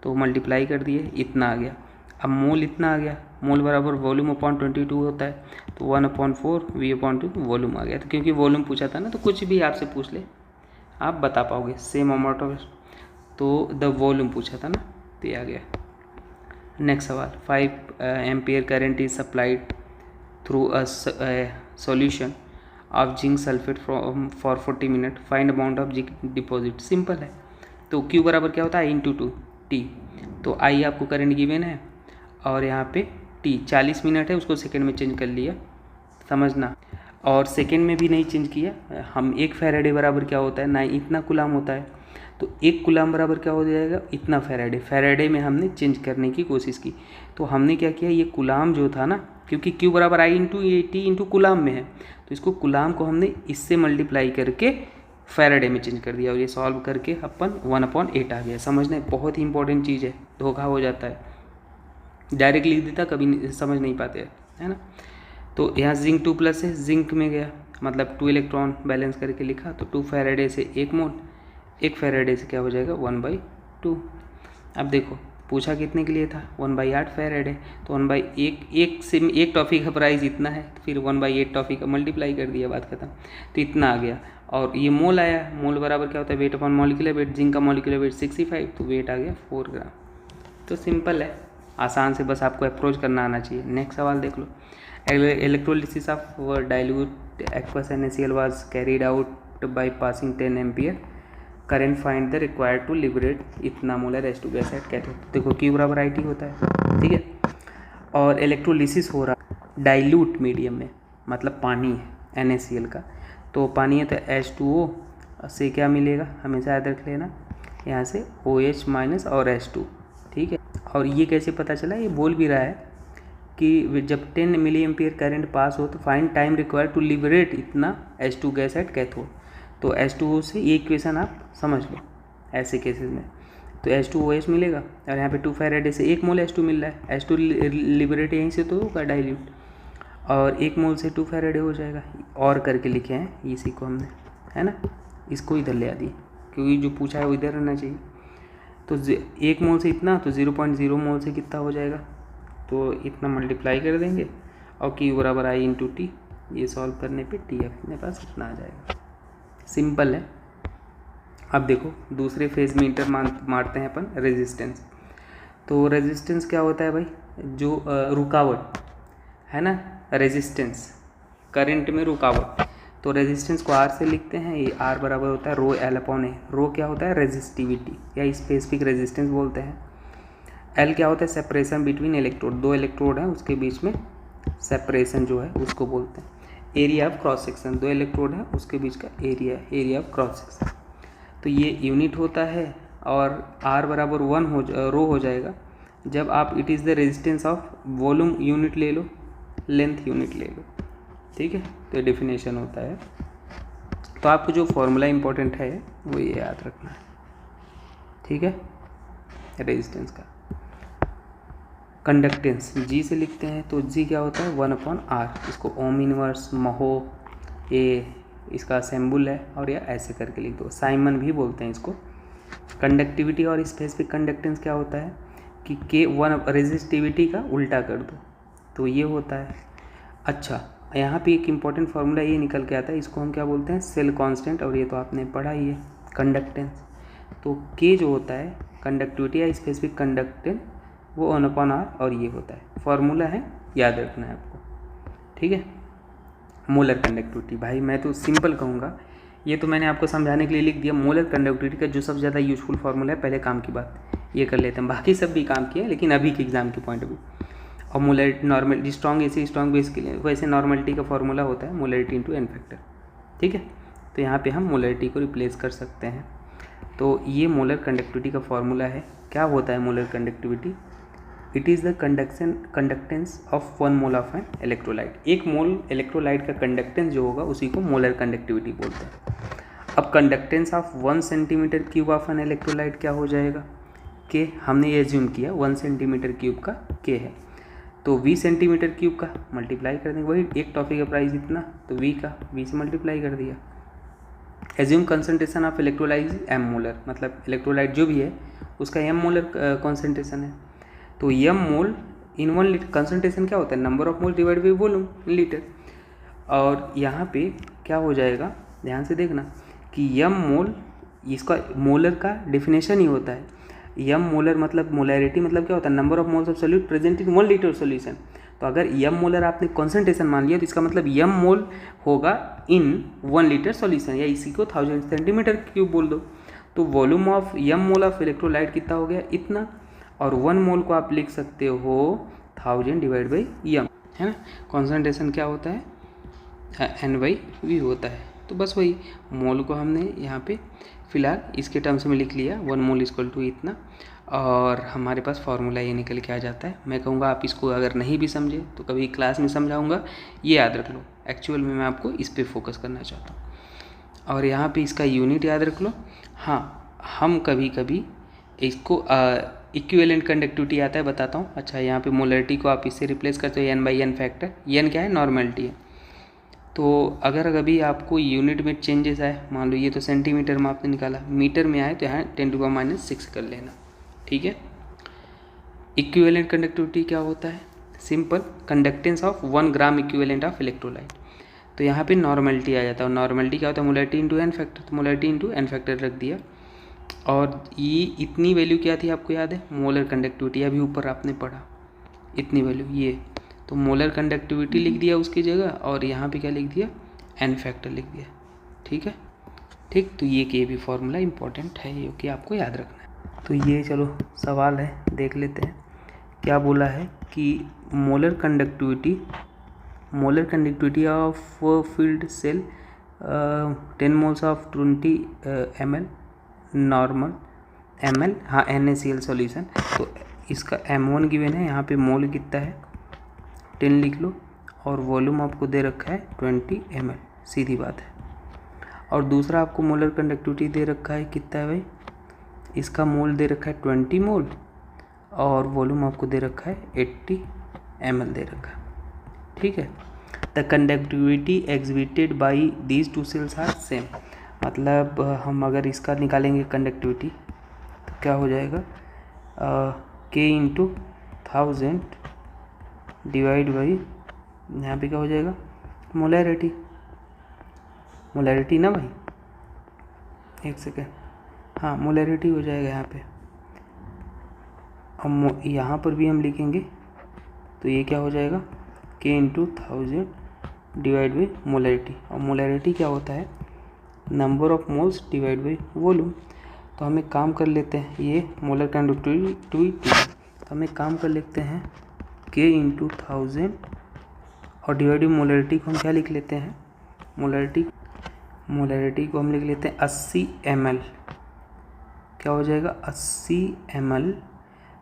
तो मल्टीप्लाई कर दिए, इतना आ गया। अब मोल इतना आ गया, मोल बराबर वॉल्यूम अपॉन 22 होता है, तो 1/4 V/2 वॉल्यूम आ गया। तो क्योंकि वॉल्यूम पूछा था ना, तो कुछ भी आपसे पूछ ले आप बता पाओगे, सेम अमाउंट ऑफ, तो द वॉल्यूम पूछा था ना, तो ये आ गया। नेक्स्ट सवाल, 5 ampere current is supplied through a solution of zinc sulphate for 40 minute, find amount of zinc deposit. Simple है, तो Q बराबर क्या होता है I × 2T, तो I आपको करंट गिवन है और यहाँ पे T 40 मिनट है, उसको सेकंड में चेंज कर लिया, समझना। और सेकंड में भी नहीं चेंज किया, हम 1 फैराडे बराबर क्या होता है ना, इतना कूलाम होता है, तो 1 कूलाम बराबर क्या हो जाएगा, इतना फैराडे। फैराडे में हमने चेंज करने की कोशिश की, तो हमने क्या किया, ये कूलाम जो था ना, क्योंकि Q बराबर I × T × कूलाम में है, तो इसको कूलाम को हमने इससे मल्टीप्लाई करके फैराडे में चेंज कर दिया, और ये सॉल्व करके अपन 1/8 आ गया। समझना, बहुत ही इंपॉर्टेंट चीज़ है, धोखा हो जाता है, डायरेक्ट लिख देता कभी समझ नहीं पाते, है ना। तो यहाँ जिंक 2+ है, जिंक में गया मतलब 2 इलेक्ट्रॉन बैलेंस करके लिखा, तो 2 फैराडे से 1 मोल, 1 फैराडे से क्या हो जाएगा 1/2। अब देखो पूछा कितने के लिए था, 1/8 फैराडे, तो 1/1 से 1 टॉफ़ी का प्राइस इतना है, तो फिर 1/8 टॉफ़ी का मल्टीप्लाई कर दिया, बात खत्म। तो इतना आ गया, और ये मोल आया, मोल बराबर क्या होता है weight upon molecular weight, zinc का मॉलिक्यूलर वेट 65, तो वेट आ गया 4 ग्राम। तो सिंपल है, आसान से, बस आपको अप्रोच करना आना चाहिए। नेक्स्ट सवाल देख लो, electrolysis of dilute aqueous NaCl was carried out by passing 10 ampere current, find the required to liberate इतना molar H2 gas at cathode. देखो Q बराबर IT होता है, ठीक है, और इलेक्ट्रोलिसिस हो रहा डाइल्यूट मीडियम में, मतलब पानी है NaCl का, तो पानी है तो H2O से क्या मिलेगा, हमेशा याद रख लेना, यहाँ से OH- और H2, ठीक है। और ये कैसे पता चला, ये बोल भी रहा है कि जब 10 मिली एम्पियर करंट पास हो तो find time required to liberate इतना H2 गैस एट कैथोड, तो H2O से ये इक्वेशन आप समझ लो ऐसे केसेस में, तो H2OH मिलेगा, और यहाँ पे 2 फैराडे से 1 मोल H2 मिल रहा है, H2 लिबरेट यहीं से तो होगा डाइल्यूट, और 1 मोल से 2 फैराडे हो जाएगा, और करके लिखे हैं इसी को हमने, है ना, इसको इधर ले आ दिए क्योंकि जो पूछा है वो इधर रहना चाहिए। तो 1 मोल से इतना, तो 0.0 मोल से कितना हो जाएगा, तो इतना मल्टीप्लाई कर देंगे, और Q बराबर I × T, ये सॉल्व करने पे T अपने पास इतना आ जाएगा, सिंपल है। अब देखो दूसरे फेज में इंटर मारते हैं अपन रेजिस्टेंस। तो रेजिस्टेंस क्या होता है भाई, जो रुकावट है ना, रेजिस्टेंस करंट में रुकावट, तो रेजिस्टेंस को R से लिखते हैं, ये R बराबर होता है ρL/A। रो क्या होता है रेजिस्टिविटी या स्पेसिफिक रेजिस्टेंस बोलते हैं, L क्या होता है सेपरेशन बिटवीन इलेक्ट्रोड, 2 इलेक्ट्रोड हैं उसके बीच में सेपरेशन जो है उसको बोलते हैं। Area of cross section, 2 electrode हैं उसके बीच का एरिया ऑफ क्रॉस सेक्शन, तो ये यूनिट होता है, और R बराबर 1 रो हो जाएगा जब आप it is the resistance of volume unit ले लो, लेंथ यूनिट ले लो, ठीक है, तो ये डेफिनेशन होता है। तो आपको जो फॉर्मूला इंपॉर्टेंट है वो ये याद रखना है, ठीक है, रेजिस्टेंस का। कंडक्टेंस G से लिखते हैं, तो G क्या होता है 1/R, इसको ओम इनवर्स महो ये इसका सिंबल है, और या ऐसे करके लिख दो, साइमन भी बोलते हैं इसको। कंडक्टिविटी और स्पेसिफिक कंडक्टेंस क्या होता है कि K1 रेजिस्टिविटी का उल्टा कर दो, तो ये होता है। अच्छा, यहाँ पे एक इम्पॉर्टेंट फार्मूला ये निकल के आता है, इसको हम क्या बोलते हैं सेल कांस्टेंट, और ये तो आपने पढ़ा ही है कंडक्टेंस। तो K जो होता है कंडक्टिविटी या स्पेसिफिक कंडक्टेंस वो 1/R, और ये होता है फार्मूला है, याद रखना है आपको, ठीक है। मोलर कंडक्टिविटी, भाई मैं तो सिंपल कहूँगा, ये तो मैंने आपको समझाने के लिए लिख दिया। मोलर कंडक्टिविटी का जो सबसे ज़्यादा यूजफुल फार्मूला है, पहले काम की बात ये कर लेते हैं, बाकी सब भी काम किए लेकिन अभी के एग्जाम के पॉइंट ऑफ व्यू। और मोलरिटी नॉर्मल स्ट्रॉन्ग ऐसे स्ट्रॉन्ग बेस के लिए वैसे नॉर्मलिटी का फार्मूला होता है मोलरिटी इंटू एन फैक्टर, ठीक है। तो यहाँ पे हम मोलरिटी को रिप्लेस कर सकते हैं, तो ये मोलर कंडक्टिविटी का फार्मूला है। क्या होता है molar conductivity, it is the conductance of 1 mole of an electrolyte. 1 mole electrolyte का कंडक्टेंस जो होगा उसी को मोलर कंडक्टिविटी बोलते हैं। अब conductance of 1 centimetre cube of an electrolyte क्या हो जाएगा, के हमने ये एज्यूम किया 1 सेंटीमीटर क्यूब का के है, तो V सेंटीमीटर क्यूब का मल्टीप्लाई कर देंगे, वही एक टॉफी का प्राइस इतना, तो V का V से मल्टीप्लाई कर दिया, assume concentration of electrolyte M molar, मतलब इलेक्ट्रोलाइट जो भी है उसका एम मोलर कॉन्सेंट्रेशन है। तो M mole in 1 litre, concentration क्या होता है, number of mole divide by volume in litre. और यहाँ पे क्या हो जाएगा, ध्यान से देखना कि एम मोल, इसका मोलर का डेफिनेशन ही होता है एम मोलर, मतलब मोलैरिटी मतलब क्या होता है, number of moles of solute present in 1 litre solution. तो अगर एम मोलर आपने कॉन्सेंट्रेशन मान लिया तो इसका मतलब एम मोल होगा इन 1 लीटर सॉल्यूशन, या इसी को 1000 सेंटीमीटर क्यूब बोल दो। तो volume of M mole of electrolyte कितना हो गया, इतना, और 1 मोल को आप लिख सकते हो 1000 डिवाइड बाई एम, है ना। कॉन्सेंट्रेशन क्या होता है, N/V होता है। तो बस वही मोल को हमने यहाँ पे फिलहाल इसके टर्म्स में लिख लिया, 1 मोल इक्वल टू इतना, और हमारे पास फार्मूला ये निकल के आ जाता है। मैं कहूँगा आप इसको अगर नहीं भी समझे तो कभी क्लास में समझाऊँगा, ये याद रख लो, एक्चुअल में मैं आपको इस पर फोकस करना चाहता हूँ। और यहाँ पे इसका यूनिट याद रख लो। हाँ, हम कभी कभी इसको इक्विवेलेंट कंडक्टिविटी आता है, बताता हूँ। अच्छा, यहाँ पे मोलरिटी को आप इससे रिप्लेस करते हो N/N फैक्टर, N क्या है, नॉर्मेलिटी है। तो अगर कभी आपको यूनिट में चेंजेस आए, मान लो ये तो सेंटीमीटर में आपने निकाला, मीटर में आए तो यहाँ 10⁻⁻⁶ कर लेना, ठीक है। इक्विवेलेंट कंडक्टिविटी क्या होता है, simple, conductance of 1 gram equivalent of electrolyte. तो यहाँ पे नॉर्मेलिटी आ जाता है, और नॉर्मेलिटी क्या होता है, मोलरिटी इंटू एन फैक्टर, तो मोलरिटी इंटू एन फैक्टर रख दिया। और ये इतनी वैल्यू क्या थी आपको याद है, मोलर कंडक्टिविटी, अभी ऊपर आपने पढ़ा इतनी वैल्यू ये, तो मोलर कंडक्टिविटी लिख दिया उसकी जगह, और यहाँ पे क्या लिख दिया, एन फैक्टर लिख दिया, ठीक है। ठीक, तो ये भी फॉर्मूला इंपॉर्टेंट है, ये कि आपको याद रखना है। तो ये चलो सवाल है, देख लेते हैं क्या बोला है कि molar conductivity of field cell 10 moles of 20 ml normal ml, हाँ NaCl सॉल्यूशन। तो इसका M1 गिवन है, यहाँ पे मोल कितना है 10 लिख लो, और वॉल्यूम आपको दे रखा है 20 ml, सीधी बात है। और दूसरा आपको मोलर कंडक्टिविटी दे रखा है कितना है भाई, इसका मोल दे रखा है 20 मोल, और वॉल्यूम आपको दे रखा है 80 ml दे रखा है, ठीक है। The conductivity exhibited by these 2 cells are same, मतलब हम अगर इसका निकालेंगे कंडक्टिविटी तो क्या हो जाएगा, K × 1000 डिवाइड बाई, यहाँ पे क्या हो जाएगा, मोलैरिटी ना भाई, एक सेकेंड, हाँ मोलैरिटी हो जाएगा यहाँ पे। हम यहाँ पर भी हम लिखेंगे तो ये क्या हो जाएगा, K × 1000 डिवाइड बाई मोलैरिटी, और मोलैरिटी क्या होता है, number of moles divide by volume. तो हम एक काम कर लेते हैं, ये मोलर कंडक्टिविटी, तो हम एक काम कर लेते हैं, K × 1000 और डिवाइड बाई मोलैरिटी को हम क्या लिख लेते हैं, मोलैरिटी को हम लिख लेते हैं 80 ml, क्या हो जाएगा 80 ml,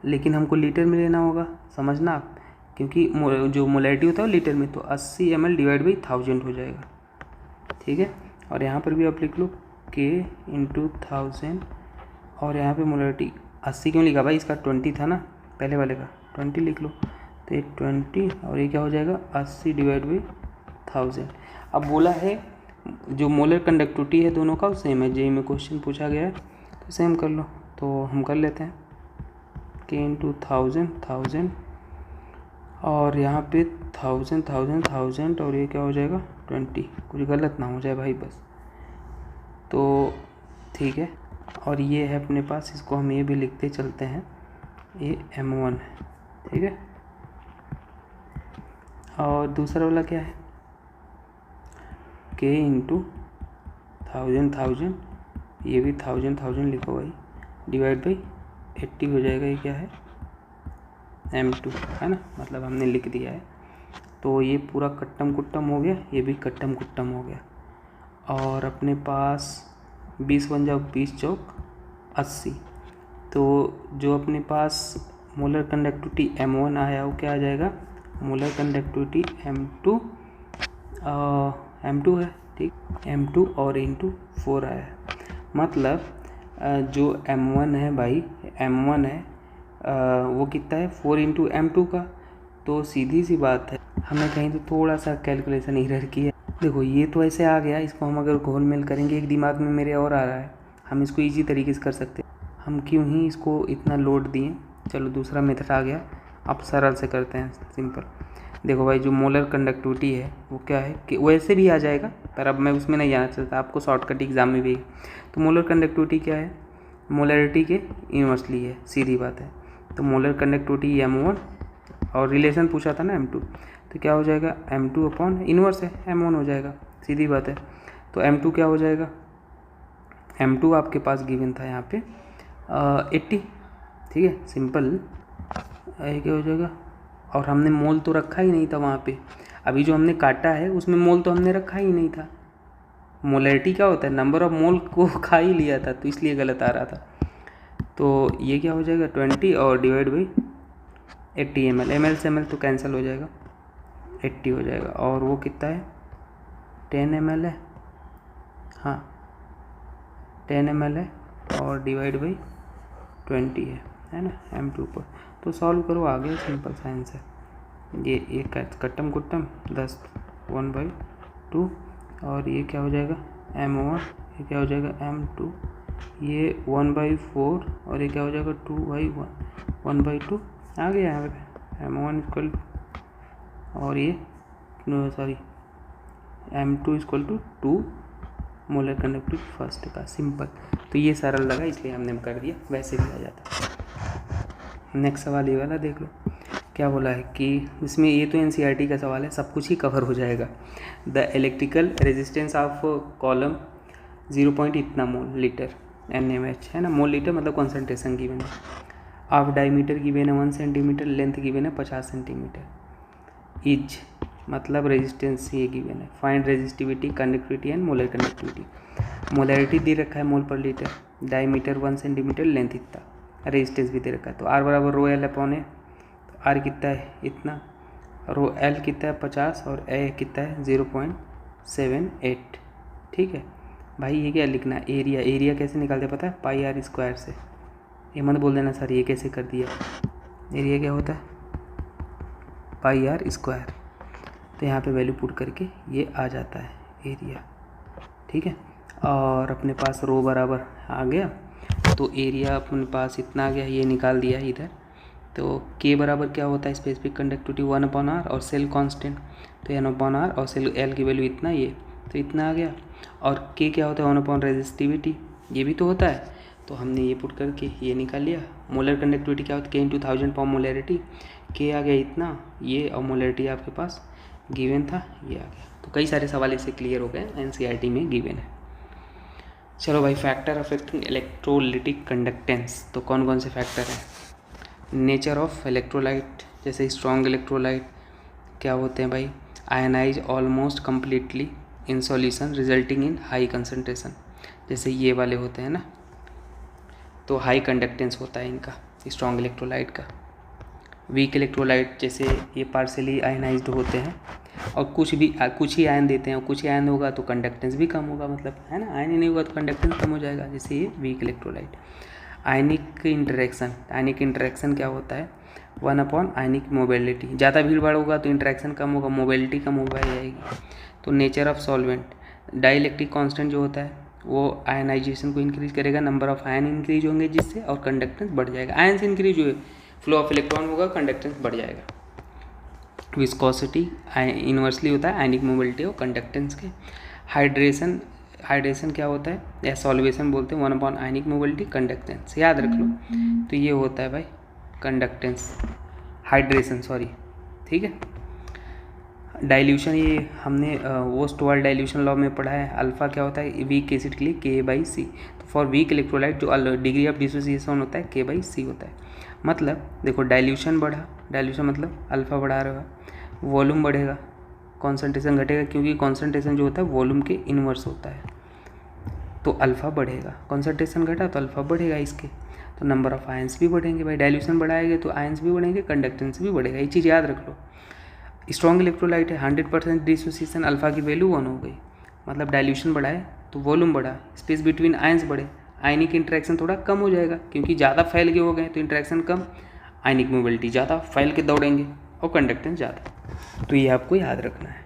लेकिन हमको लीटर में लेना होगा, समझना आप, क्योंकि जो मोलैरिटी होता है वो लीटर में, तो 80 ml डिवाइड बाई 1000 हो जाएगा, ठीक है। और यहाँ पर भी आप लिख लो K × 1000, और यहाँ पे मोलैरिटी 80 क्यों लिखा भाई, इसका 20 था ना पहले वाले का, 20 लिख लो, तो ये 20, और ये क्या हो जाएगा 80 डिवाइड बाई 1000। अब बोला है जो मोलर कंडक्टिविटी है दोनों का सेम है, जेईई में क्वेश्चन पूछा गया है तो सेम कर लो, तो हम कर लेते हैं K × 1000, और यहाँ पे 1000 और ये क्या हो जाएगा 20, कुछ गलत ना हो जाए भाई बस, तो ठीक है। और ये है अपने पास, इसको हम ये भी लिखते चलते हैं, ये M1 है, ठीक है। और दूसरा वाला क्या है, K × 1000, ये भी 1000 लिखो भाई, डिवाइड बाई 80 हो जाएगा, ये क्या है M2 है ना, मतलब हमने लिख दिया है। तो ये पूरा कट्टम कुट्टम हो गया, ये भी कट्टम कुट्टम हो गया, और अपने पास 20 बन जाओ 20 चौक 80, तो जो अपने पास मोलर कंडक्टिविटी M1 आया वो क्या आ जाएगा, मोलर कंडक्टिविटी M2 है, ठीक, M2 और इंटू 4 आया है, मतलब जो M1 है भाई, M1 है वो कितना है 4 × M2 का। तो सीधी सी बात है, हमने कहीं तो थोड़ा सा कैलकुलेशन इरर किया, देखो ये तो ऐसे आ गया, इसको हम अगर घोल मेल करेंगे, एक दिमाग में मेरे और आ रहा है, हम इसको इजी तरीके से कर सकते हैं। हम क्यों ही इसको इतना लोड दिए। चलो दूसरा मेथड आ गया, अब सरल से करते हैं, सिंपल। देखो भाई जो मोलर कंडक्टिविटी है वो क्या है कि वैसे भी आ जाएगा, पर अब मैं उसमें नहीं जाना चाहता, आपको शॉर्टकट एग्जाम में भी। तो मोलर कंडक्टिविटी क्या है, मोलरिटी के इन्वर्सली है, सीधी बात है। तो मोलर कंडक्टिविटी M1 और रिलेशन पूछा था ना M2, तो क्या हो जाएगा M2 अपॉन इन्वर्स है M1 हो जाएगा, सीधी बात है। तो M2 क्या हो जाएगा, M2 आपके पास गिवन था यहाँ पे 80, ठीक है, सिंपल। ये क्या हो जाएगा, और हमने मोल तो रखा ही नहीं था वहाँ पे, अभी जो हमने काटा है उसमें मोल तो हमने रखा ही नहीं था। मोलरिटी क्या होता है, नंबर ऑफ मोल को खा ही लिया था, तो इसलिए गलत आ रहा था। तो ये क्या हो जाएगा 20 और डिवाइड बाई 80 ml, ml से ml तो कैंसिल हो जाएगा, 80 हो जाएगा। और वो कितना है 10 ml है, हाँ 10 ml है, और डिवाइड बाई 20 है ना M2 पर। तो सॉल्व करो, आ गया, सिंपल साइंस है ये। एक कट्टम कुट्टम 10 1/2, और ये क्या हो जाएगा M1, ये क्या हो जाएगा M2, ये 1/4, और ये क्या हो जाएगा 2/1 1/2 आ गया यहाँ पे M1 इक्वल, और ये sorry M2 equal to 2 molar conductivity first का, सिंपल। तो ये सरल लगा इसलिए हमने कर दिया, वैसे भी आ जाता। नेक्स्ट सवाल ये वाला देख लो, क्या बोला है कि इसमें, ये तो NCERT का सवाल है, सब कुछ ही कवर हो जाएगा। The electrical resistance of column 0 इतना मोल लीटर NMH है ना, मोल लीटर मतलब कॉन्सेंट्रेशन गिवन है। ऑफ डायमीटर गिवन है 1 सेंटीमीटर, लेंथ गिवन है 50 सेंटीमीटर। इज मतलब रेजिस्टेंस ये गिवन है। Find resistivity, conductivity and molar conductivity. Molarity दे रखा है mole per litre, diameter 1 centimetre, length इतना, रेजिस्टेंस भी दे रखा है। तो R बराबर रो एल अपॉन है, तो R कितना है इतना, रो एल कितना है 50, और ए कितना है 0.78, ठीक है भाई। ये क्या लिखना है, एरिया, एरिया कैसे निकालते पता है, पाई R स्क्वायर से। ये मत बोल देना सर ये कैसे कर दिया, एरिया क्या होता है पाई R स्क्वायर। तो यहाँ पे वैल्यू पुट करके ये आ जाता है एरिया, ठीक है। और अपने पास रो बराबर आ गया, तो एरिया अपने पास इतना आ गया, ये निकाल दिया इधर। तो के बराबर क्या होता है, स्पेसिफिक कंडक्टिविटी 1/r, और सेल कांस्टेंट तो n/r, और सेल एल की वैल्यू इतना, ये तो इतना आ गया। और के क्या होता है 1/ रेजिस्टिविटी, ये भी तो होता है। तो हमने ये पुट करके ये निकाल लिया। मोलर कंडक्टिविटी क्या होती है, K × 1000 पर मोलरिटी, के आ गया इतना, ये और मोलरिटी आपके पास गिवन था, ये आ गया। तो कई सारे सवाल इससे क्लियर हो गए, NCERT में गिवन है। चलो भाई, फैक्टर अफेक्टिंग इलेक्ट्रोलिटिक कंडक्टेंस, तो कौन कौन से फैक्टर हैं। नेचर ऑफ इलेक्ट्रोलाइट, जैसे स्ट्रॉन्ग इलेक्ट्रोलाइट क्या होते हैं भाई, ionise almost completely in solution resulting in high concentration, जैसे ये वाले होते हैं ना, तो हाई कंडक्टेंस होता है इनका स्ट्रॉन्ग इलेक्ट्रोलाइट का। वीक इलेक्ट्रोलाइट जैसे ये पार्शियली आयनाइज्ड होते हैं, और कुछ ही आयन देते हैं, और कुछ ही आयन होगा तो कंडक्टेंस भी कम होगा, मतलब है ना, आयन ही नहीं होगा तो कंडक्टेंस कम हो जाएगा, जैसे ये वीक इलेक्ट्रोलाइट। आयनिक इंटरेक्शन, आयनिक इंटरेक्शन क्या होता है 1/ आयनिक मोबिलिटी, ज़्यादा भीड़ भाड़ होगा तो इंटरेक्शन कम होगा, मोबिलिटी कम हो जाएगी। तो nature of solvent, dielectric constant जो होता है वो आयनाइजेशन को इंक्रीज करेगा, नंबर ऑफ आयन इंक्रीज होंगे जिससे, और कंडक्टेंस बढ़ जाएगा। आयन से इंक्रीज हुए फ्लो ऑफ इलेक्ट्रॉन होगा, कंडक्टेंस बढ़ जाएगा। विस्कोसिटी इन्वर्सली होता है आयनिक मोबिलिटी और कंडक्टेंस के। हाइड्रेशन, हाइड्रेशन क्या होता है, या सॉल्वेशन बोलते हैं 1/ आयनिक मोबिलिटी कंडक्टेंस, याद रख लो। तो ये होता है भाई कंडक्टेंस, हाइड्रेशन सॉरी, ठीक है। डाइल्यूशन, ये हमने वोस्टवाल डाइल्यूशन लॉ में पढ़ा है, अल्फा क्या होता है वीक एसिड के लिए K/C। तो फॉर वीक इलेक्ट्रोलाइट जो डिग्री ऑफ डिसोसिएशन होता है K/C होता है। मतलब देखो डाइल्यूशन बढ़ा, डाइल्यूशन मतलब अल्फा बढ़ा रहा है, वॉल्यूम बढ़ेगा, कॉन्सेंट्रेशन घटेगा, क्योंकि कॉन्सेंट्रेशन जो होता है वॉल्यूम के इन्वर्स होता है, तो अल्फा बढ़ेगा। कॉन्सेंट्रेशन घटा तो अल्फा बढ़ेगा इसके, तो नंबर ऑफ आयंस भी बढ़ेंगे भाई, डाइल्यूशन बढ़ाएंगे तो आयंस भी बढ़ेंगे, कंडक्टेंस भी बढ़ेगा, ये चीज़ याद रख लो। स्ट्रॉन्ग इलेक्ट्रोलाइट है 100% डिसोसिएशन, अल्फा की वैल्यू 1 हो गई, मतलब डाइल्यूशन बढ़ाए तो वॉल्यूम बढ़ा, स्पेस बिटवीन आयंस बढ़े, आयनिक इंटरेक्शन थोड़ा कम हो जाएगा, क्योंकि ज़्यादा फैल के हो गए तो इंटरेक्शन कम, आयनिक मोबिलिटी ज़्यादा फैल के दौड़ेंगे, और कंडक्टेंस ज़्यादा। तो ये आपको याद रखना है।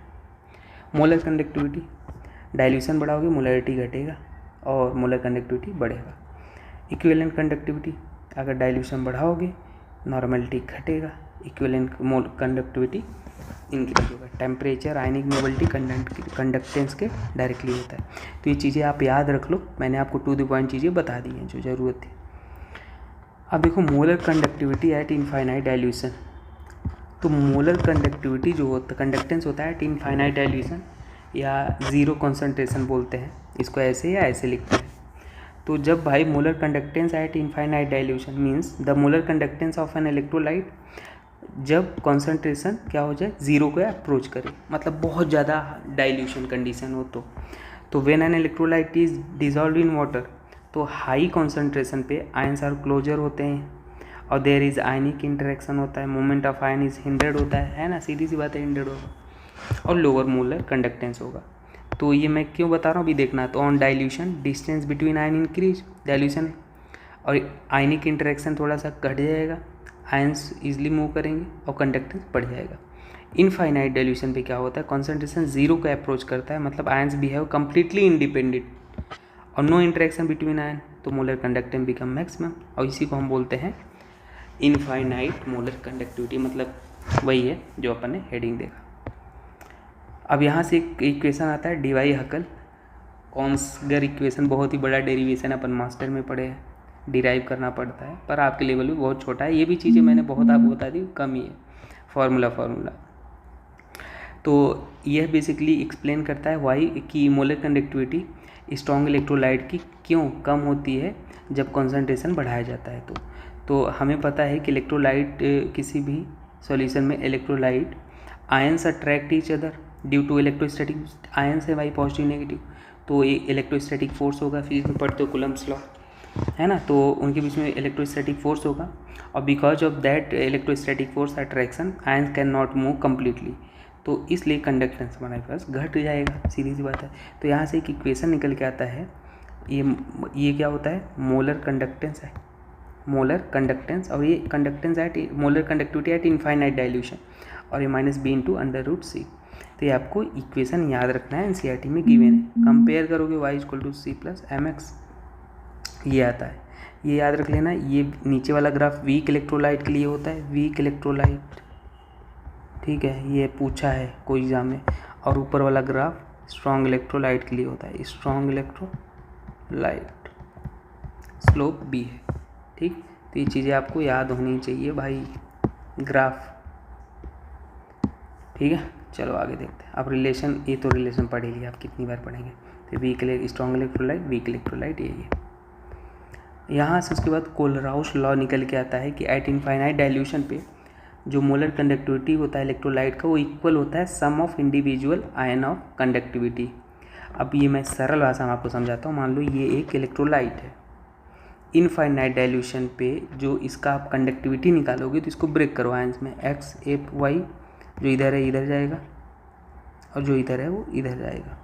मोलर कंडक्टिविटी, डाइल्यूशन बढ़ाओगे मोलरिटी घटेगा और मोलर कंडक्टिविटी बढ़ेगा। इक्विवेलेंट कंडक्टिविटी, अगर डाइल्यूशन बढ़ाओगे नॉर्मलिटी घटेगा, इक्विवेलेंट मोल कंडक्टिविटी इंक्रीज होगा। टेम्परेचर, आयनिक मोबिलिटी, कंडक्टेंस के डायरेक्टली होता है। तो ये चीज़ें आप याद रख लो, मैंने आपको टू द पॉइंट चीज़ें बता दी हैं जो ज़रूरत थी। अब देखो molar conductivity at infinite dilution. तो मोलर कंडक्टिविटी जो होता कंडक्टेंस होता है एट इनफाइनाइट डाइल्यूशन या ज़ीरो कॉन्सेंट्रेशन बोलते हैं, इसको ऐसे या ऐसे लिखते हैं। तो जब भाई molar conductance eight infinite dilution means the molar conductance of an electrolyte, जब कॉन्सेंट्रेशन क्या हो जाए ज़ीरो को अप्रोच करे, मतलब बहुत ज़्यादा डाइल्यूशन कंडीशन हो तो when an electrolyte is dissolve in water, तो हाई कॉन्सेंट्रेशन पे आयंस आर क्लोजर होते हैं और देयर इज आयनिक इंटरेक्शन होता है, मूवमेंट ऑफ आयन इज हिंड्रेड होता है ना, सीधी सी बात है हिंड्रेड होगा और लोअर मोलर कंडक्टेंस होगा। तो ये मैं क्यों बता रहा हूँ अभी देखना। तो on dilution distance between ion increase, dilution और आयनिक इंटरेक्शन थोड़ा सा घट जाएगा, आयंस इजीली मूव करेंगे और कंडक्टेंस बढ़ जाएगा। इनफाइनाइट डाइल्यूशन पे क्या होता है, कॉन्सेंट्रेशन जीरो को अप्रोच करता है, मतलब आयंस बिहेव कम्प्लीटली इंडिपेंडेंट और नो इंटरेक्शन बिटवीन आयन, तो मोलर कंडक्टेंस बिकम मैक्सिमम, और इसी को हम बोलते हैं इनफाइनाइट मोलर कंडक्टिविटी, मतलब वही है जो अपन ने हेडिंग देखा। अब यहाँ से एक इक्वेशन आता है डीवाई हकल कॉन्सगर इक्वेशन, बहुत ही बड़ा डेरिवेशन अपन मास्टर में पढ़े हैं, डिराइव करना पड़ता है, पर आपके लेवल भी बहुत छोटा है। ये भी चीज़ें मैंने बहुत आपको बता दी, कम ही है फार्मूला। तो यह बेसिकली एक्सप्लेन करता है वाई कि मोलर कंडक्टिविटी स्ट्रॉन्ग इलेक्ट्रोलाइट की क्यों कम होती है जब कॉन्सेंट्रेशन बढ़ाया जाता है। तो हमें पता है कि इलेक्ट्रोलाइट किसी भी सॉल्यूशन में electrolyte ions attract each other due to electrostatic, ions है भाई पॉजिटिव नेगेटिव, तो ये इलेक्ट्रोस्टैटिक फोर्स होगा, फिजिक्स में पढ़ते हो कूलम्ब्स लॉ है ना, तो उनके बीच में इलेक्ट्रोस्टैटिक फोर्स होगा और because of that electrostatic force attraction ions can not move completely, तो इसलिए कंडक्टेंस हमारे पास घट जाएगा, सीधी सी बात है। तो यहाँ से एक इक्वेशन निकल के आता है, ये क्या होता है, मोलर कंडक्टेंस है, मोलर कंडक्टेंस, और ये conductance at molar conductivity at infinite dilution, और ये minus B into under root C. तो ये आपको इक्वेशन याद रखना है, एनसीईआरटी में गिवन है। कंपेयर करोगे y equal to C plus M X, ये आता है, ये याद रख लेना। ये नीचे वाला ग्राफ वीक इलेक्ट्रोलाइट के लिए होता है, वीक इलेक्ट्रोलाइट, ठीक है, ये पूछा है कोई एग्जाम में, और ऊपर वाला ग्राफ स्ट्रॉन्ग इलेक्ट्रोलाइट के लिए होता है, स्ट्रॉन्ग इलेक्ट्रोलाइट स्लोप बी है, ठीक। तो ये चीज़ें आपको याद होनी चाहिए भाई, ग्राफ, ठीक है। चलो आगे देखते हैं। अब रिलेशन, ये तो रिलेशन पढ़ ही लिया, आप कितनी बार पढ़ेंगे। तो weak strong electrolyte, weak electrolyte, यही है। यहाँ से उसके बाद कोलराउस लॉ निकल के आता है कि एट इनफाइनाइट डाइल्यूशन पे जो मोलर कंडक्टिविटी होता है इलेक्ट्रोलाइट का, वो इक्वल होता है sum of individual ion of conductivity. अब ये मैं सरल भाषा में आपको समझाता हूँ। मान लो ये एक इलेक्ट्रोलाइट है, इनफाइनाइट डाइल्यूशन पे जो इसका आप कंडक्टिविटी निकालोगे तो इसको ब्रेक करो आयंस में, एक्स एफ वाई, जो इधर है इधर जाएगा और जो इधर है वो इधर जाएगा।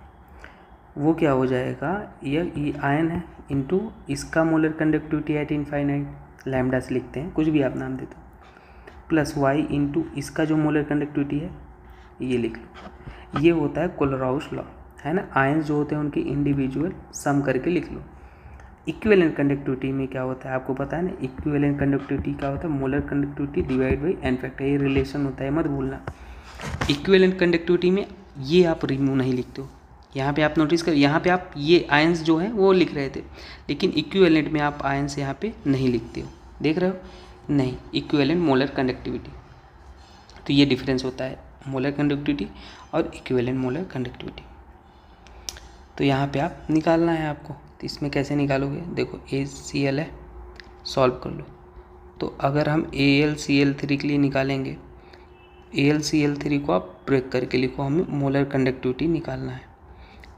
वो क्या हो जाएगा, ये आयन है इनटू इसका molar conductivity at infinite, lambda से लिखते हैं, कुछ भी आप नाम देते हो, प्लस वाई इंटू इसका जो मोलर कंडक्टिविटी है ये लिख लो। ये होता है कोलराउस लॉ, है ना। आयंस जो होते हैं उनकी इंडिविजुअल सम करके लिख लो। इक्विवेलेंट कंडक्टिविटी में क्या होता है आपको पता है ना, इक्विवेलेंट कंडक्टिविटी क्या होता है, molar conductivity divide by N factor, ये रिलेशन होता है, मत भूलना। इक्विवेलेंट कंडक्टिविटी में ये आप रिमूव नहीं लिखते हो, यहाँ पे आप नोटिस कर, यहाँ पे आप ये आयंस जो हैं वो लिख रहे थे, लेकिन इक्विवेलेंट में आप आयंस यहाँ पे नहीं लिखते हो, देख रहे हो, नहीं, इक्विवेलेंट मोलर कंडक्टिविटी। तो ये डिफरेंस होता है मोलर कंडक्टिविटी और इक्विवेलेंट मोलर कंडक्टिविटी। तो यहाँ पे आप निकालना है आपको, तो इसमें कैसे निकालोगे, देखो ACl है, सॉल्व कर लो। तो अगर हम AlCl3 के लिए निकालेंगे, AlCl3 को आप ब्रेक करके लिखो, हमें मोलर कंडक्टिविटी निकालना है।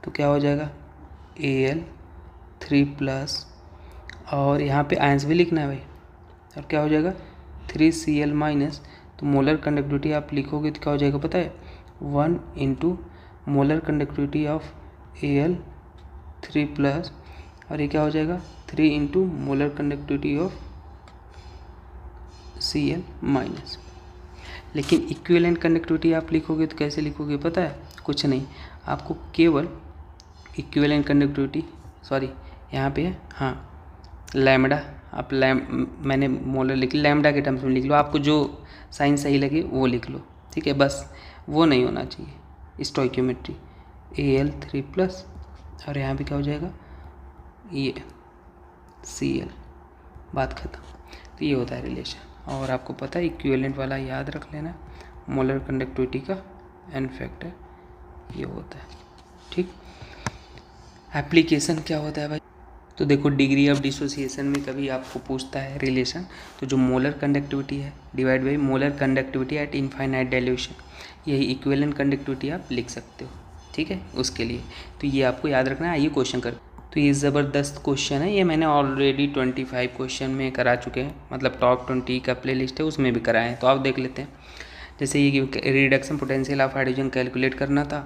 तो क्या हो जाएगा, Al3 प्लस, और यहाँ पे आयंस भी लिखना है भाई, और क्या हो जाएगा 3Cl माइनस, तो मोलर कंडक्टिविटी आप लिखोगे तो क्या हो जाएगा पता है, 1 into molar conductivity of Al3 plus, और ये क्या हो जाएगा 3 into molar conductivity of Cl minus. लेकिन इक्विवेलेंट कंडक्टिविटी आप लिखोगे तो कैसे लिखोगे पता है, कुछ नहीं, आपको केवल इक्विवेलेंट कंडक्टिविटी, सॉरी यहाँ पे है हाँ लैम्डा, आप मैंने मोलर लिख लिया, लैम्डा के टर्म्स में लिख लो, आपको जो साइन सही लगे वो लिख लो, ठीक है। बस वो नहीं होना चाहिए स्टोइकियोमेट्री Al3+ और यहाँ पे क्या हो जाएगा ये Cl, बात खत्म। तो ये होता है रिलेशन। और आपको पता है इक्विवेलेंट वाला याद रख लेना, मोलर कंडक्टिविटी का n फैक्टर ये होता है, ठीक। एप्लीकेशन क्या होता है भाई, तो देखो डिग्री ऑफ डिसोसिएशन में कभी आपको पूछता है रिलेशन, तो जो मोलर कंडक्टिविटी है divide by molar conductivity at infinite dilution, यही इक्विवेलेंट कंडक्टिविटी आप लिख सकते हो, ठीक है। उसके लिए तो ये आपको याद रखना है। आइए क्वेश्चन कर, तो ये ज़बरदस्त क्वेश्चन है, ये मैंने ऑलरेडी 25 क्वेश्चन में करा चुके हैं, मतलब टॉप 20 का प्ले लिस्ट है उसमें भी कराए हैं, तो आप देख लेते हैं। जैसे ये reduction potential of hydrogen calculate करना था,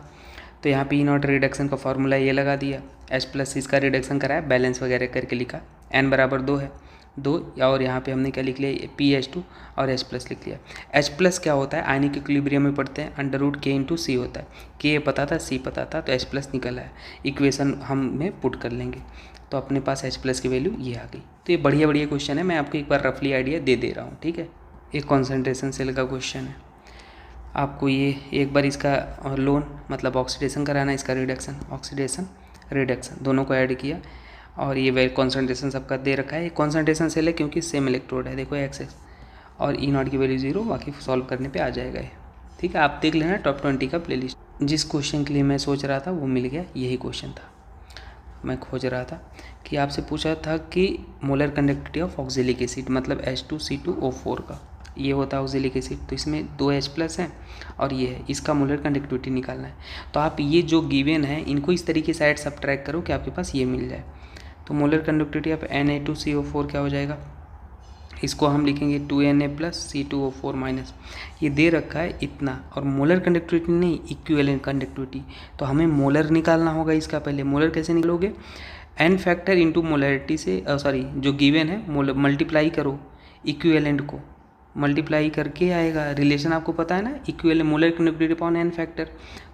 तो यहाँ पे E0 रिडक्शन का फॉर्मूला ये लगा दिया, H+ इसका रिडक्शन कराया, बैलेंस वगैरह करके लिखा, n बराबर 2 है 2, और यहाँ पे हमने क्या लिख लिया PH2 और H+ लिख लिया। H+ क्या होता है, आयनिक इक्विलिब्रियम में पढ़ते हैं, √K/C होता है, K पता था C पता था, तो H+ निकला है, इक्वेशन हम में पुट कर लेंगे, तो अपने पास H+ की वैल्यू ये आ गई। तो ये बढ़िया बढ़िया क्वेश्चन है, मैं आपको एक बार रफली आइडिया दे रहा हूँ, ठीक है। एक कॉन्सेंट्रेशन सेल का क्वेश्चन है, आपको ये एक बार इसका लोन मतलब ऑक्सीडेशन कराना, इसका रिडक्शन ऑक्सीडेशन रिडक्शन दोनों को ऐड किया, और ये वैल्यू कॉन्सेंट्रेशन सबका दे रखा है। ये कॉन्सेंट्रेशन सेल है क्योंकि सेम इलेक्ट्रोड है, देखो एक्स और E0 की वैल्यू 0, बाकी सॉल्व करने पे आ जाएगा ये, ठीक है। आप देख लेना टॉप 20 का प्लेलिस्ट। जिस क्वेश्चन के लिए मैं सोच रहा था वो मिल गया, यही क्वेश्चन था। मैं खोज रहा था कि आपसे पूछा था कि molar conductivity of oxalic acid मतलब H2C2O4 का, ये होता है ऑक्जेलिक एसिड, तो इसमें 2 H+ है और ये है, इसका मोलर कंडक्टिविटी निकालना है। तो आप ये जो गिवन है इनको इस तरीके से ऐड सब्ट्रैक्ट करो कि आपके पास ये मिल जाए। तो मोलर कंडक्टिविटी ऑफ Na2CO4 क्या हो जाएगा, इसको हम लिखेंगे 2Na+C2O4-, ये दे रखा है इतना, और मोलर कंडक्टिविटी नहीं इक्विवेलेंट कंडक्टिविटी, तो हमें मोलर निकालना होगा इसका। पहले मोलर कैसे निकालोगे, n फैक्टर इंटू मोलरिटी से, सॉरी जो गिवन है मल्टीप्लाई करो, इक्विवेलेंट को मल्टीप्लाई करके आएगा। रिलेशन आपको पता है ना, equivalent molar conductivity upon n factor,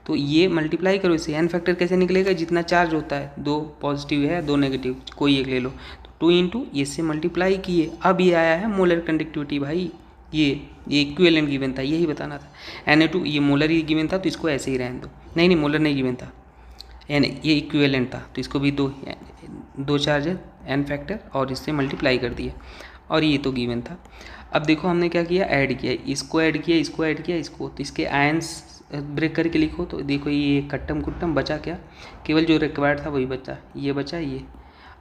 तो ये मल्टीप्लाई करो इससे। n फैक्टर कैसे निकलेगा, जितना चार्ज होता है, 2 पॉजिटिव है 2 नेगेटिव, कोई एक ले लो, तो 2 इंटू इससे मल्टीप्लाई किए, अब ये आया है मोलर कंडक्टिविटी। भाई ये इक्विवेलेंट गिवन था, यही बताना था। Na2 ये मोलर ही गिवन था, तो इसको ऐसे ही रहने दो, नहीं मोलर नहीं गिवन था, ये इक्विवेलेंट था, तो इसको भी दो चार्ज है n फैक्टर और इससे मल्टीप्लाई कर दिया, और ये तो गिवन था। अब देखो हमने क्या किया, ऐड किया, इसको ऐड किया, इसको ऐड किया, इसको, तो इसके आयंस ब्रेक करके लिखो, तो देखो ये कट्टम कुट्टम बचा क्या, केवल जो रिक्वायर्ड था वही बचा, ये बचा ये।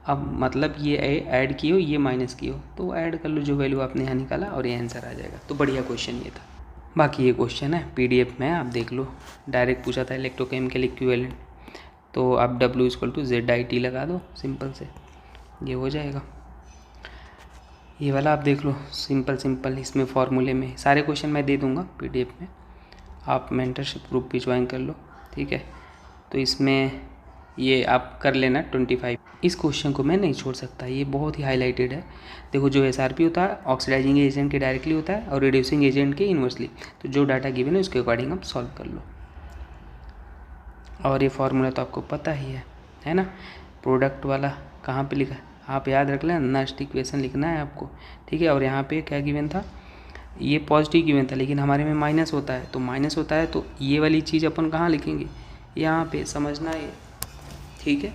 अब मतलब ये ऐड किए हो, ये माइनस किए हो, तो ऐड कर लो जो वैल्यू आपने यहाँ निकाला और ये आंसर आ जाएगा। तो बढ़िया क्वेश्चन ये था। बाकी ये क्वेश्चन है PDF में, आप देख लो, डायरेक्ट पूछा था इलेक्ट्रोकेमिकल इक्विवेलेंट, तो आप W = ZIT लगा दो, सिंपल से ये हो जाएगा। ये वाला आप देख लो, सिंपल इसमें फॉर्मूले में सारे क्वेश्चन मैं दे दूंगा PDF में, आप मेंटरशिप ग्रुप भी ज्वाइन कर लो, ठीक है। तो इसमें ये आप कर लेना 25। इस क्वेश्चन को मैं नहीं छोड़ सकता, ये बहुत ही हाईलाइटेड है। देखो जो SRP होता है ऑक्सीडाइजिंग एजेंट के डायरेक्टली होता है और रिड्यूसिंग एजेंट के इन्वर्सली, तो जो डाटा गिवन है उसके अकॉर्डिंग आप सॉल्व कर लो। और ये फार्मूला तो आपको पता ही है ना, प्रोडक्ट वाला कहाँ पे लिखा है, आप याद रख लें, नस्ट इक्वेशन लिखना है आपको, ठीक है। और यहाँ पे क्या गिवन था, ये पॉजिटिव गिवन था, लेकिन हमारे में माइनस होता है, तो माइनस होता है तो ये वाली चीज़ अपन कहाँ लिखेंगे, यहाँ पे, समझना ये, ठीक है।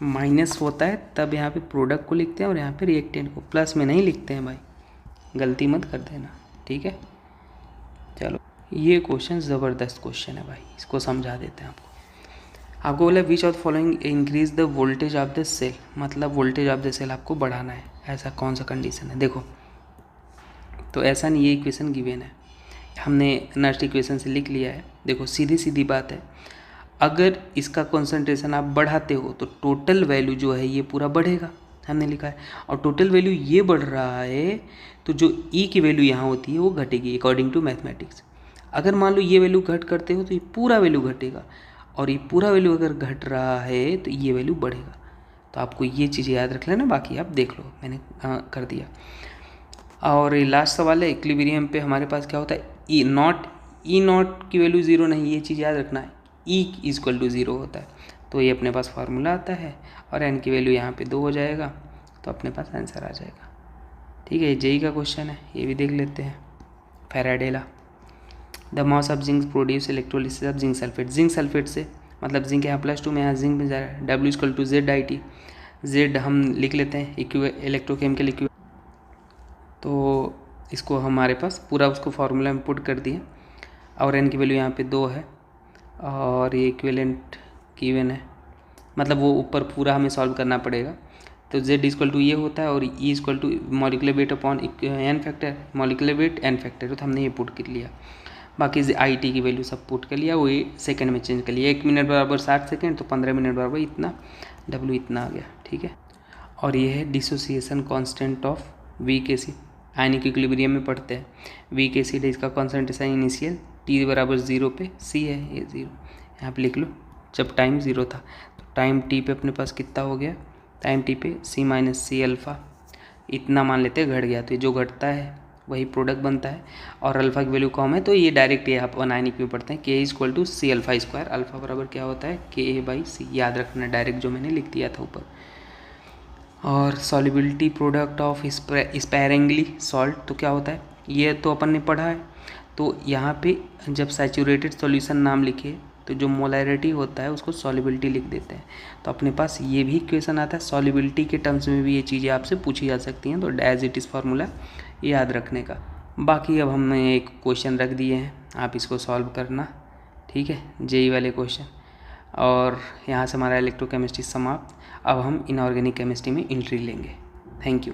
माइनस होता है तब यहाँ पे प्रोडक्ट को लिखते हैं और यहाँ पे रिएक्टेंट को, प्लस में नहीं लिखते हैं भाई, गलती मत कर देना, ठीक है। चलो ये क्वेश्चन ज़बरदस्त क्वेश्चन है भाई, इसको समझा देते हैं आपको बोला which of following increase the voltage of the cell, मतलब वोल्टेज ऑफ द सेल आपको बढ़ाना है, ऐसा कौन सा कंडीशन है। देखो तो ऐसा नहीं, ये इक्वेशन गिवन है, हमने नस्ट इक्वेशन से लिख लिया है। देखो सीधी बात है, अगर इसका कंसंट्रेशन आप बढ़ाते हो तो टोटल वैल्यू जो है ये पूरा बढ़ेगा, हमने लिखा है, और टोटल वैल्यू ये बढ़ रहा है तो जो E की वैल्यू यहाँ होती है वो घटेगी अकॉर्डिंग टू मैथमेटिक्स। अगर मान लो ये वैल्यू घट करते हो तो ये पूरा वैल्यू घटेगा, और ये पूरा वैल्यू अगर घट रहा है तो ये वैल्यू बढ़ेगा। तो आपको ये चीज़ याद रख लेना, बाकी आप देख लो, मैंने कर दिया। और ये लास्ट सवाल है, इक्विलिब्रियम पे हमारे पास क्या होता है, E0 की वैल्यू 0 नहीं, ये चीज़ याद रखना है, ई इक्वल टू 0 होता है। तो ये अपने पास फार्मूला आता है और एन की वैल्यू यहाँ पे 2 हो जाएगा, तो अपने पास आंसर आ जाएगा। ठीक है, जेई का क्वेश्चन है, ये भी देख लेते हैं। Faraday law, the mass of zinc produce electrolysis of zinc sulphate. Zinc sulphate से मतलब जिंक यहाँ +2 में, यहाँ जिंक में जा रहा है। W equal to Z I T, Z हम लिख लेते हैं इलेक्ट्रोकेमिकल इक्विवेलेंट, तो इसको हमारे पास पूरा उसको फार्मूला में पुट कर दिया और एन की वैल्यू यहाँ पे 2 है और ये इक्विवेलेंट गिवन है, मतलब वो ऊपर पूरा हमें सॉल्व करना पड़ेगा। तो z इक्वल टू ये होता है और e equal to molecular weight upon N factor, molecular weight N factor, तो हमने ये पुट कर लिया। बाकी आई टी की वैल्यू सब पुट कर लिया, वही सेकंड में चेंज कर लिया। 1 मिनट बराबर 60 सेकंड, तो 15 मिनट बराबर इतना, W इतना आ गया। ठीक है, और ये है dissociation constant of weak acid, ionic equilibrium में पढ़ते हैं। वीक एसिड है, इसका कॉन्सेंट्रेशन इनिशियल T बराबर 0 पे, C है ये 0, यहाँ पे लिख लो। जब टाइम 0 था तो टाइम T पे अपने पास कितना हो गया, टाइम T पे C माइनस सी अल्फ़ा, इतना मान लेते हैं घट गया, तो ये जो घटता है वही प्रोडक्ट बनता है। और अल्फ़ा की वैल्यू कम है तो ये डायरेक्ट ये आप आयनिक में पढ़ते हैं, K equal to C alpha square, alpha बराबर क्या होता है Ka/C, याद रखना डायरेक्ट जो मैंने लिख दिया था ऊपर। और सॉल्युबिलिटी प्रोडक्ट ऑफ स्पैरेंगली सॉल्ट, तो क्या होता है ये तो अपन ने पढ़ा है। तो यहाँ पे जब सैचुरेटेड सॉल्यूशन नाम लिखे तो जो मोलैरिटी होता है उसको सॉल्युबिलिटी लिख देते हैं। तो अपने पास ये भी क्वेश्चन आता है, सॉल्युबिलिटी के टर्म्स में भी ये चीज़ें आपसे पूछी जा सकती हैं, तो एज इट इज़ फार्मूला याद रखने का। बाकी अब हमने एक क्वेश्चन रख दिए हैं, आप इसको सॉल्व करना। ठीक है, जेई वाले क्वेश्चन। और यहाँ से हमारा इलेक्ट्रोकेमिस्ट्री समाप्त। अब हम इनऑर्गेनिक केमिस्ट्री में एंट्री लेंगे। Thank you.